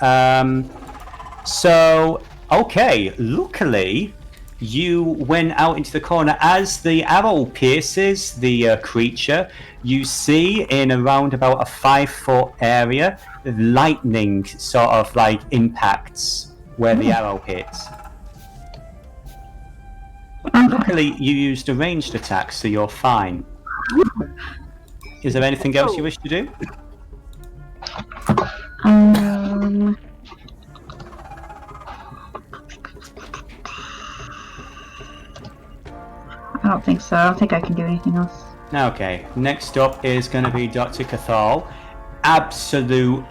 So, okay, luckily, you went out into the corner. As the arrow pierces the creature, you see in around about a 5-foot area, lightning sort of like impacts where the arrow hits. Luckily, you used a ranged attack, so you're fine. Is there anything else you wish to do? I don't think so. I don't think I can do anything else. Okay, next up is going to be Dr. Cathal. Absolute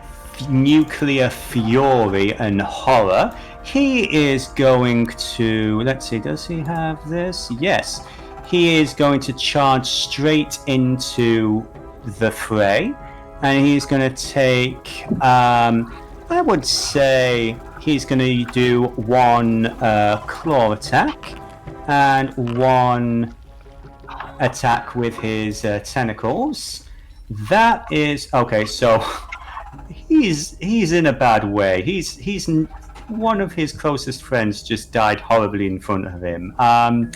nuclear fury and horror. He is going to... Let's see, does he have this? Yes. He is going to charge straight into the fray. And he's going to take, I would say he's going to do one claw attack and one attack with his tentacles. That is okay. So he's in a bad way. He's one of his closest friends just died horribly in front of him. I'm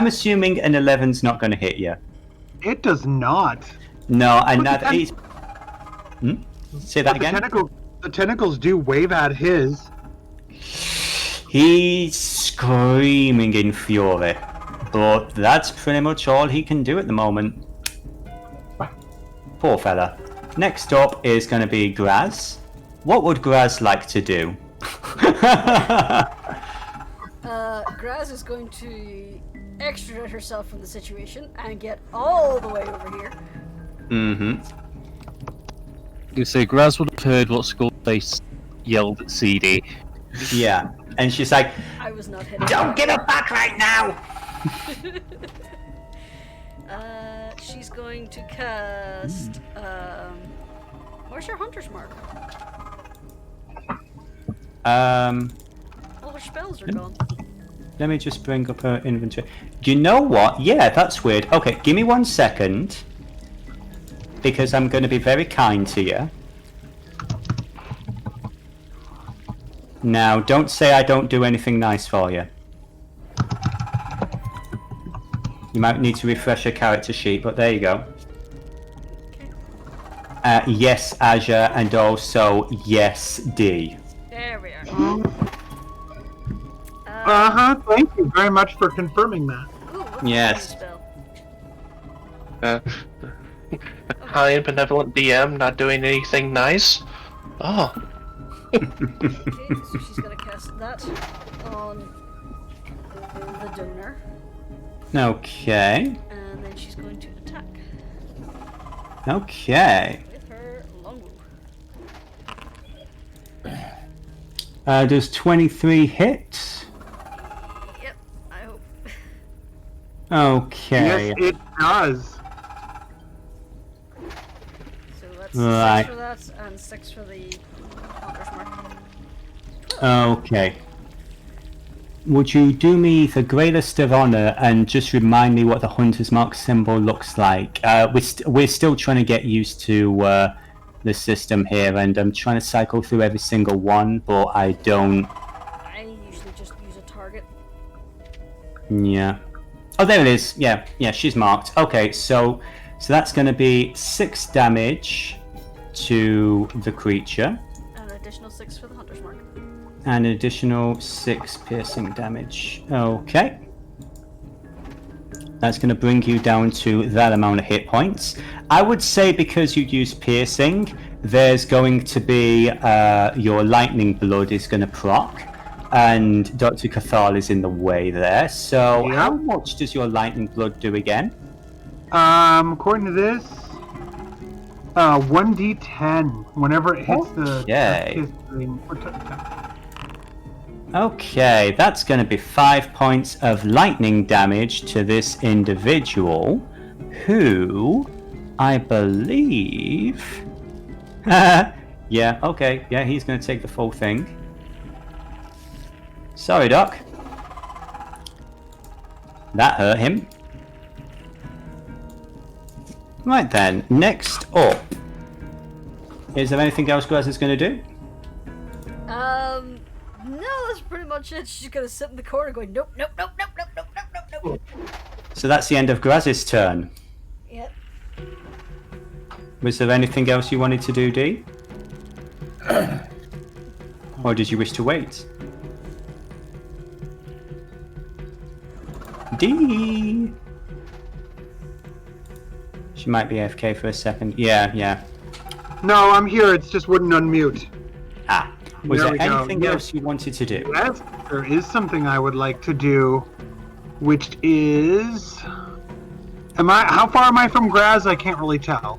assuming an 11's not going to hit you. It does not. No, and that he's. Say that again. The tentacles do wave at his. He's screaming in fury, but that's pretty much all he can do at the moment. Poor fella. Next up is going to be Graz. What would Graz like to do? Graz is going to extradite herself from the situation and get all the way over here. You say Graz would have heard what Skullface yelled at Seethe. Yeah, and she's like, I was not hitting. "Don't give it back right now!" She's going to cast. Where's your hunter's mark? All her spells are gone. Let me just bring up her inventory. Do you know what? Yeah, that's weird. Okay, give me 1 second. Because I'm going to be very kind to you. Now, don't say I don't do anything nice for you. You might need to refresh your character sheet, but there you go. Yes, Azure, and also yes, D. There we are. Thank you very much for confirming that. Ooh, what's Yes. that spell? High and benevolent DM not doing anything nice. Oh. Okay, so she's gonna cast that on the donor, Okay. and then she's going to attack Okay. with her longbow. Does 23 hit? Yep, I hope. Okay. Yes, it does. So that's Right. 6 for that and 6 for the hunter's mark. Okay. Would you do me the greatest of honor and just remind me what the hunter's mark symbol looks like? We're still trying to get used to the system here, and I'm trying to cycle through every single one, but I don't. I usually just use a target. Yeah. Oh, there it is. Yeah, she's marked. Okay, so that's going to be 6 damage to the creature. And an additional 6 for the hunter's mark. And an additional 6 piercing damage. Okay. That's going to bring you down to that amount of hit points. I would say because you use piercing, there's going to be your lightning blood is going to proc. And Dr. Cathal is in the way there. So Yep. how much does your lightning blood do again? According to this, 1d10 whenever it hits Okay. the Okay, that's going to be 5 points of lightning damage to this individual, who I believe. Yeah, okay, yeah, he's going to take the full thing. Sorry, Doc. That hurt him. Right then, next up. Is there anything else Graz is going to do? No, that's pretty much it. She's gonna sit in the corner going, nope, nope, nope, nope, nope, nope, nope, nope, nope. So that's the end of Graz's turn. Yep. Was there anything else you wanted to do, D? Or did you wish to wait? D. She might be AFK for a second. Yeah. No, I'm here. It's just wouldn't unmute. Ah. Was There there we go. anything Yes. else you wanted to do? Yes, there is something I would like to do, which is. How far am I from Graz? I can't really tell.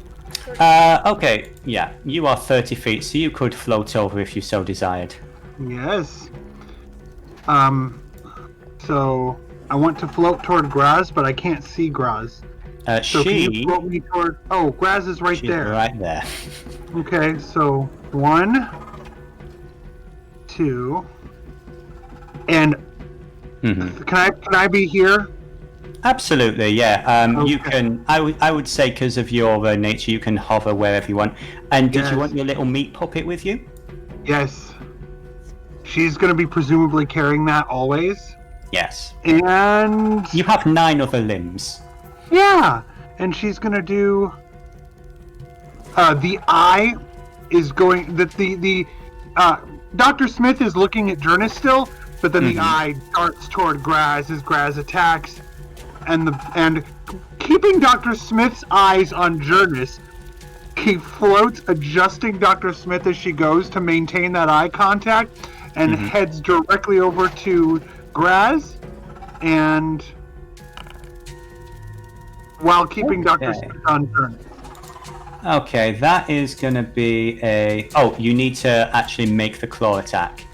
Okay, yeah. You are 30 feet, so you could float over if you so desired. Yes. So I want to float toward Graz, but I can't see Graz. So can you float me toward... Oh, Graz is right she's there. right there. Okay, so 1, 2, and can I be here? Absolutely, yeah. Okay. You can. I would say because of your nature, you can hover wherever you want. And did you want your little meat puppet with you? Yes. She's going to be presumably carrying that always. Yes. And you have 9 other limbs. Yeah, and she's going to do. The eye is going. The Dr. Smith is looking at Jurnis still, but then the eye darts toward Graz as Graz attacks. And keeping Dr. Smith's eyes on Jurnis, he floats, adjusting Dr. Smith as she goes to maintain that eye contact, and heads directly over to Graz, and while keeping Dr. Smith on Jurnis. Okay, that is going to be a... Oh, you need to actually make the claw attack.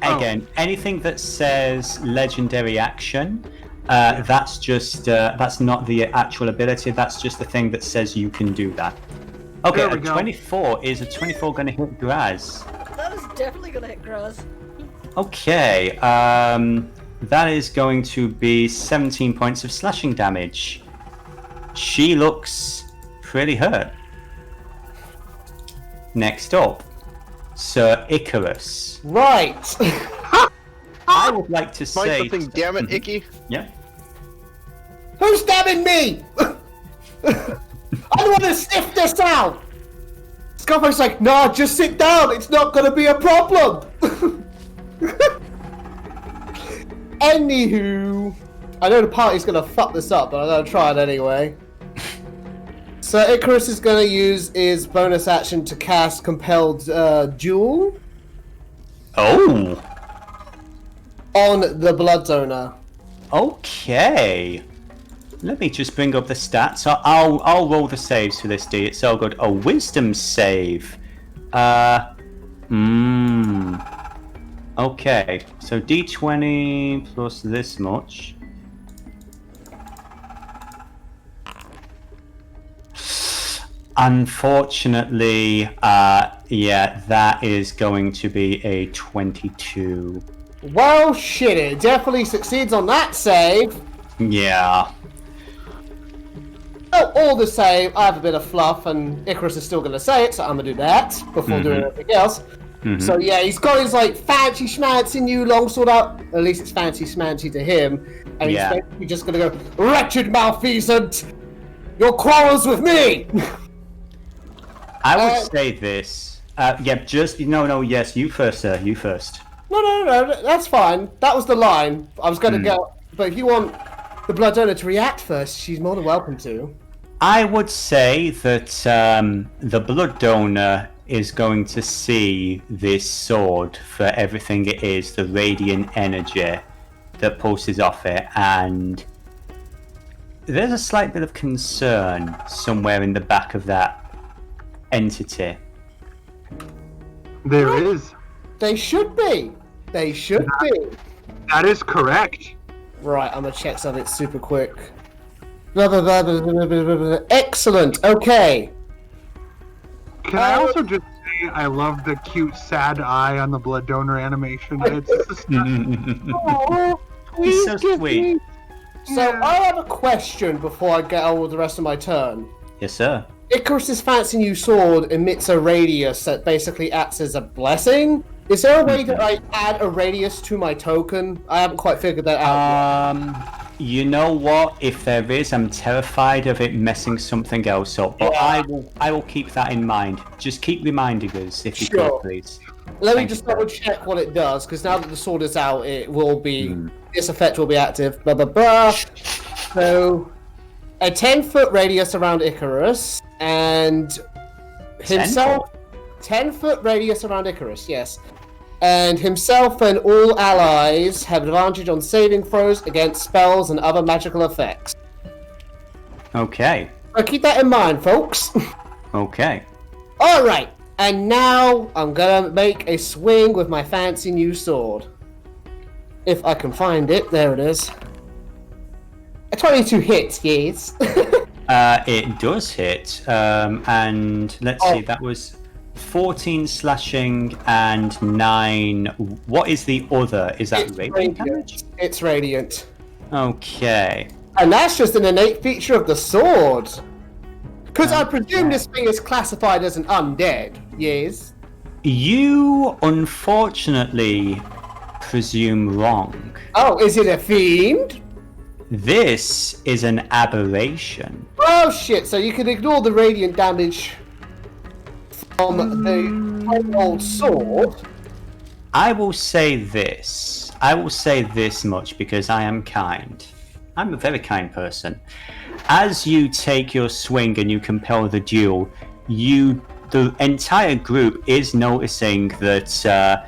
Again, anything that says legendary action... that's just that's not the actual ability. That's just the thing that says you can do that. Okay, a 24 is a 24 going to hit Graz. That is definitely going to hit Graz. Okay, that is going to be 17 points of slashing damage. She looks pretty hurt. Next up, Sir Icrius. Right. I would like to say something. Damn it, Icky. Yeah. Who's stabbing me? I want to sniff this out. Sculptor's like, nah, just sit down. It's not going to be a problem. Anywho, I know the party's going to fuck this up, but I'm going to try it anyway. So Icrius is going to use his bonus action to cast Compelled Duel. Oh. On the blood donor. Okay. Let me just bring up the stats. I'll roll the saves for this D. It's so good. A wisdom save. Okay. So D20 plus this much. Unfortunately, yeah, that is going to be a 22. Well, shit, it definitely succeeds on that save. Yeah. Oh, all the same, I have a bit of fluff, and Icrius is still going to say it, so I'm going to do that before doing anything else. So yeah, he's got his like fancy schmancy new longsword out. At least it's fancy schmancy to him, and he's basically just going to go, "Wretched malfeasant, your quarrels with me." I would say this. Yeah, just no. Yes, you first, sir. You first. No, that's fine. That was the line. I was going to go, but if you want the blood donor to react first, she's more than welcome to. I would say that the blood donor is going to see this sword for everything it is, the radiant energy that pulses off it, and there's a slight bit of concern somewhere in the back of that entity. There is. They should be. They should be. That is correct. Right, I'm gonna check something super quick. Excellent. Okay. Can I also just say I love the cute sad eye on the blood donor animation? It's just... Oh, He's so sweet. So I have a question before I get on with the rest of my turn. Yes, sir. Icrius' fancy new sword emits a radius that basically acts as a blessing. Is there a way that I add a radius to my token? I haven't quite figured that out. You know what? If there is, I'm terrified of it messing something else up. But I will keep that in mind. Just keep reminding us, if you could, please. Let me just double check what it does, because now that the sword is out, it will be this effect will be active. Blah blah blah. So a 10-foot radius around Icrius, and himself. 10-foot radius around Icrius, yes. And himself and all allies have advantage on saving throws against spells and other magical effects. Okay. So keep that in mind, folks. Okay. Alright, and now I'm gonna make a swing with my fancy new sword. If I can find it, there it is. A 22 hits, yes. It does hit, and let's see, that was 14 slashing and 9. What is the other? Is that radiant damage? It's radiant. Okay. And that's just an innate feature of the sword. Because I presume this thing is classified as an undead, yes? You unfortunately presume wrong. Oh, is it a fiend? This is an aberration. Oh shit, so you can ignore the radiant damage from the old sword. I will say this. I will say this much because I am kind. I'm a very kind person. As you take your swing and you compel the duel, the entire group is noticing that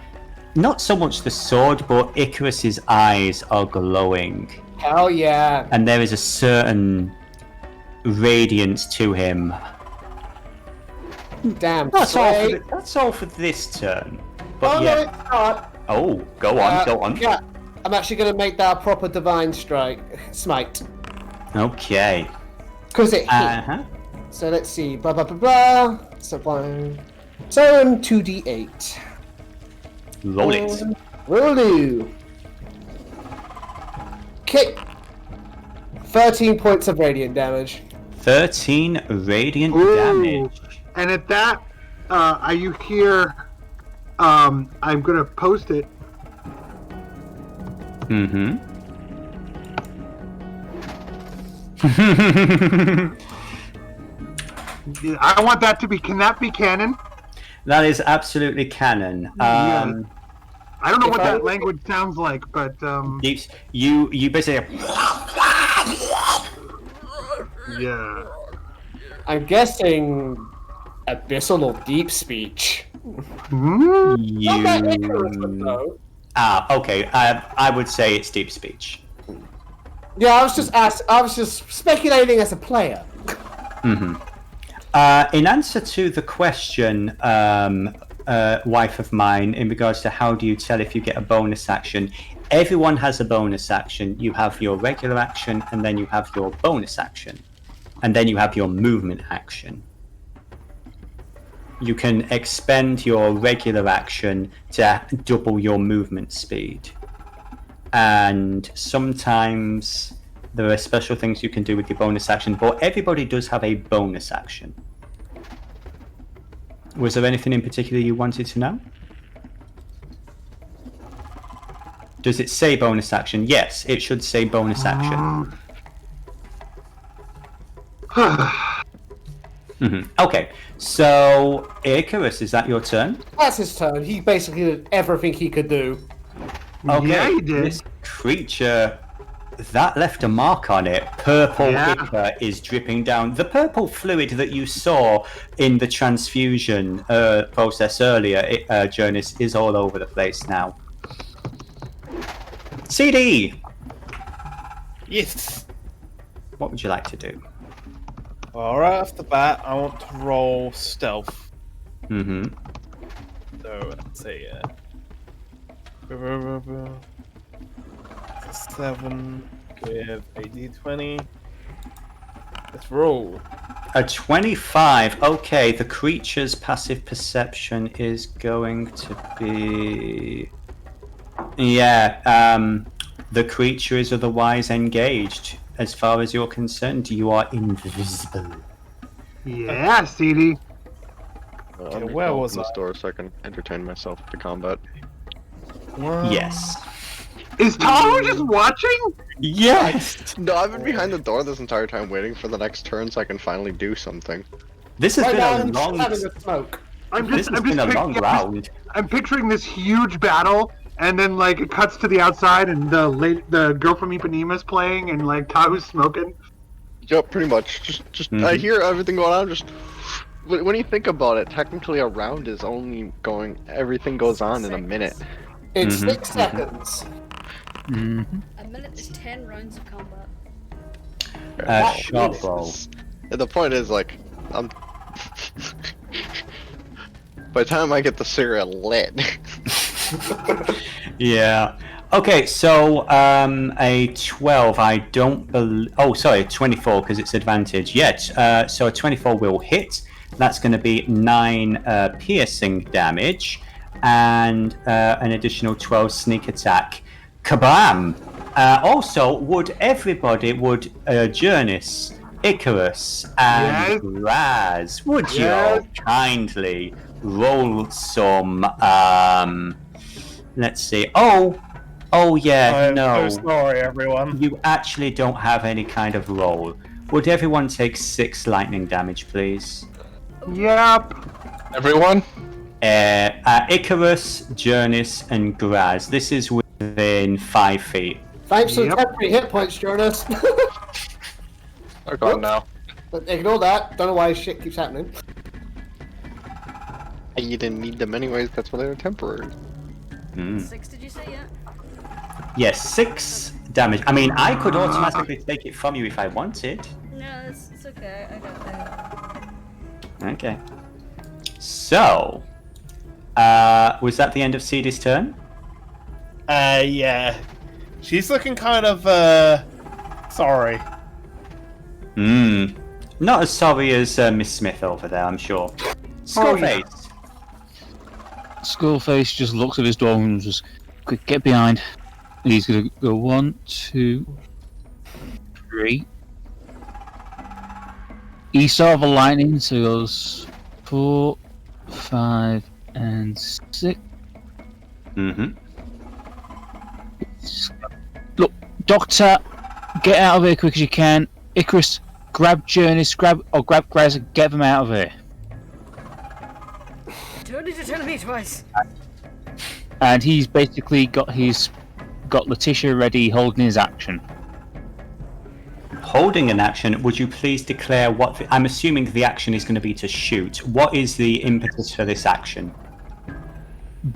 not so much the sword, but Icrius's eyes are glowing. Hell yeah. And there is a certain radiance to him. Damn. That's all for this turn. But Oh, yeah. no, it's not. Oh, go on. Yeah, I'm actually going to make that a proper divine smite. Okay. Because it hit. Uh-huh. So let's see. Blah, blah, blah, blah. So 2d8. Roll it. Will do. Okay. 13 points of radiant damage. 13 radiant Ooh. damage. And at that, you hear, I'm gonna post it. Mm-hmm. I want that to be, can that be canon? That is absolutely canon. Yeah. I don't know what I- that language sounds like, but You basically. yeah. I'm guessing abyssal or deep speech. Hmm? Not that Icarus would know. Okay. I would say it's deep speech. Yeah, I was just speculating as a player. Mm-hmm. In answer to the question, wife of mine, in regards to how do you tell if you get a bonus action, everyone has a bonus action. You have your regular action, and then you have your bonus action, and then you have your movement action. You can expend your regular action to double your movement speed. And sometimes there are special things you can do with your bonus action, but everybody does have a bonus action. Was there anything in particular you wanted to know? Does it say bonus action? Yes, it should say bonus action. Okay, so Icarus, is that your turn? That's his turn. He basically did everything he could do. Okay, Yeah, he did. this creature, that left a mark on it. Purple Yeah. ichor is dripping down. The purple fluid that you saw in the transfusion process earlier, Jurnis, is all over the place now. CD, Yes. what would you like to do? Well, right off the bat, I want to roll stealth. Mm-hmm. So let's see. 7 with a d20. Let's roll. A 25. Okay, the creature's passive perception is going to be... Yeah, the creature is otherwise engaged. As far as you're concerned, you are invisible. Yeah, CD. Let me where open was this I? door so I can entertain myself with the combat. Yes. Is Taru just watching? Yes! No, I've been behind the door this entire time waiting for the next turn so I can finally do something. This has Right now, been I'm a just long... having a smoke. This has been a long round. I'm picturing this huge battle, and then like it cuts to the outside, and the girl from Ipanema's playing, and like Taru's smoking. Yep, pretty much. Just I hear everything going on. Just when you think about it, technically a round is only going. Everything goes on in a minute. In 6 seconds. A minute is 10 rounds of combat. Short roll. And the point is, like, I'm. By the time I get the cigarette lit. Yeah. Okay, so a 12, I don't believe... Oh, sorry, 24, because it's advantage. Yet, so a 24 will hit. That's going to be 9 piercing damage, and an additional 12 sneak attack. Kabam! Also, would Jurnis, Icrius, and Raz, would you all kindly roll some... let's see. Oh yeah, I'm no. so sorry, everyone. You actually don't have any kind of roll. Would everyone take 6 lightning damage, please? Yep. Everyone? Icrius, Jurnis, and Graz. This is within 5 feet. Thanks for the temporary hit points, Jurnis. They're gone now. But ignore that. Don't know why shit keeps happening. You didn't need them anyways, that's why they were temporary. 6, did you say, yeah? Yes, 6 damage. I mean, I could automatically take it from you if I wanted. No, it's okay. I got that. Okay. So, was that the end of Seethe's turn? Yeah. She's looking kind of, sorry. Not as sorry as Miss Smith over there, I'm sure. Skullface. Skullface just looks at his door and just quick get behind. And he's gonna go 1, 2, 3. He's sort of a lightning, so he goes 4, 5, and 6. Look, Doctor, get out of here quick as you can. Icrius, grab Jurnis, grab Graz and get them out of here. You don't need to tell me twice. And he's basically got Letitia ready, holding his action. Holding an action, would you please declare what... I'm assuming the action is going to be to shoot. What is the impetus for this action?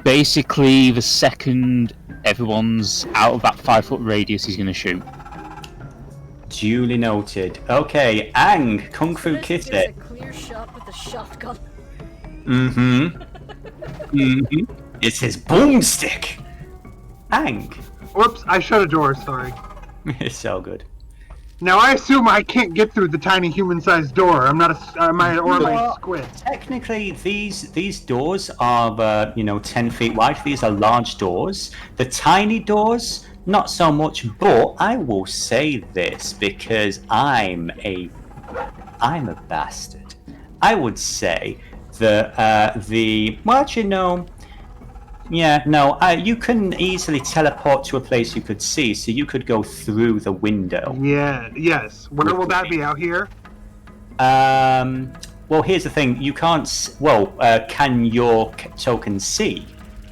Basically, the second everyone's out of that 5-foot radius, he's going to shoot. Duly noted. Okay, Ang, Kung Fu Kiss Gives a it. clear shot with a shotgun. It's his boomstick. Ang. Whoops, I shut a door, sorry. It's so good. Now I assume I can't get through the tiny human-sized door. I'm not a... Am I a squid? Technically, these doors are, 10 feet wide. These are large doors. The tiny doors, not so much, but I will say this because I'm a bastard. I would say that you can easily teleport to a place you could see, so you could go through the window. Yeah, yes. Where will that be, out here? Well, here's the thing. You can't... can your token see?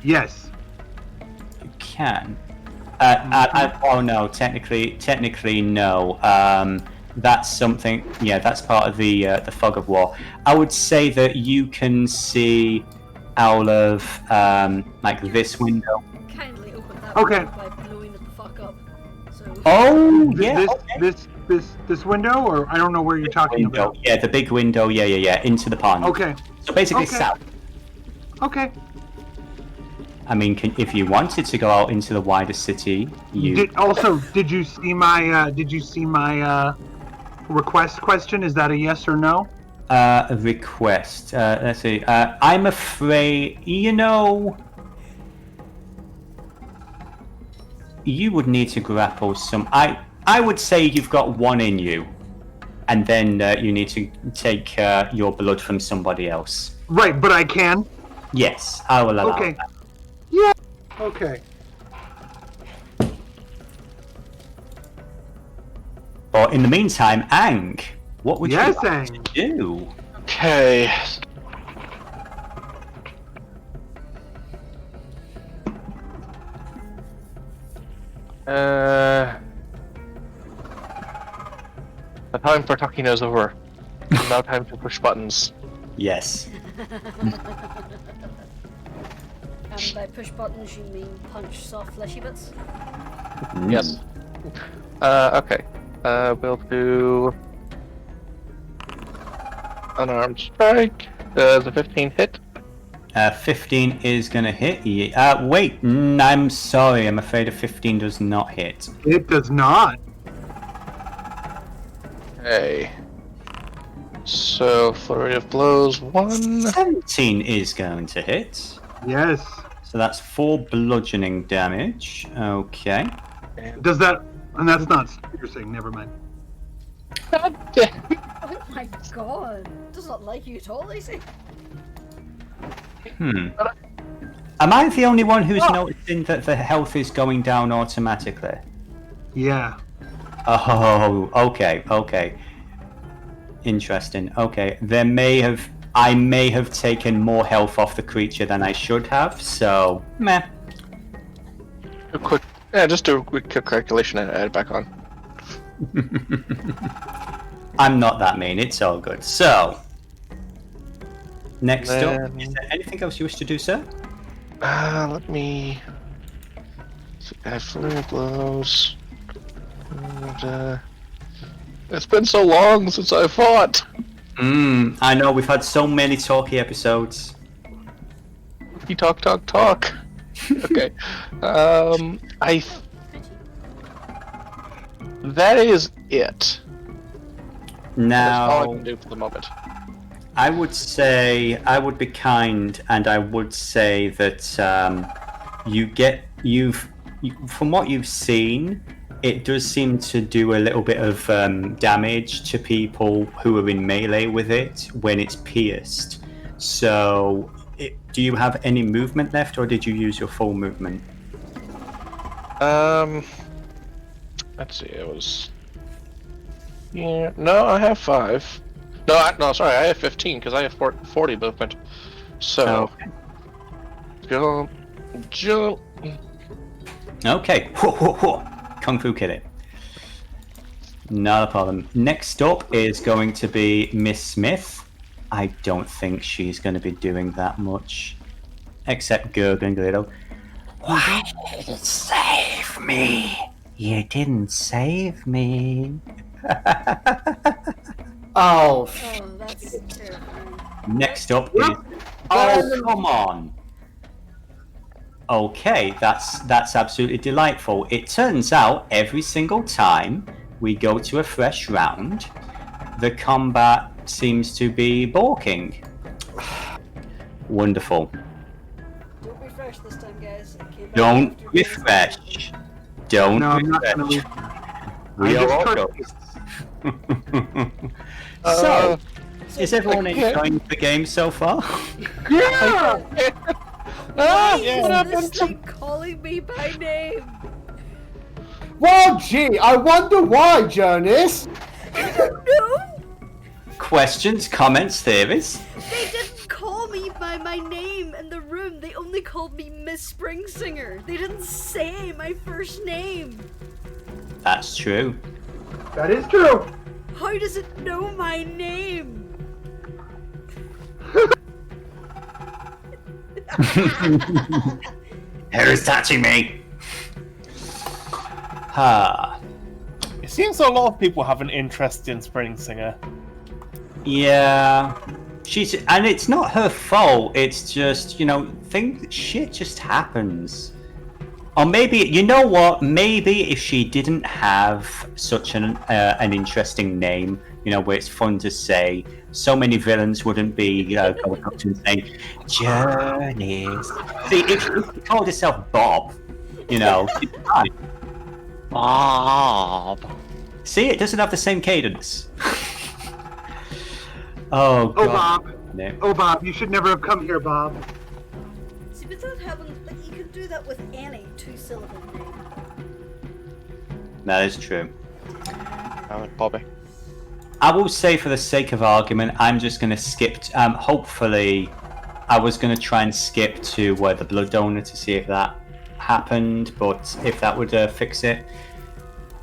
Yes. You can. Oh, no. Technically, no. That's something... Yeah, that's part of the fog of war. I would say that you can see... out of this window. Kindly open that Okay. window by blowing it the fuck up. So Oh, yeah. This window, or I don't know where you're talking Window. about. Yeah, the big window. Yeah. Into the pond. Okay. So basically Okay. south. Okay. I mean, if you wanted to go out into the wider city, you... Did you see my request question? Is that a yes or no? A request. Let's see. I'm afraid, you would need to grapple some... I would say you've got one in you, and then you need to take your blood from somebody else. Right, but I can? Yes, I will allow that. Yeah. Okay. But in the meantime, Ang, what would you like Ang. to do? Okay. The time for talking is over. Now time to push buttons. Yes. And by push buttons you mean punch soft fleshy bits? Yes. Okay. We'll do unarmed strike. Does a 15 hit? 15 is going to hit. Wait, I'm sorry. I'm afraid a 15 does not hit. It does not. Hey. So, flurry of blows, 1. 17 is going to hit. Yes. So that's 4 bludgeoning damage. Okay. Does that? And that's not piercing. Never mind. Oh my god. Does not like you at all, is he? Am I the only one who's noticing that the health is going down automatically? Yeah. Oh, okay. Interesting. Okay, I may have taken more health off the creature than I should have, so meh. Just do a quick calculation and add it back on. I'm not that mean, it's all good. So, next up, is there anything else you wish to do, sir? Let me add flurry of blows. And, it's been so long since I fought. I know, we've had so many talky episodes. You talk. Okay. That is it. Now, that's all I can do for the moment. I would say, I would be kind, and I would say that from what you've seen, it does seem to do a little bit of damage to people who are in melee with it when it's pierced. So, do you have any movement left, or did you use your full movement? Let's see, it was... Yeah, no, I have 5. No, sorry, I have 15, because I have 40 movement. So... Okay. Jump. Okay. Kung Fu Kid it. Not a problem. Next up is going to be Miss Smith. I don't think she's going to be doing that much. Except gurgling a little. Why did you save me? You didn't save me. Oh, that's terrifying. Next up is... Oh, come on. Okay, that's absolutely delightful. It turns out every single time we go to a fresh round, the combat seems to be balking. Wonderful. Don't refresh this time, guys. Don't refresh. Don't No, I'm not refresh. gonna leave. We I are all just ghosts. So, is everyone enjoying the game so far? Yeah. Why what is happened? this thing calling me by name? Well, gee, I wonder why, Jurnis. No! Questions, comments, theories? They didn't call me by my name in the room. They only called me Miss Springsinger. They didn't say my first name. That's true. That is true. How does it know my name? Who's touching me? Ha. It seems a lot of people have an interest in Springsinger. Yeah. And it's not her fault, it's just, shit just happens. Or maybe, you know what, maybe if she didn't have such an interesting name, where it's fun to say, so many villains wouldn't be going up to and saying, Jurnis. See, if she called herself Bob, it's fine. Bob. See, it doesn't have the same cadence. Oh, God. Bob. No. Oh, Bob, you should never have come here, Bob. See, but that happens, you could do that with any two-syllable name. That is true. Bobby. I will say, for the sake of argument, I'm just going to skip. Hopefully, I was going to try and skip to the blood donor to see if that happened, but if that would fix it.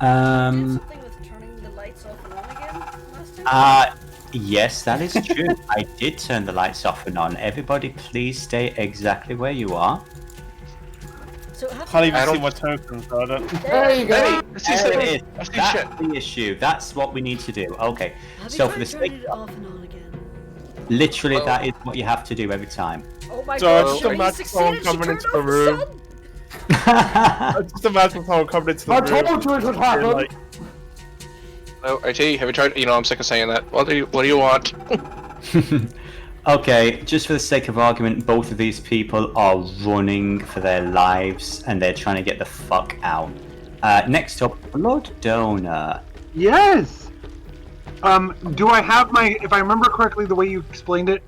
Did something with turning the lights off and on again last time? Yes, that is true. I did turn the lights off and on. Everybody, please stay exactly where you are. So it has Can't to even see my tokens, so I don't... There you go. Hey, I see There it is. I see That's shit. the issue. That's what we need to do. Okay. Have you So tried for the turning sake, it off and on again? Literally, that is what you have to do every time. Oh my So god, just Chemise imagine someone succeeded, she coming turned into the off room. sun! Just imagine someone coming into the I room. told you it would happen. You're like, Oh, RT, have you tried? I'm sick of saying that. What do you want? Okay, just for the sake of argument, both of these people are running for their lives and they're trying to get the fuck out. Next up, Blood Donor. Yes. Do I have my? If I remember correctly, the way you explained it,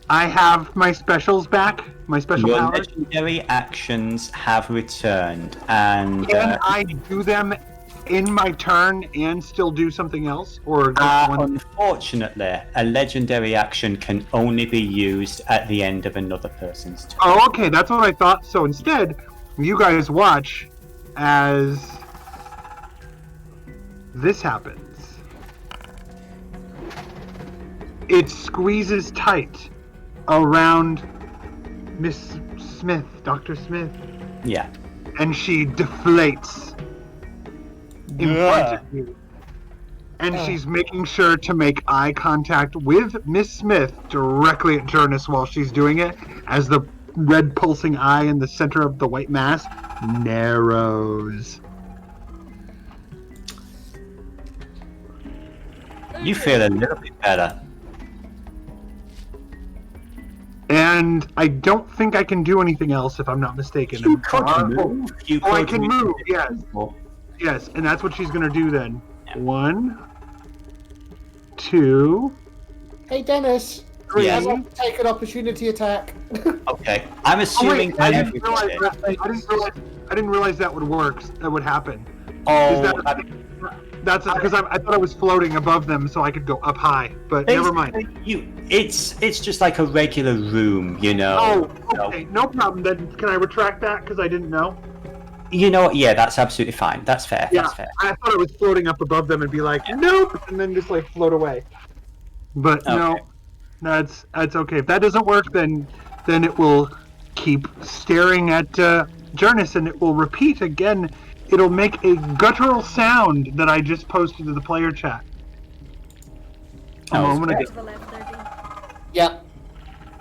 I have my specials back. My special Your powers. legendary actions have returned, and Can I do them in my turn and still do something else, or unfortunately, a legendary action can only be used at the end of another person's turn. Oh, okay, that's what I thought. So instead, you guys watch as this happens. It squeezes tight around Miss Smith, Dr. Smith, Yeah. and she deflates in front of you. And she's making sure to make eye contact with Miss Smith directly at Jurnis while she's doing it, as the red pulsing eye in the center of the white mass narrows. You feel a little bit better. And I don't think I can do anything else if I'm not mistaken. You could move. You I could can move, yes. Well, Yes, and that's what she's gonna do then. Yeah. 1, 2, Hey, Dennis. 3. Yeah. I'd like to take an opportunity attack. Okay, I'm Oh, assuming wait, I didn't realize everybody. I didn't realize that would work. That would happen. Oh, That's because I thought I was floating above them, so I could go up high. But never mind. It's just like a regular room, you know. Oh, okay, no problem. Then can I retract that because I didn't know? You know what? Yeah, that's absolutely fine. That's fair. Yeah, That's fair. I thought I was floating up above them and be like, nope, and then just like float away. But no, Okay. that's okay. If that doesn't work, then it will keep staring at Jurnis, and it will repeat again. It'll make a guttural sound that I just posted to the player chat. Oh, I'm gonna There's get. the left there, Dean. Yeah.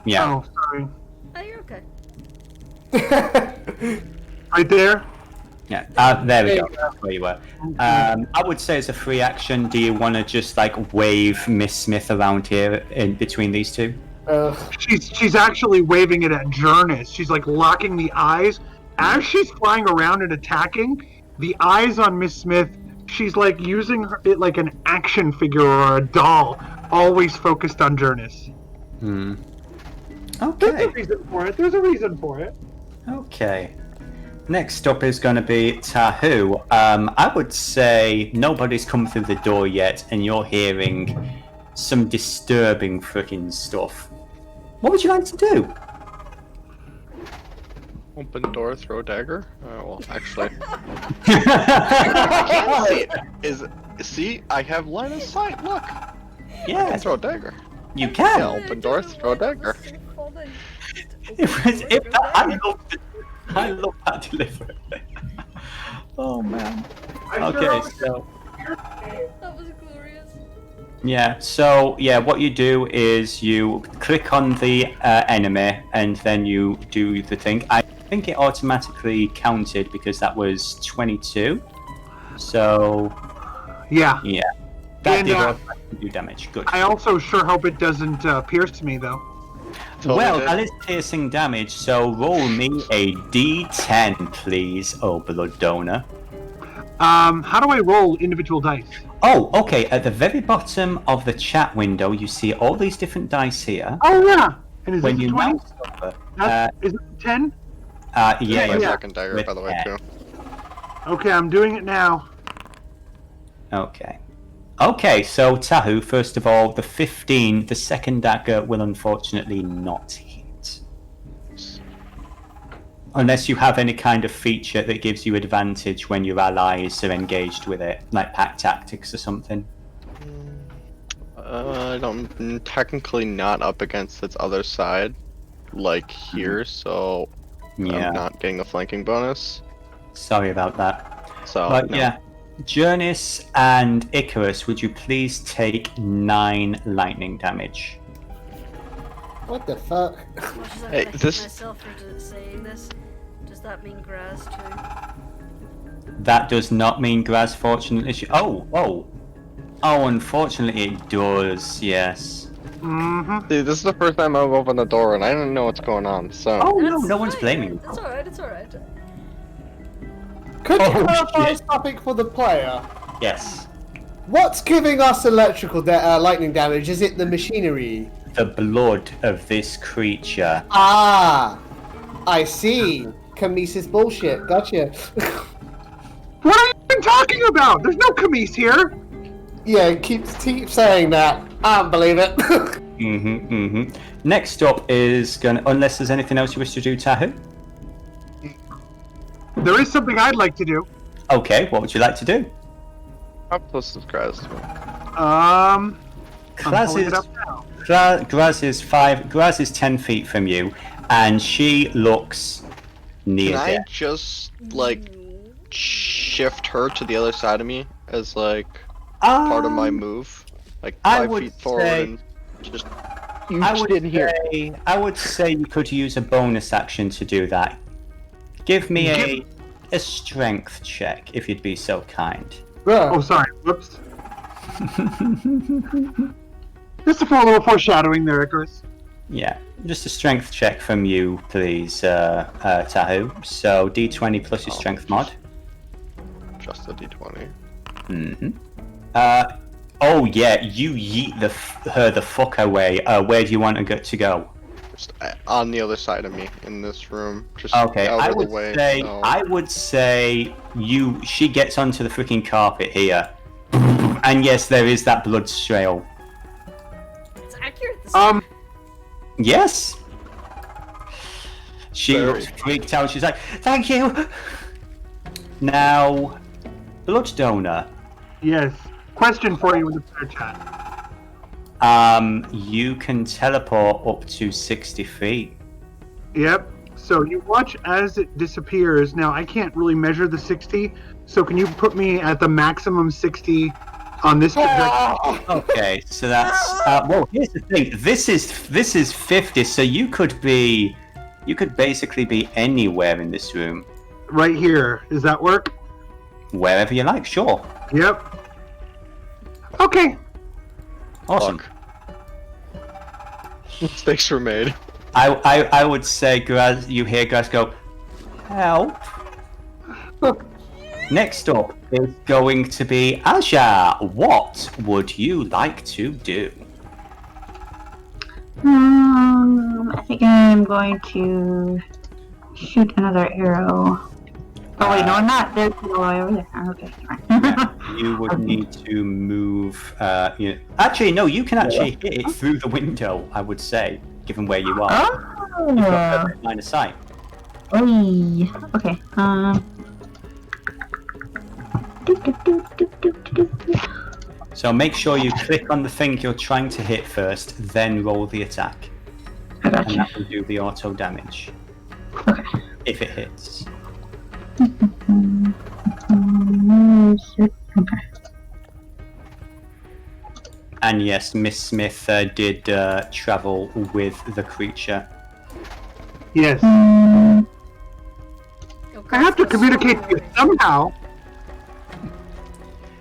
Yeah. Oh, sorry. Oh, you're okay. Right there. Yeah. There we go. That's where you were. I would say it's a free action. Do you want to just like wave Miss Smith around here in between these two? She's actually waving it at Jurnis. She's like locking the eyes as she's flying around and attacking. The eyes on Miss Smith. She's like using it like an action figure or a doll, always focused on Jurnis. There's Okay. a reason for it. There's a reason for it. Okay. Next up is going to be Tahu. I would say nobody's come through the door yet, and you're hearing some disturbing freaking stuff. What would you like to do? Open door, throw dagger? Well, actually. I can't see it. See, I have line of sight, look! I Yeah, can throw dagger. you can. Yeah, open door, throw dagger. I love that delivery. Oh man. Okay, so That was glorious. yeah, so yeah, what you do is you click on the enemy and then you do the thing. I think it automatically counted because that was 22. So Yeah. yeah, that And, did automatically do damage. Good. I also sure hope it doesn't pierce me though. Totally Well, did. that is piercing damage, so roll me a d10, please, oh Blood Donor. How do I roll individual dice? Oh, okay, at the very bottom of the chat window, you see all these different dice here. Oh yeah. And is When it you 20? mouse over, Is it 10? yeah, My yeah. second dagger, by the way, too. Okay, I'm doing it now. Okay. Okay, so Tahu, first of all, the 15, the second dagger will unfortunately not hit. Unless you have any kind of feature that gives you advantage when your allies are engaged with it, like pack tactics or something. I'm technically not up against its other side, like here, so Yeah, I'm not getting the flanking bonus. sorry about that. So, But no. yeah, Jurnis and Icrius, would you please take 9 lightning damage? What the fuck? As much as I'm Hey, gonna hate this- myself for saying this, does that mean Graz too? That does not mean Graz, fortunately. Oh, unfortunately it does, yes. Mm-hmm. See, this is the first time I've opened the door and I didn't know what's going on, so... Oh, no, That's no one's fine, blaming you. It's alright, it's alright. Could you Oh, clarify shit. something for the player? Yes. What's giving us electrical lightning damage? Is it the machinery? The blood of this creature. Ah, I see. Chemise's bullshit. Gotcha. What are you even talking about? There's no Chemise here. Yeah, keep saying that. I don't believe it. Next up is unless there's anything else you wish to do, Tahu? There is something I'd like to do. Okay, what would you like to do? How close is Graz to me? I'm Graz pulling is, it up now. Graz is 10 feet from you, and she looks near Can I death. just, like, shift her to the other side of me as, like, part of my move? Like, I 5 would feet forward say- and just... I would say you could use a bonus action to do that. Give me a strength check, if you'd be so kind. Bruh. Oh, sorry. Whoops. Just for a little foreshadowing there, Icarus. Yeah, just a strength check from you, please, Tahu. So D20 plus your strength mod. Just a d20. Oh yeah, you yeet her the fuck away. Where do you want her to go? Just on the other side of me, in this room. Just Okay, out I of would the way. say so- I would say she gets onto the freaking carpet here, and yes, there is that blood trail. It's accurate this Yes. She Very. looks freaked out. She's like, "Thank you." Now, blood donor. Yes. Question for you in the player chat. You can teleport up to 60 feet. Yep. So you watch as it disappears. Now, I can't really measure the 60, so can you put me at the maximum 60 on this trajectory? Okay, so that's well. Here's the thing. This is 50, so you could basically be anywhere in this room, Right here. Does that work? wherever you like. Sure. Yep. Okay. Awesome. Mistakes were made. I would say, Graz, you hear Graz go, help. Next up is going to be Aja. What would you like to do? I think I'm going to shoot another arrow. Oh wait, no, I'm not. There's no way over there. Okay, fine. You would need to move. Actually, no. You can actually hit it through the window. I would say, given where you are. You've got perfect line of sight. Oy. Okay. So make sure you click on the thing you're trying to hit first, then roll the attack, I and gotcha. that will do the auto damage Okay. if it hits. Okay. And yes, Miss Smith did travel with the creature. Yes. Okay, I have to that's communicate to you somehow.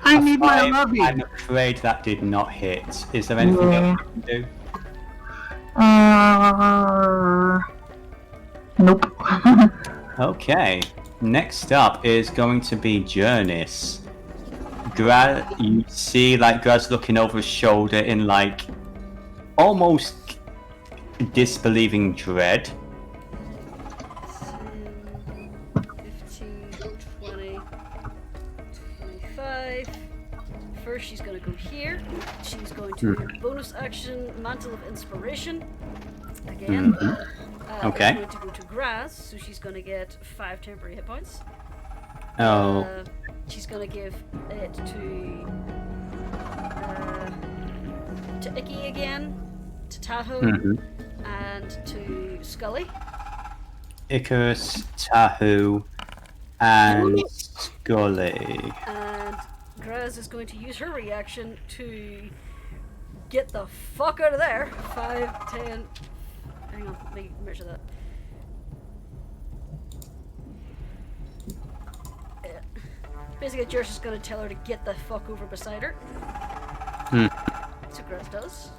I need my lovey. I'm afraid that did not hit. Is there anything else you can do? Nope. Okay. Next up is going to be Jurnis. You see, like, Graz looking over his shoulder in, like, almost disbelieving dread. 15, 20, 25. First, she's going to go here. She's going to bonus action Mantle of Inspiration. Again. Okay. She's going to go to Graz, so she's going to get 5 temporary hit points. Oh. She's going to give it to Icky again, to Tahoe, and to Scully. Icarus, Tahu, and Scully. And Graz is going to use her reaction to get the fuck out of there. 5, 10, hang on, let me measure that. Basically, Jurnis is going to tell her to get the fuck over beside her. So Graz does.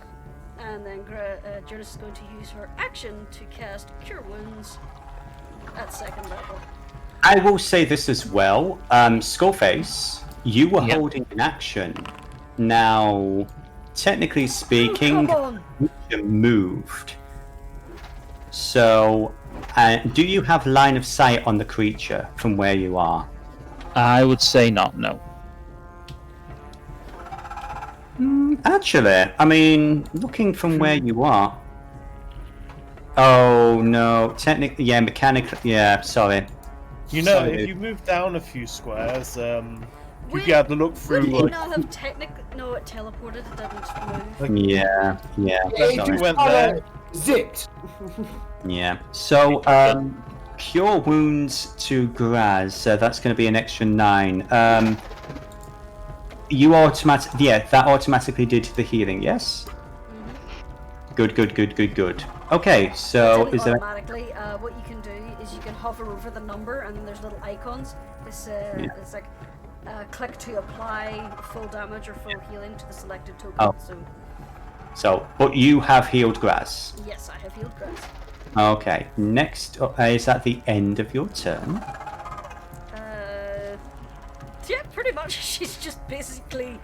And then Jurnis is going to use her action to cast Cure Wounds at 2nd level. I will say this as well. Skullface, you were holding an action. Now, technically speaking, you moved. So, do you have line of sight on the creature from where you are? I would say not, no. Actually, I mean, looking from where you are... Oh, no. Technically, yeah, mechanically... Yeah, sorry. You know, Sorry. if you move down a few squares, you'd be able to look through... Would it not have technically... No, it teleported, it didn't move. Yeah. If you went there... Zipped. Yeah. So, Cure Wounds to Graz, that's going to be an extra 9. You that automatically did the healing, yes? Mm-hmm. Good. Okay, so is there... automatically, what you can do is you can hover over the number and then there's little icons. It's like click to apply full damage or full healing to the selected token. Oh. So, but you have healed Graz. Yes, I have healed Graz. Okay, next up, is that the end of your turn? Yeah, pretty much. She's just basically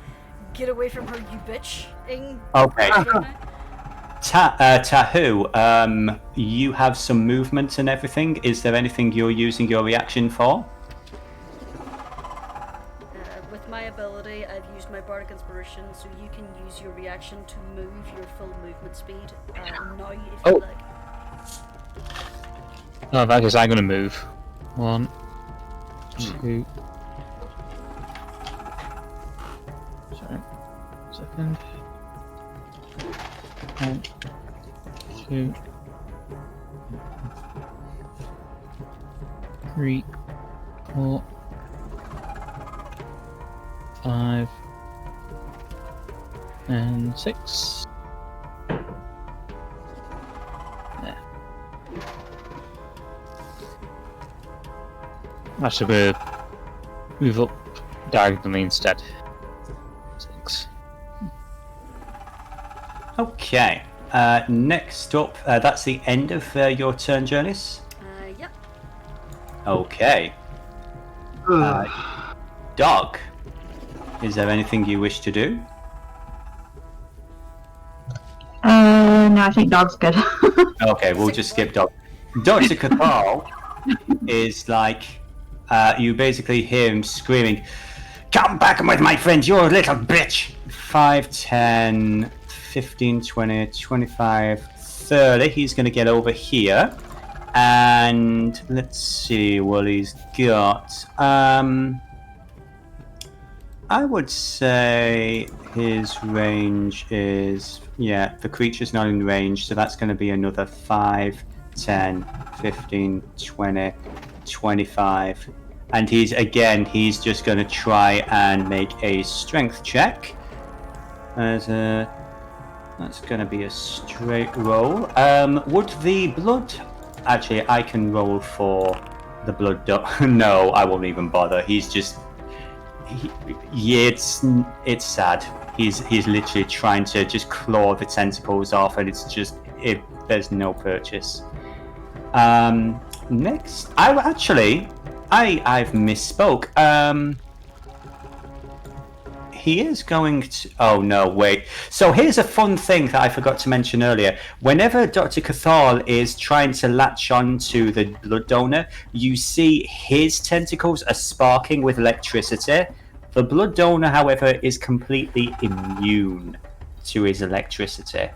get away from her, you bitch. Okay. Tahu, you have some movement and everything. Is there anything you're using your reaction for? With my ability, I've used my Bardic Inspiration, so you can use your reaction to move your full movement speed now if you like. Oh, that is I'm going to move. 1, 2... Sorry. Second. 1, 2... 3, 4... 5... and 6. There. I should move up diagonally instead. 6. Okay. Next up, that's the end of your turn, Jurnis? Yep. Okay. Dog, is there anything you wish to do? No, I think dog's good. Okay, we'll just skip Dog. Dr. Cathal is like, you basically hear him screaming, "Come back with my friend, you little bitch!" 5, 10, 15, 20, 25, 30. He's going to get over here. And let's see what he's got. I would say his range is... Yeah, the creature's not in range, so that's going to be another 5, 10, 15, 20, 25. And he's just going to try and make a strength check. That's going to be a straight roll. Would the blood... Actually, I can roll for the blood... No, I won't even bother. He's just... it's sad. He's literally trying to just claw the tentacles off, and it's just... there's no purchase. Next... I've misspoke. He is going to... Oh, no, wait. So here's a fun thing that I forgot to mention earlier. Whenever Dr. Cathal is trying to latch on to the blood donor, you see his tentacles are sparking with electricity. The blood donor, however, is completely immune to his electricity.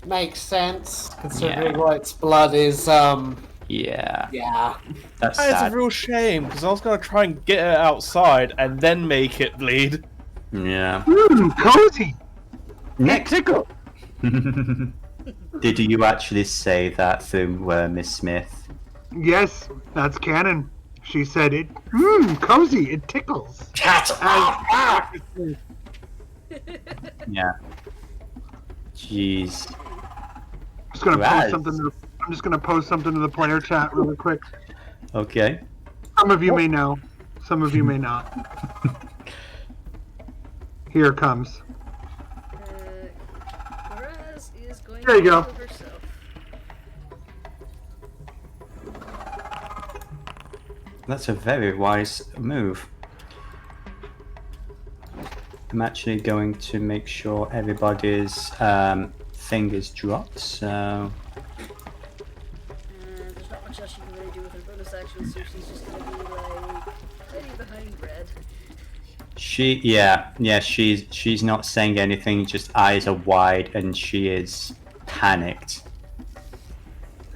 Makes sense, considering White's blood is, Yeah. That That's sad. is a real shame, because I was going to try and get it outside and then make it bleed. Yeah. Cozy! Next. Did you actually say that through Miss Smith? Yes, that's canon. She said it. Cozy, it tickles. Yeah. Jeez. Just gonna Raz. post something. I'm just gonna post something to the player chat really quick. Okay. Some of you may know. Some of you may not. Here it comes. Raz is going There you to go. heal herself. That's a very wise move. I'm actually going to make sure everybody's thing is dropped, so... There's not much else she can really do with her bonus action, so she's just gonna be like hiding behind Red. She's not saying anything, just eyes are wide and she is panicked.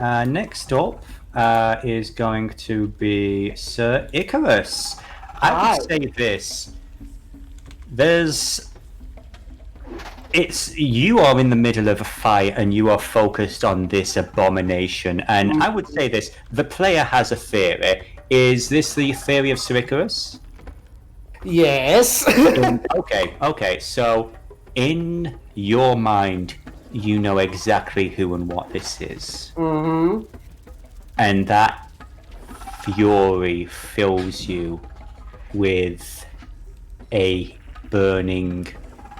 Next up is going to be Sir Icrius. I would say this. You are in the middle of a fight and you are focused on this abomination, and I would say this, the player has a theory. Is this the theory of Sir Icrius? Yes. Okay, so in your mind, you know exactly who and what this is. Mm-hmm. And that fury fills you with a burning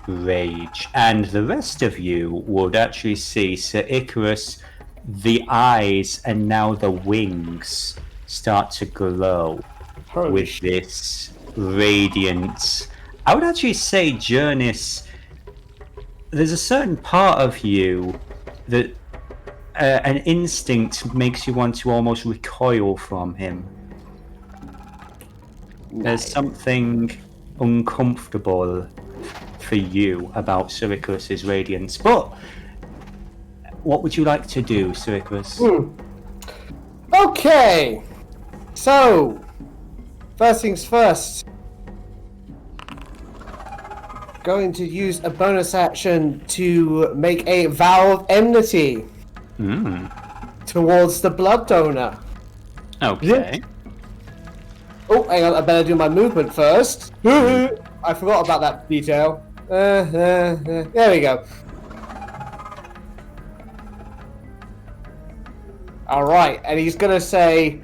rage. And the rest of you would actually see Sir Icrius, the eyes and now the wings start to glow with this radiance. I would actually say, Jurnis, there's a certain part of you that an instinct makes you want to almost recoil from him. There's something uncomfortable for you about Sir Icrius's radiance. But what would you like to do, Sir Icrius? Okay. So, first things first. Going to use a bonus action to make a vow of enmity towards the blood donor. Okay. Oh, hang on, I better do my movement first. I forgot about that detail. There we go. Alright, and he's gonna say,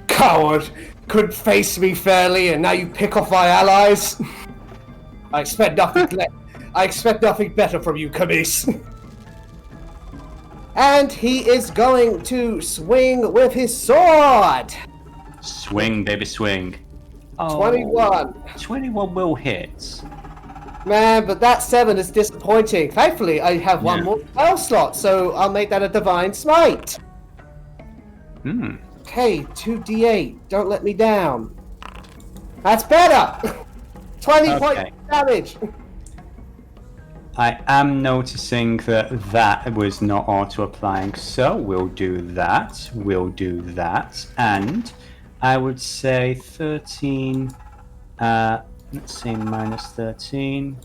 coward, couldn't face me fairly, and now you pick off my allies? I expect nothing better from you, Chemise. And he is going to swing with his sword! Swing, baby, swing. Oh, 21. 21 will hit. Man, but that 7 is disappointing. Thankfully, I have one more spell slot, so I'll make that a Divine Smite. Okay, 2d8. Don't let me down. That's better! 20 points damage! I am noticing that was not auto-applying, so we'll do that. And I would say 13... let's see, minus 13.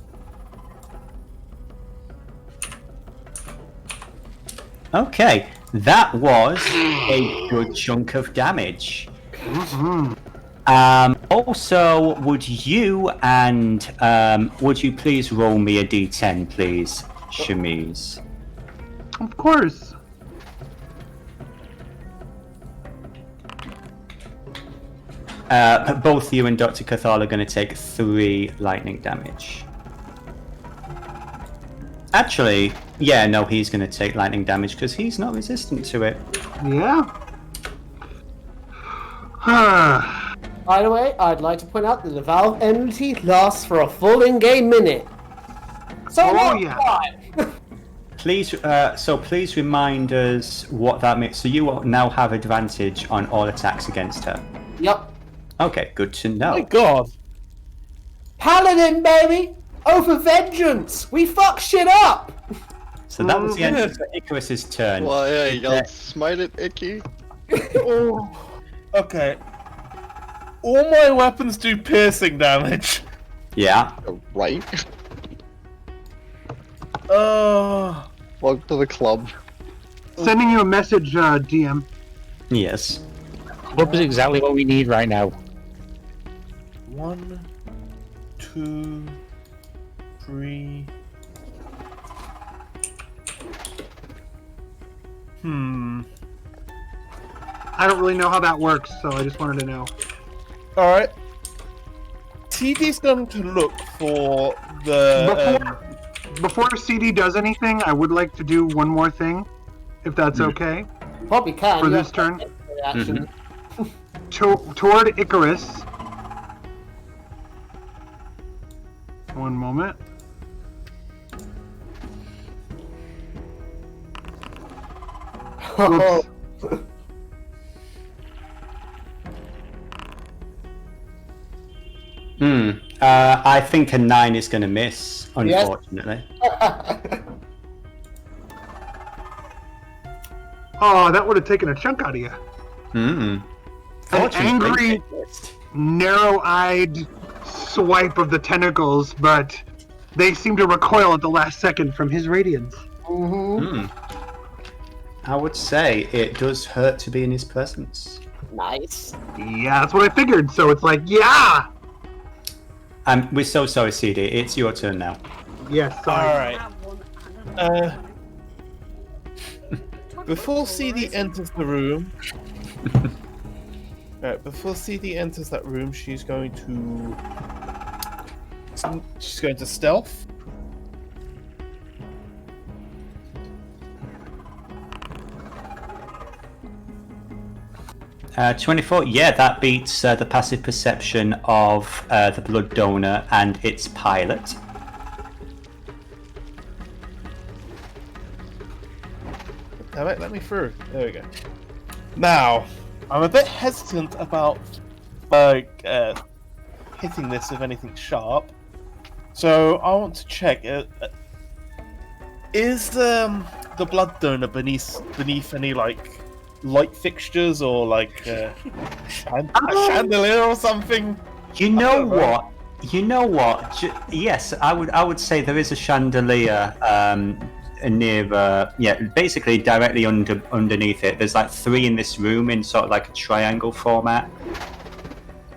Okay, that was a good chunk of damage. Also, would you please roll me a d10, please, Chemise? Of course. Both you and Dr. Cathal are going to take 3 lightning damage. Actually, yeah, no, he's going to take lightning damage because he's not resistant to it. Yeah. By the way, I'd like to point out that the vow of enmity lasts for a full in-game minute. So Please, please remind us what that means. So you now have advantage on all attacks against her. Yep. Okay, good to know. My God. Paladin, baby! Over vengeance! We fuck shit up! So that was the end of Icrius's turn. Well, yeah, y'all smite it, Icky. Okay. All my weapons do piercing damage. Yeah. Right. Welcome to the club. Sending you a message, DM. Yes. What is exactly what we need right now? 1, 2, 3, I don't really know how that works, so I just wanted to know. Alright. Seethe's going to look for the... Before CD does anything, I would like to do one more thing, if that's okay. Probably can. For yeah. this turn. Reaction. Toward Icarus. One moment. Oops. I think a 9 is going to miss, unfortunately. Oh, that would have taken a chunk out of you. An angry, narrow-eyed swipe of the tentacles, but they seem to recoil at the last second from his radiance. I would say it does hurt to be in his presence. Nice. Yeah, that's what I figured. So it's like, yeah. We're so sorry, CD. It's your turn now. Yes. Sorry. Alright. Before CD enters the room... before CD enters that room, she's going to stealth. Uh, 24, yeah, that beats the passive perception of the blood donor and its pilot. Damn it, let me through. There we go. Now, I'm a bit hesitant about hitting this with anything sharp. So I want to check, is the blood donor beneath any, like, light fixtures or like a chandelier or something? You know what? Yes, I would say there is a chandelier near, basically directly underneath it. There's like 3 in this room in sort of like a triangle format.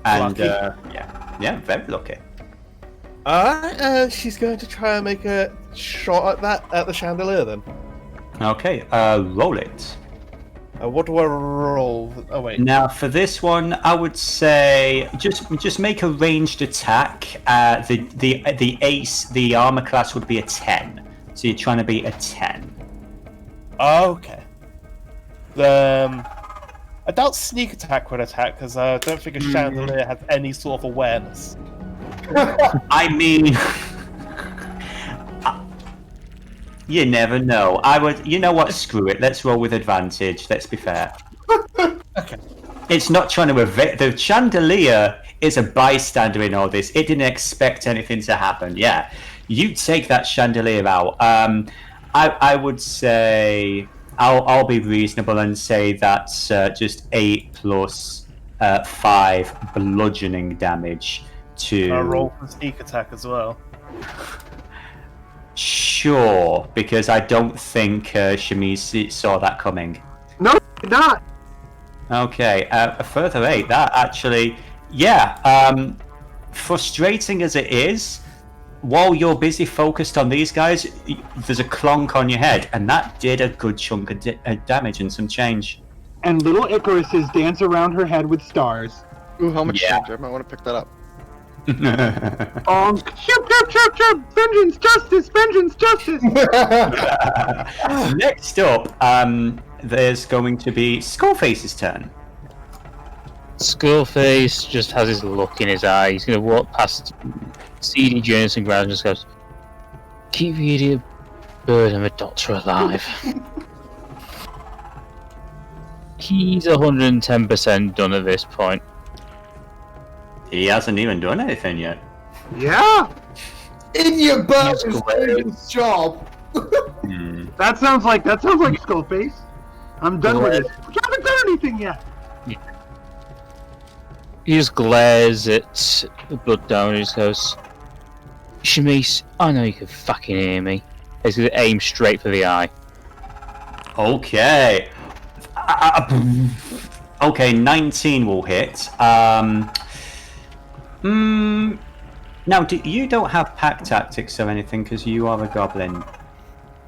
And very lucky. Alright, she's going to try and make a shot at the chandelier then. Okay, roll it. What do I roll? Oh wait. Now for this one, I would say just make a ranged attack. The ace, the armor class would be a 10. So you're trying to be a 10. Okay. I doubt sneak attack would attack because I don't think a chandelier has any sort of awareness. I mean, you never know. I would. You know what? Screw it. Let's roll with advantage. Let's be fair. Okay. It's not trying to evade. The chandelier is a bystander in all this. It didn't expect anything to happen. Yeah, you take that chandelier out. I would say I'll be reasonable and say that's just 8 plus 5 bludgeoning damage to. I roll for sneak attack as well. Sure, because I don't think Chemise saw that coming. No, not. Okay, a further 8. That actually, frustrating as it is, while you're busy focused on these guys, there's a clonk on your head, and that did a good chunk of damage and some change. And little Icarus's dance around her head with stars. Ooh, how much damage? I might want to pick that up. Chip, vengeance, justice, vengeance, justice. Next up, there's going to be Skullface's turn. Skullface just has his look in his eye. He's going to walk past CD Jurnis and ground and just goes, "Keep the idiot bird and the doctor alive." He's 110% done at this point. He hasn't even done anything yet. Yeah. Idiot bird is doing his job. That sounds like Skullface. I'm done with it. We haven't done anything yet. He just glares at the blood donor and just goes, "Chemise, I know you can fucking hear me." He's going to aim straight for the eye. Okay. Okay, 19 will hit. Now, you don't have pack tactics or anything because you are a goblin.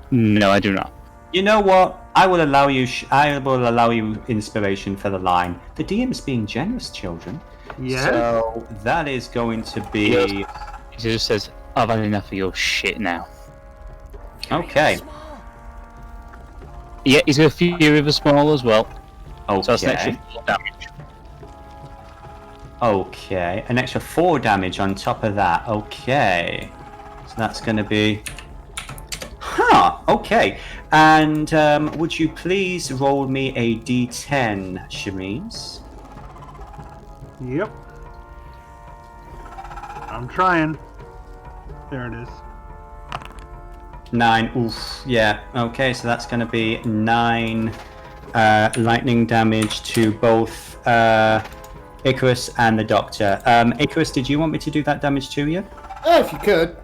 No, I do not. You know what? I will allow you. I will allow you inspiration for the line. The DM's being generous, children. Yes. So that is going to be. He just says, "I've had enough of your shit now." Okay. Yeah, he's got a Fury of a Small as well. Okay. So that's an extra 4 damage. Okay, an extra 4 damage on top of that. Okay, so that's going to be. Okay. And would you please roll me a d10, Chemise? Yep. I'm trying. There it is. 9. Oof. Yeah. Okay, so that's going to be 9 lightning damage to both Icrius and the Doctor. Icrius, did you want me to do that damage to you? If you could.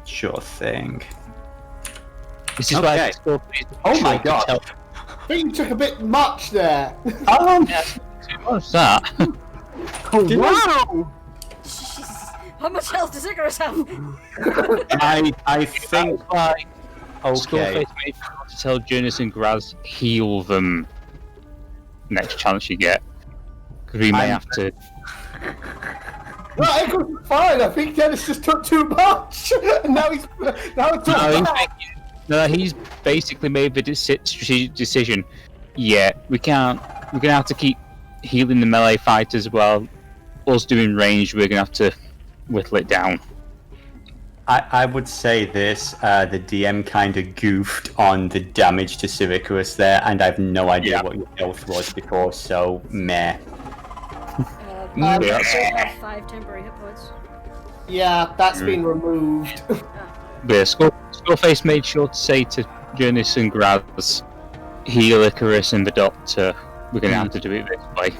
Sure thing. This is Okay. why Oh my god. I think you took a bit much there. What's that? Oh, wow! Jesus. How much health does Icarus have? I think. Like, Okay. Skullface made sure to tell Jurnis and Graz heal them next chance you get. Because we may have to. No, it was fine. I think Dennis just took too much. And now it's He's basically made the strategic decision. Yeah, we're gonna have to keep healing the melee fighters while us doing range. We're gonna have to whittle it down. I would say this, the DM kind of goofed on the damage to Sir Icarus there, and I've no idea what your health was before, so meh. I have 5 temporary hit points. Yeah, that's been removed. But yeah, Skullface made sure to say to Jurnis and Graz, heal Icarus and the Doctor. We're gonna have to do it this way.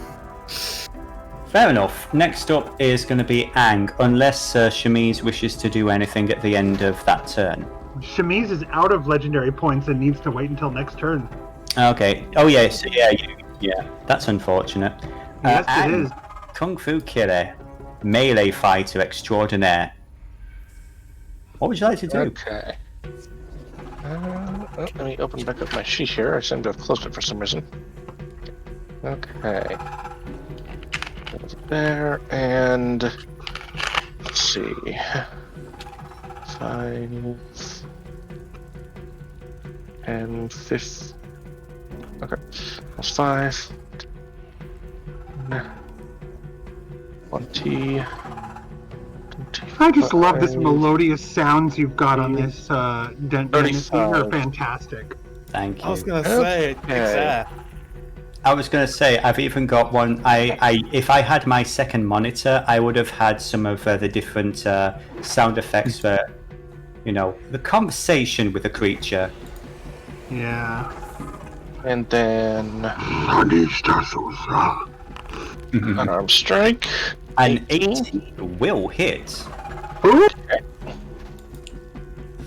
Fair enough. Next up is going to be Ang, unless Chemise wishes to do anything at the end of that turn. Chemise is out of legendary points and needs to wait until next turn. Okay. Oh yes, yeah. That's unfortunate. Yes, it Ang, is. Kung Fu Killer, melee fighter extraordinaire. What would you like to do? Okay. Let me open back up my sheet here. I seem to have closed it for some reason. Okay. There, and let's see. 5 and 5. Okay. That's 5. 20. I just love this melodious sounds you've got on this Dennis. These are 35. fantastic. Thank you. I was gonna say, exact. I was going to say, I've even got one. If I had my second monitor, I would have had some of the different sound effects for, the conversation with the creature. Yeah. And then unarmed strike. An 18 will hit. Ooh,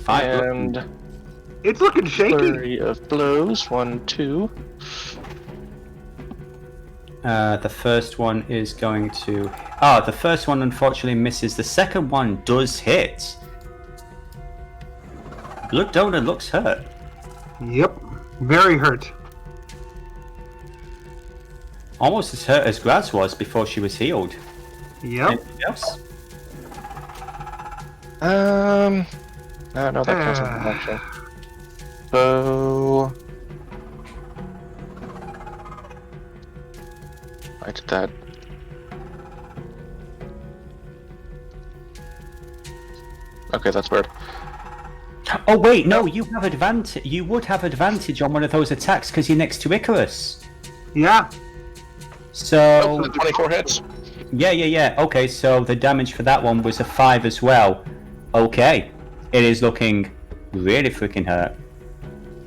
5 And it's looking shaky. flurry of blows. 1, 2. The first one is going to... the first one unfortunately misses. The second one does hit. Blood Donor looks hurt. Yep. Very hurt. Almost as hurt as Graz was before she was healed. Yep. Anything else? No, that counts as an action. So I did that. Okay, that's weird. Oh wait, no, you have advantage. You would have advantage on one of those attacks because you're next to Icarus. Yeah. So The 24 hits. yeah. Okay, so the damage for that one was a 5 as well. Okay, it is looking really freaking hurt.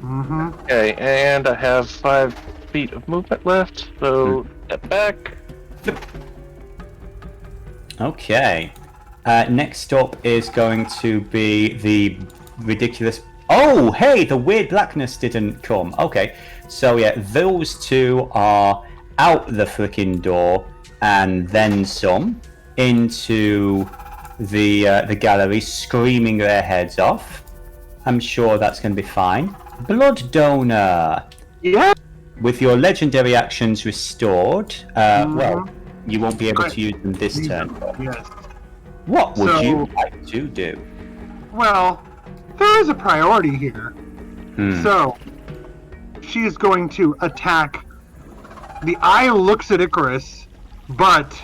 Mm-hmm. Okay, and I have 5 feet of movement left, so step back. Okay. Next up is going to be the ridiculous... Oh, hey, the weird blackness didn't come. Okay, so yeah, those two are out the freaking door and then some into the gallery, screaming their heads off. I'm sure that's going to be fine. Blood Donor. Yeah. With your legendary actions restored, well, you won't be able to use them this turn. Yes. What would So- you like to do? Well, there is a priority here. Hmm. So, she is going to attack. The eye looks at Icrius, but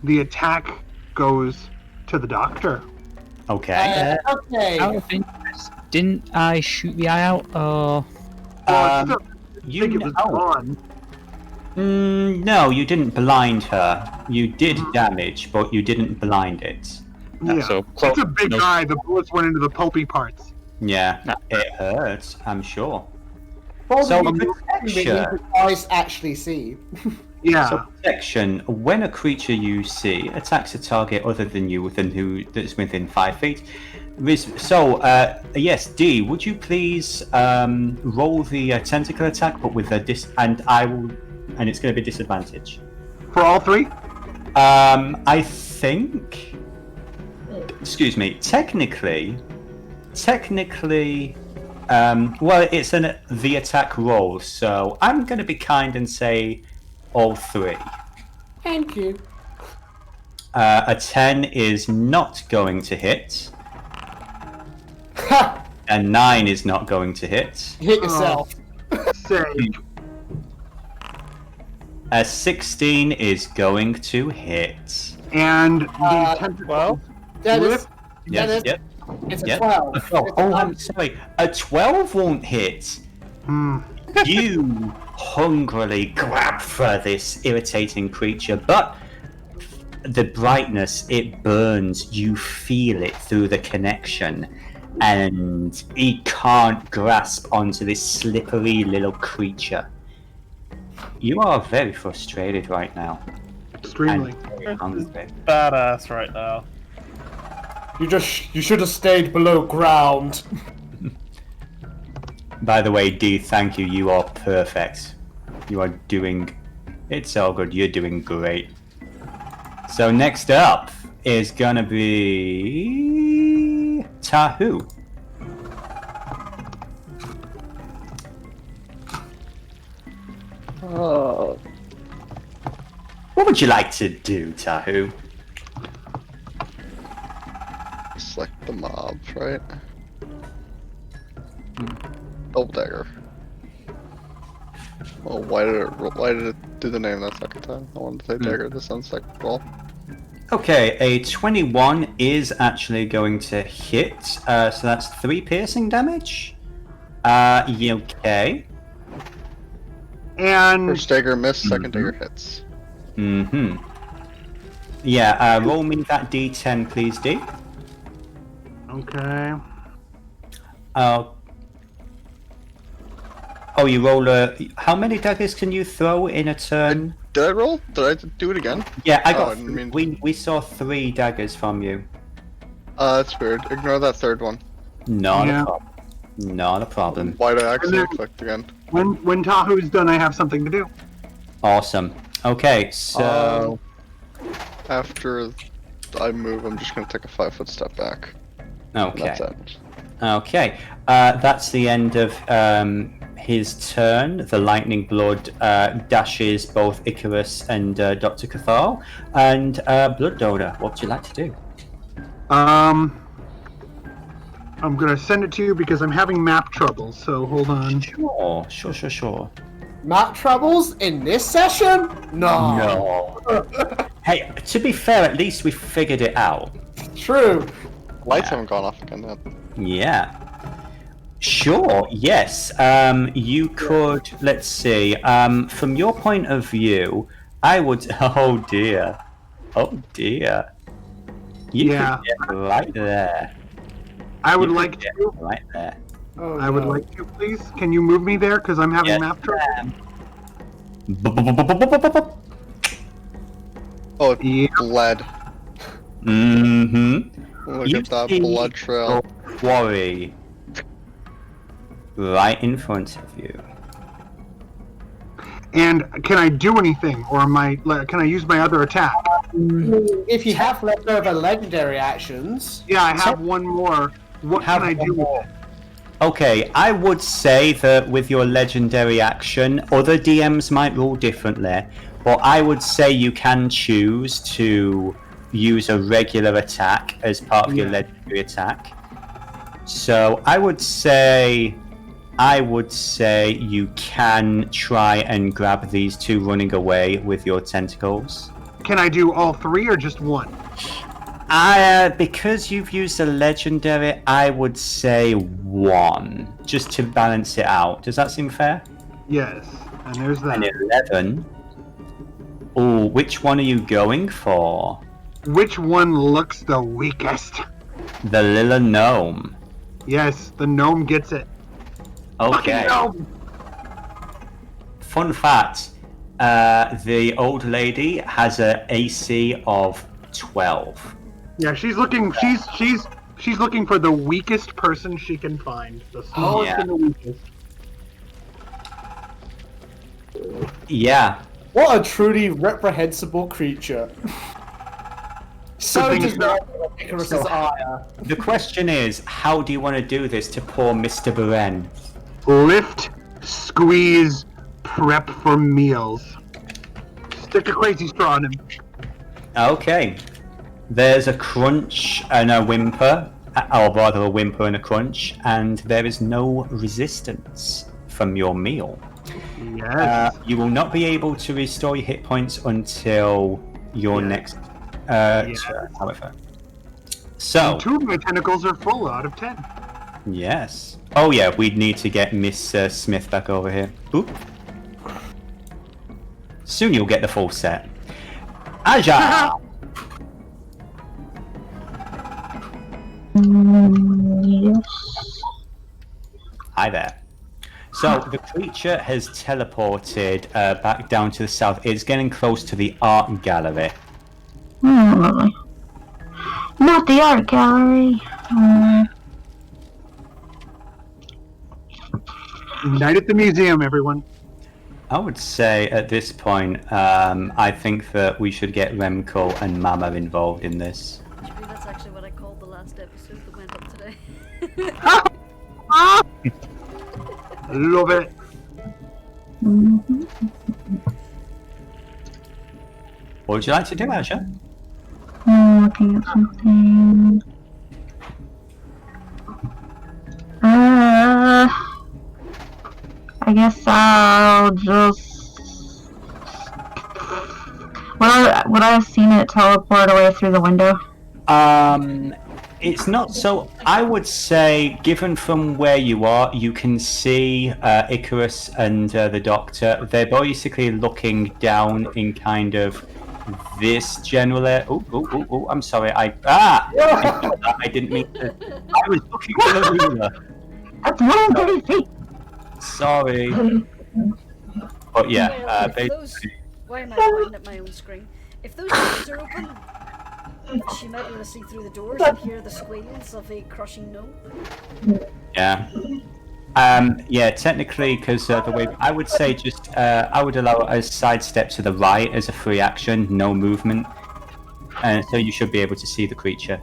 the attack goes to the doctor. Okay. Okay. Out of interest, didn't I shoot the eye out? Or Well, it's still- You I think it was know. gone. No, you didn't blind her. You did damage, but you didn't blind it. Yeah. so It's a big no- eye. The bullets went into the pulpy parts. Yeah, it hurts, I'm sure. Well, So, you protection. eyes actually see. Yeah. So protection, when a creature you see attacks a target other than you that's within 5 feet. So, yes, D, would you please roll the tentacle attack, but with a and it's going to be disadvantage. For all three? I think. Excuse me. Technically, well, it's the attack roll, so I'm going to be kind and say all three. Thank you. A 10 is not going to hit. Ha! A 9 is not going to hit. Hit yourself. Save. A 16 is going to hit. And the tentacles. Well, Dennis, Yes, Dennis, yep. it's a Yep. 12. I'm sorry. A 12 won't hit. You hungrily grab for this irritating creature, but the brightness, it burns. You feel it through the connection, and he can't grasp onto this slippery little creature. You are very frustrated right now. Extremely. And very hungry. badass right now. You should have stayed below ground. By the way, D, thank you. You are perfect. You are doing... It's all good. You're doing great. So next up is gonna be... Tahu. Oh. What would you like to do, Tahu? Select the mobs, right? Double dagger. Oh, why did it do the name that second time? I wanted to say dagger this time second roll. Okay, a 21 is actually going to hit, so that's 3 piercing damage. You okay? And First dagger missed, second dagger hits. Mm-hmm. Yeah, roll me that d10, please, D. okay. Oh, you roll a... How many daggers can you throw in a turn? Did I roll? Did I do it again? Yeah, I Oh, got... I didn't mean- we saw 3 daggers from you. That's weird. Ignore that third one. Not Yeah. a problem. Not a problem. Why did I accidentally then- click again? When Tahoe's done, I have something to do. Awesome. Okay, so... After I move, I'm just gonna take a 5-foot step back. And Okay. that's it. Okay. That's the end of his turn. The lightning blood dashes both Icarus and Dr. Cathal. And Blood Donor, what would you like to do? I'm gonna send it to you because I'm having map trouble. So hold on. Sure. Map troubles in this session? No. Hey, to be fair, at least we figured it out. True. Lights haven't gone off again yet. Yeah. Sure, yes. You could, let's see, from your point of view, I would, oh dear. You Yeah. could get right there. I would You like could get to. right there. Oh, I would no. like to, please. Can you move me there? Because I'm having Yes, map trouble. Oh, it Yeah. bled. Mm-hmm. Look You at that see blood trail. your quarry right in front of you. And can I do anything, or can I use my other attack? If you have leftover legendary actions, Yeah, I have one more. What can I do with it? Okay, I would say that with your legendary action, other DMs might rule differently, but I would say you can choose to use a regular attack as part of your legendary attack. So I would say you can try and grab these two running away with your tentacles. Can I do all three or just one? Because you've used a legendary, I would say one, just to balance it out. Does that seem fair? Yes, and there's that. And 11. Oh, which one are you going for? Which one looks the weakest? The little gnome. Yes, the gnome gets it. Okay. Fucking gnome! Fun fact, the old lady has an AC of 12. Yeah, she's looking for the weakest person she can find. The smallest and the weakest. Yeah. What a truly reprehensible creature. So does not Icarus's ire. The question is, how do you want to do this to poor Mr. Beren? Lift, squeeze, prep for meals. Stick a crazy straw in him. Okay. There's a crunch and a whimper, or rather a whimper and a crunch, and there is no resistance from your meal. Yes. You will not be able to restore your hit points until your next turn, however. So, and 2 of my tentacles are full out of 10. Yes. Oh yeah, we'd need to get Miss Smith back over here. Oop. Soon you'll get the full set. Aja! Yes. Hi there. So the creature has teleported back down to the south. It's getting close to the art gallery. Oh, lovely. Not the art gallery. Night at the museum, everyone. I would say at this point, I think that we should get Remco and Mama involved in this. That's actually what I called the last episode that went up today. Love it. What would you like to do, Asha? I'm looking at something. I guess I'll just... Would I have seen it teleport away through the window? It's not so... I would say, given from where you are, you can see Icarus and the Doctor. They're basically looking down in kind of this general area. Oh, I'm sorry. I didn't mean to... I was looking for the ruler. That's 130 feet! Sorry. But yeah, Well, why am I pointing at my own screen? If those doors are open, she might be able to see through the doors and hear the squeals of a crushing gnome. Yeah. Yeah, technically, because the way I would say just I would allow a sidestep to the right as a free action, no movement, and so you should be able to see the creature.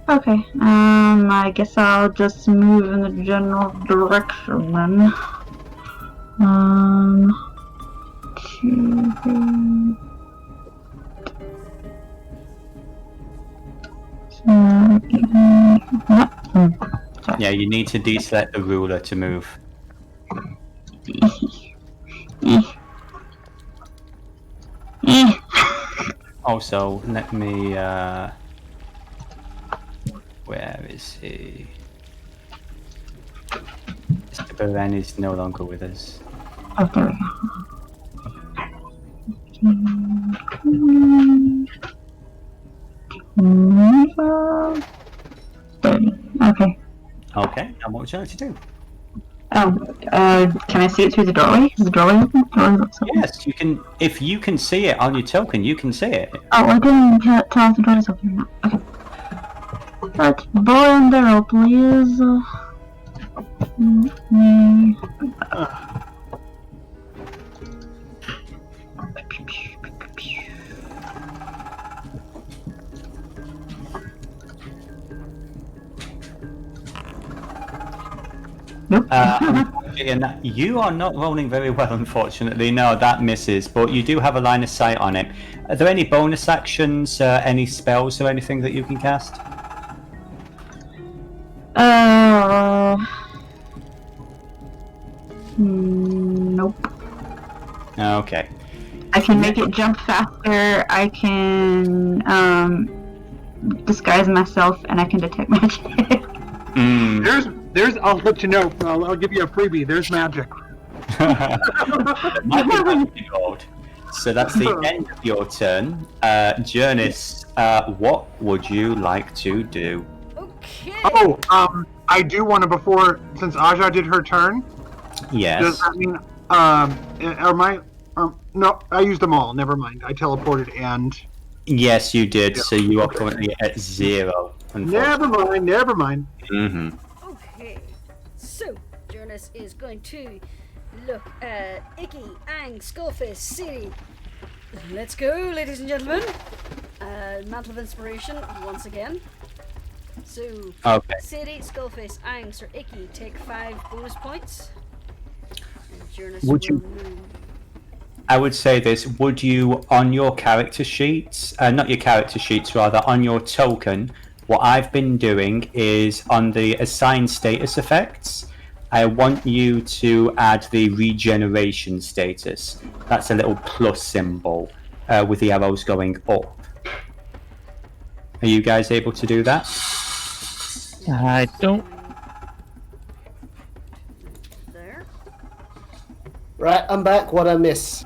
Okay, I guess I'll just move in the general direction then. 2, 3... Yeah, you need to deselect the ruler to move. Also, let me where is he? Mr. Beren is no longer with us. Oh, there we go. 30. Okay. Okay, and what would you like to do? Can I see it through the doorway? Is the doorway open? Yes, you can. If you can see it on your token, you can see it. Oh, I didn't tell if the door is open. Okay. Let's boy in the rope, please. And you are not rolling very well, unfortunately. No, that misses. But you do have a line of sight on it. Are there any bonus actions, any spells, or anything that you can cast? Nope. Okay. I can make it jump faster. I can disguise myself, and I can detect magic. There's. I'll let you know. I'll give you a freebie. There's magic. Might be magic involved. So that's the end of your turn. Jurnis, what would you like to do? Okay. Oh, I do want to since Aja did her turn. Yes. Does that mean no, I used them all. Never mind. I teleported and. Yes, you did. Yeah. So you are currently at 0. Never mind. Mm-hmm. Okay. So, Jurnis is going to look at Icky, Ang, Skullface, Seethe. Let's go, ladies and gentlemen. Mantle of Inspiration once again. So, okay. Seethe, Skullface, Ang, Sir Icky take 5 bonus points. And Jurnis move. I would say this, would you, on your character sheets, not your character sheets, rather, on your token, what I've been doing is, on the assigned status effects, I want you to add the regeneration status. That's a little plus symbol, with the arrows going up. Are you guys able to do that? I don't. There. Right, I'm back. What I miss?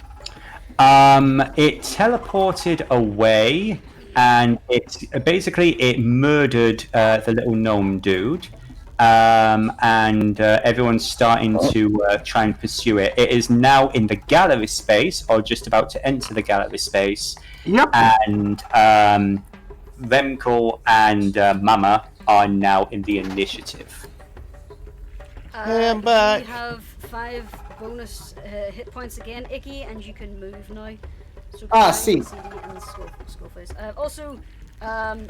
It teleported away, and it murdered the little gnome dude, and everyone's starting to try and pursue it. It is now in the gallery space, or just about to enter the gallery space. Yep. And Remkel and Mama are now in the initiative. I'm back. We have 5 bonus hit points again, Icky, and you can move now. So see. Seethe and Skullface. Also,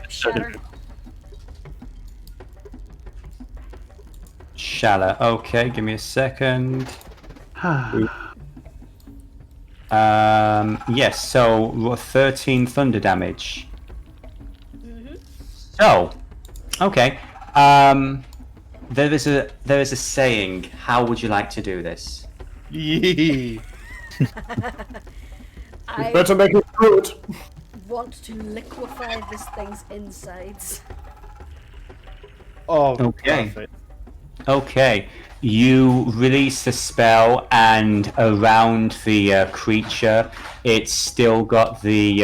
Shatter. Shatter. Okay, give me a second. Yes. So 13 thunder damage. Mm-hmm. So, okay. There is a saying. How would you like to do this? Yee. I Better make it good. want to liquefy this thing's insides. Oh, Okay. perfect. Okay. You release the spell, and around the creature, it's still got the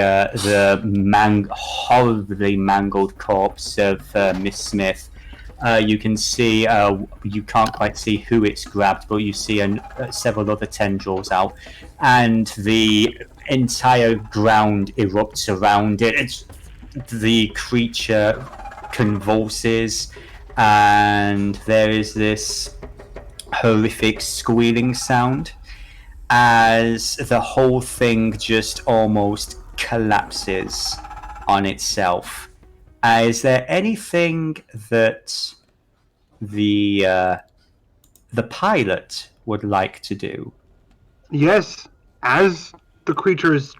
horribly mangled corpse of Miss Smith. You can see, you can't quite see who it's grabbed, but you see several other tendrils out, and the entire ground erupts around it. The creature convulses, and there is this horrific squealing sound as the whole thing just almost collapses on itself. Is there anything that the pilot would like to do? Yes, as the creature is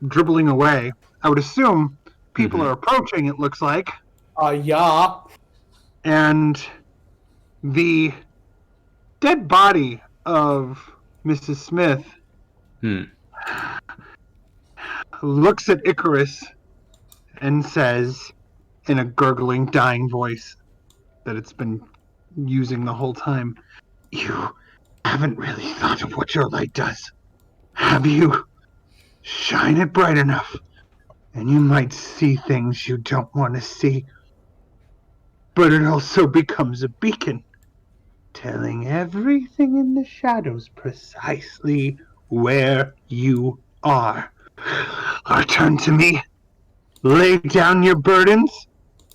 dribbling away, I would assume people are approaching, it looks like. Yeah. And the dead body of Mrs. Smith looks at Icrius and says, in a gurgling, dying voice that it's been using the whole time, "You haven't really thought of what your light does, have you? Shine it bright enough, and you might see things you don't want to see. But it also becomes a beacon, telling everything in the shadows precisely where you are. Return to me, lay down your burdens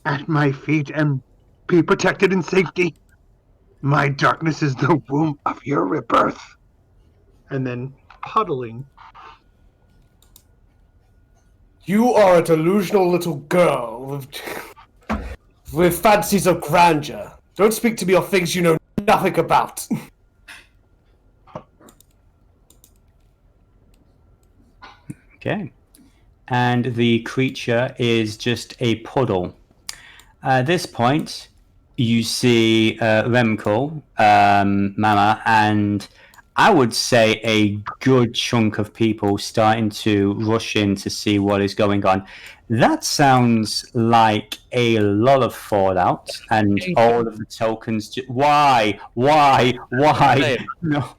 at my feet, and be protected in safety. My darkness is the womb of your rebirth." And then puddling. You are a delusional little girl with fancies of grandeur. Don't speak to me of things you know nothing about. Okay. And the creature is just a puddle. At this point, you see Remco, Mama, and I would say a good chunk of people starting to rush in to see what is going on. That sounds like a lot of fallout, and all of the tokens. Why? No.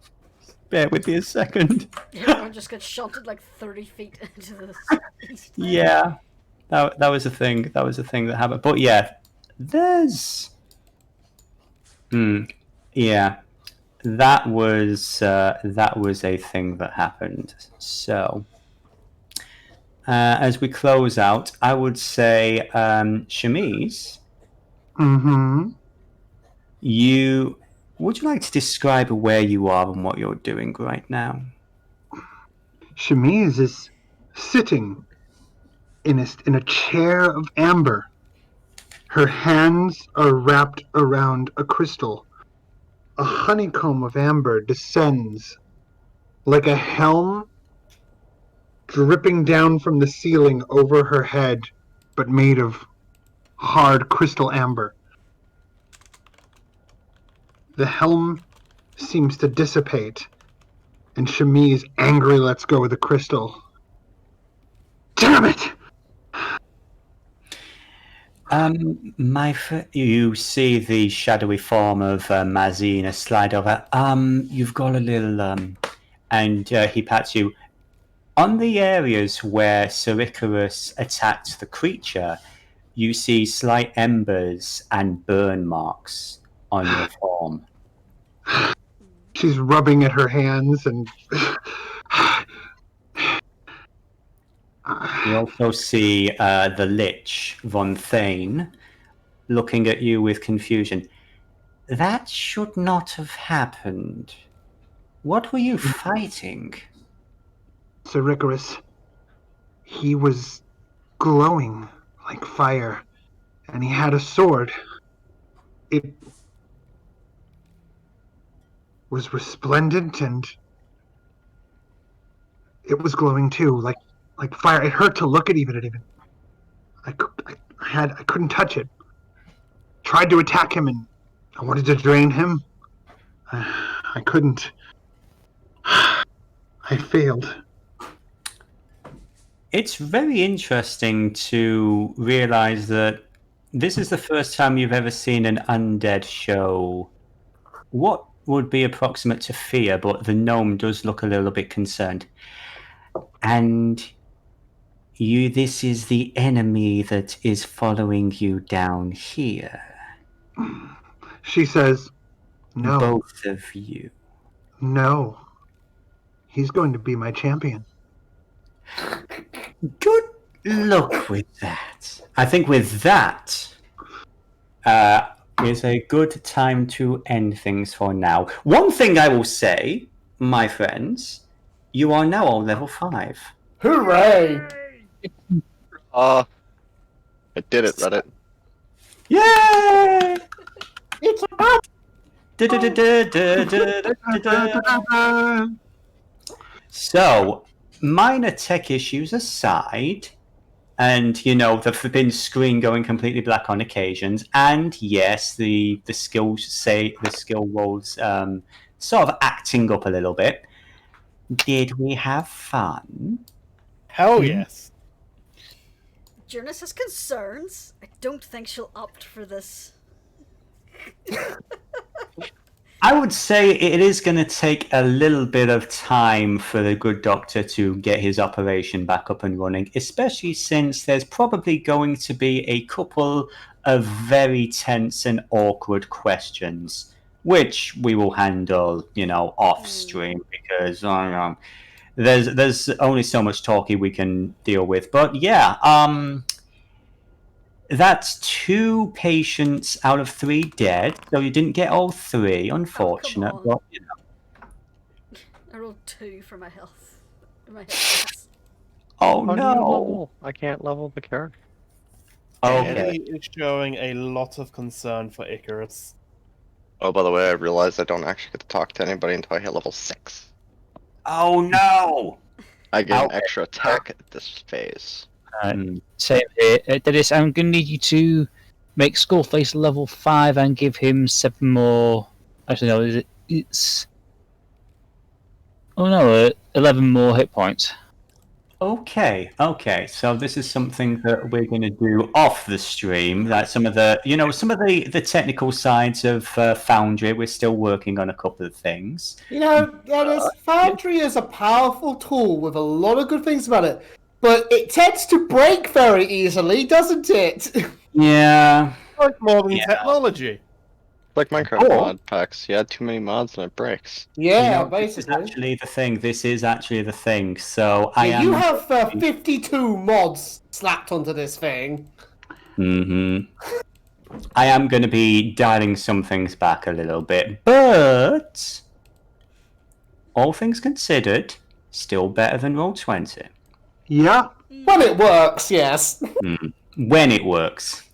Bear with me a second. Everyone just gets shunted like 30 feet into the east. Yeah, that was a thing. That was a thing that happened. But yeah, there's. Yeah, that was a thing that happened. So, as we close out, I would say, Chemise, Mm-hmm. would you like to describe where you are and what you're doing right now? Chemise is sitting in a chair of amber. Her hands are wrapped around a crystal. A honeycomb of amber descends like a helm dripping down from the ceiling over her head, but made of hard crystal amber. The helm seems to dissipate, and Chemise angrily lets go of the crystal. Damn it! You see the shadowy form of Mazina slide over. You've got a little, and he pats you. On the areas where Icrius attacked the creature, you see slight embers and burn marks on your form. She's rubbing at her hands and... You also see the Lich, Von Thane, looking at you with confusion. That should not have happened. What were you fighting? Icrius, he was glowing like fire, and he had a sword. It was resplendent, and it was glowing too, like fire. It hurt to look at even. I couldn't touch it. Tried to attack him, and I wanted to drain him. I couldn't. I failed. It's very interesting to realize that this is the first time you've ever seen an undead show what would be approximate to fear, but the gnome does look a little bit concerned. And this is the enemy that is following you down here. She says, no. Both of you. No. He's going to be my champion. Good luck with that. I think with that is a good time to end things for now. One thing I will say, my friends, you are now all level 5. Hooray! I did it, Reddit. Yay! It's about So, minor tech issues aside, and the flipping screen going completely black on occasions, and yes, the skill rolls sort of acting up a little bit. Did we have fun? Hell yes. Jurnis has concerns. I don't think she'll opt for this. I would say it is going to take a little bit of time for the good doctor to get his operation back up and running, especially since there's probably going to be a couple of very tense and awkward questions, which we will handle, off stream, because there's only so much talky we can deal with. But yeah, that's 2 patients out of 3 dead, so you didn't get all 3, unfortunate. Oh, but, I rolled 2 for my health. Oh How do you no! level? I can't level the character. Okay. He is showing a lot of concern for Icrius. Oh, by the way, I realized I don't actually get to talk to anybody until I hit level 6. Oh no! I get an Okay. extra attack at this phase. Same here. Dennis, I'm going to need you to make Skullface level 5 and give him 7 more. Actually, no, it's. Oh no, 11 more hit points. Okay. So this is something that we're going to do off the stream. That some of the, the technical sides of Foundry. We're still working on a couple of things. You know, Dennis, Foundry is a powerful tool with a lot of good things about it, but it tends to break very easily, doesn't it? Yeah. Like modern technology. Like Minecraft mod packs. You add too many mods and it breaks. Yeah, This is basically. actually the thing. This is actually the thing. So You have 52 mods slapped onto this thing. I am going to be dialing some things back a little bit, but all things considered, still better than Roll20. Yeah. When it works, yes. When it works.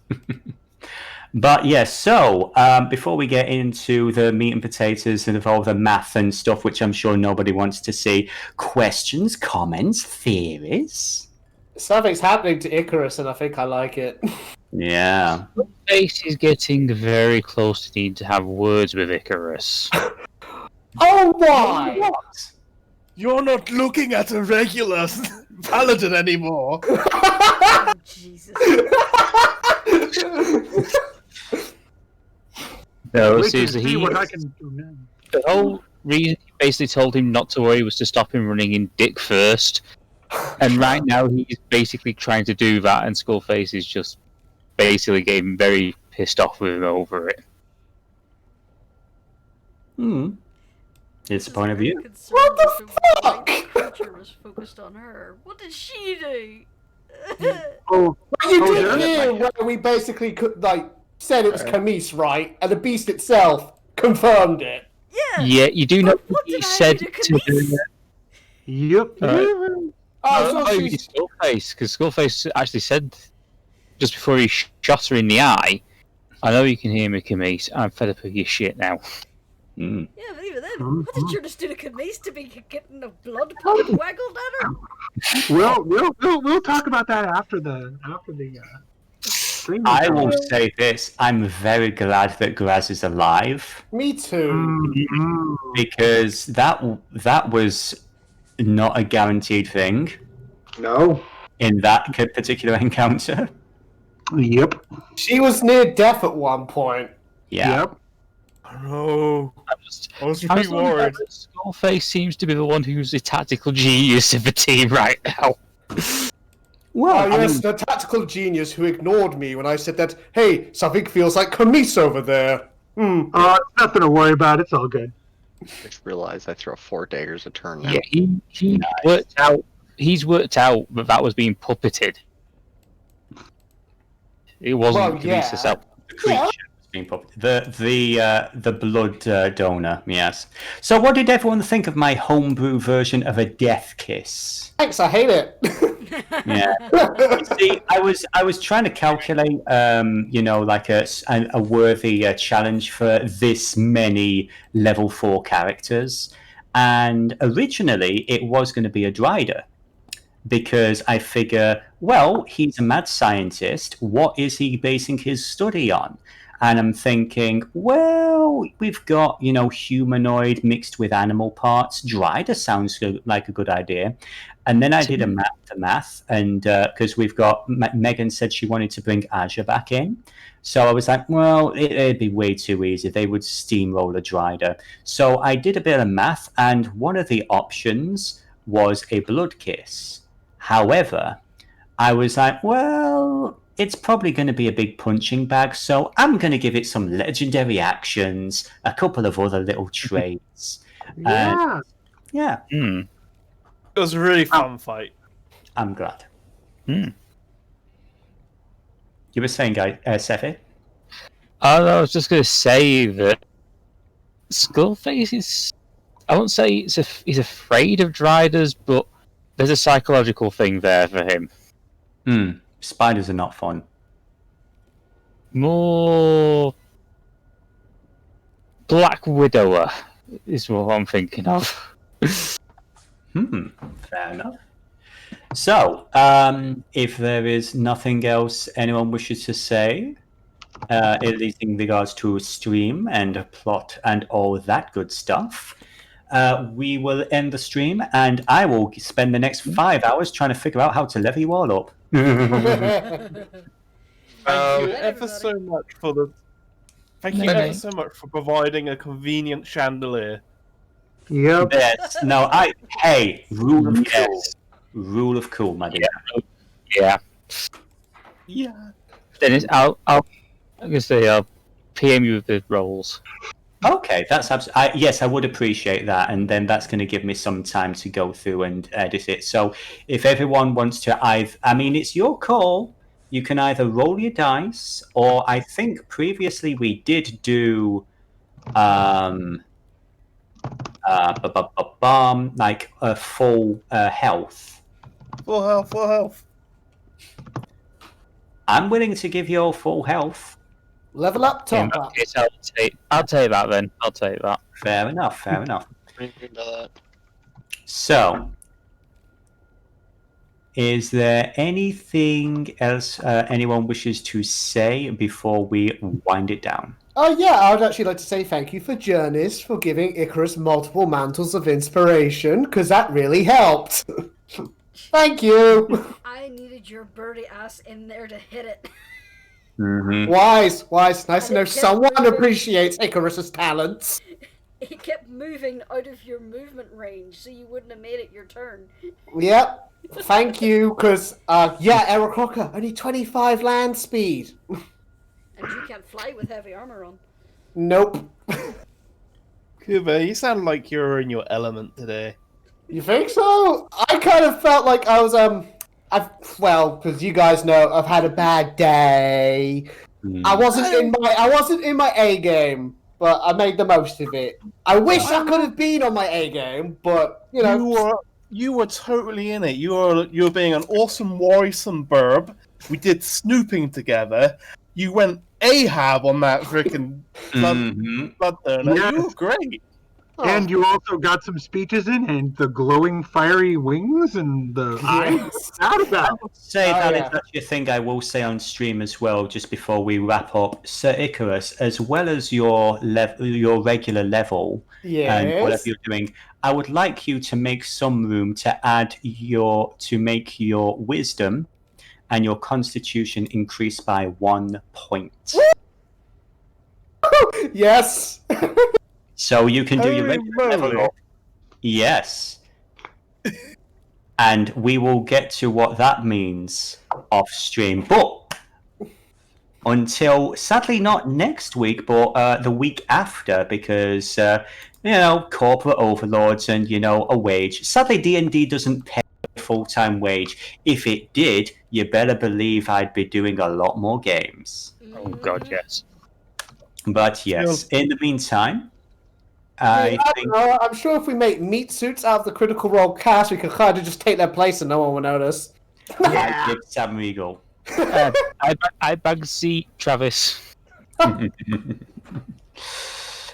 But yes, so before we get into the meat and potatoes and of all the math and stuff, which I'm sure nobody wants to see, questions, comments, theories? Something's happening to Icarus, and I think I like it. Yeah. Face is getting very close to need to have words with Icarus. Oh, why? What? You're not looking at a regular paladin anymore. Oh, Jesus. No, Wait to seriously, see what I can do now. the whole reason he basically told him not to worry was to stop him running in dick first. And right now he's basically trying to do that, and Skullface is just basically getting very pissed off with him over it. It's a point of view. What the fuck? Creature was focused on her. What did she do? Oh, You Oh, did yeah? hear where we basically said it was Chemise, right? And the beast itself confirmed it. Yeah, you do know What he did I said do to to Chemise? Yep. Oh, so you she's... Skullface, because Skullface actually said just before he shot her in the eye, I know you can hear me, Chemise. I'm fed up with your shit now. Yeah, but even then, what did Jurnis do to Chemise to be getting the blood pump waggled at her? We'll talk about that after the stream. I will say this: I'm very glad that Graz is alive Me too. because that was not a guaranteed thing No. in that particular encounter. Yep. She was near death at one point. Yeah. Yep. No. I was I really worried. Skullface seems to be the one who's the tactical genius of the team right now. Well, Oh, yes, the tactical genius who ignored me when I said that, hey, something feels like Chemise over there. It's nothing to worry about. It's all good. I just realized I throw 4 daggers a turn now. Yeah, he worked out. He's worked out that was being puppeted. It wasn't Chemise herself. the creature was being puppeted. The blood donor. Yes. So, what did everyone think of my homebrew version of a death kiss? Thanks, I hate it. Yeah. See, I was trying to calculate, like a worthy challenge for this many level 4 characters, and originally it was going to be a Drider, because I figure, well, he's a mad scientist. What is he basing his study on? And I'm thinking, well, we've got, humanoid mixed with animal parts. Drider sounds like a good idea. And then I did a math, and because we've got Megan said she wanted to bring Aja back in, so I was like, well, it'd be way too easy. They would steamroll a Drider. So I did a bit of math, and one of the options was a blood kiss. However, I was like, well, it's probably going to be a big punching bag, so I'm going to give it some legendary actions, a couple of other little traits. Yeah. Yeah. It was a really fun fight. I'm glad. You were saying, Seethe? I was just going to say that Skullface is. I won't say he's afraid of Driders, but there's a psychological thing there for him. Spiders are not fun. More Black Widower is what I'm thinking of. Fair enough. So, if there is nothing else anyone wishes to say, at least in regards to stream and plot and all that good stuff, we will end the stream, and I will spend the next 5 hours trying to figure out how to level you all up. Thank you ever so much for the. Thank you ever so much for providing a convenient chandelier. Yep. Yes. No, hey, rule of cool. Rule of cool, my dear. Yeah. Yeah. Dennis, I'm gonna say I'll PM you with the rolls. Okay, that's absolutely. Yes, I would appreciate that, and then that's going to give me some time to go through and edit it. So, if everyone wants to, it's your call. You can either roll your dice, or I think previously we did do, like a full health. Full health. I'm willing to give you all full health. Level up, top up. Okay, I'll take that then. I'll take that. Fair enough. Bring me to that. So, is there anything else anyone wishes to say before we wind it down? Oh yeah, I would actually like to say thank you for Jurnis for giving Icrius multiple mantles of inspiration, because that really helped. Thank you. I needed your birdie ass in there to hit it. Mm-hmm. Wise. Nice to know someone appreciates Icarus's talents. It kept moving out of your movement range, so you wouldn't have made it your turn. Yep. Thank you, because, Arrocakkra, only 25 land speed. And you can't fly with heavy armor on. Nope. Kubur, you sound like you're in your element today. You think so? I kind of felt like I was, because you guys know I've had a bad day. I wasn't in my A game, but I made the most of it. I wish I could have been on my A game, but you know. You were totally in it. You were being an awesome, worrisome burb. We did snooping together. You went Ahab on that freaking blood burner. Yes. You were great. And you also got some speeches in, and the glowing fiery wings and the eyes. Out of that. Say that is actually a thing I will say on stream as well, just before we wrap up. Sir Icarus, as well as your regular level and whatever you're doing, I would like you to make some room to make your wisdom and your constitution increase by 1 point. Yes. So you can do your regular level up. Yes. And we will get to what that means off stream. But until, sadly not next week, but the week after, because, corporate overlords and, a wage. Sadly, D&D doesn't pay a full-time wage. If it did, you better believe I'd be doing a lot more games. Oh god, yes. But yes, in the meantime, I don't know. I'm sure if we make meat suits out of the Critical Role cast, we could kind of just take their place and no one will notice. Yeah, give Sam Regal. I bag seat, Travis.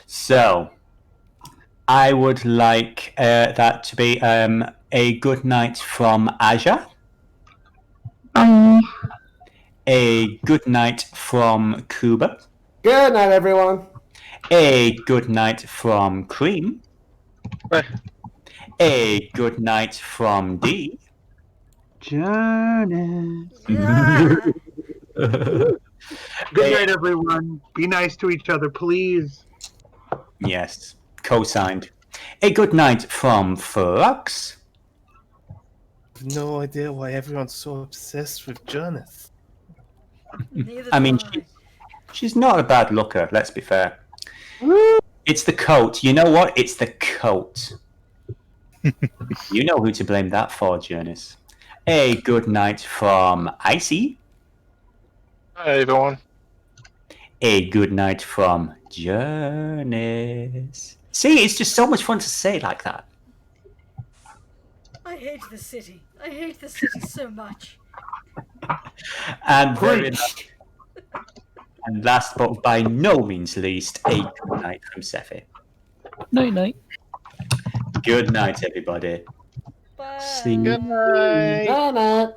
So, I would like that to be a good night from Aja. Bye. A good night from Kubur. Good night, everyone. A good night from Cream. Bye. A good night from D. Jurnis. Yeah. Good night, everyone. Be nice to each other, please. Yes, co-signed. A good night from Frux. No idea why everyone's so obsessed with Jurnis. She's not a bad looker, let's be fair. It's the coat. You know what? It's the coat. You know who to blame that for, Jurnis. A good night from Icy. Hi, everyone. A good night from Jurnis. See, it's just so much fun to say like that. I hate the city. I hate the city so much. And And last but by no means least, a good night from Seethe. Night night. Good night, everybody. Bye. See you. Good night. Night.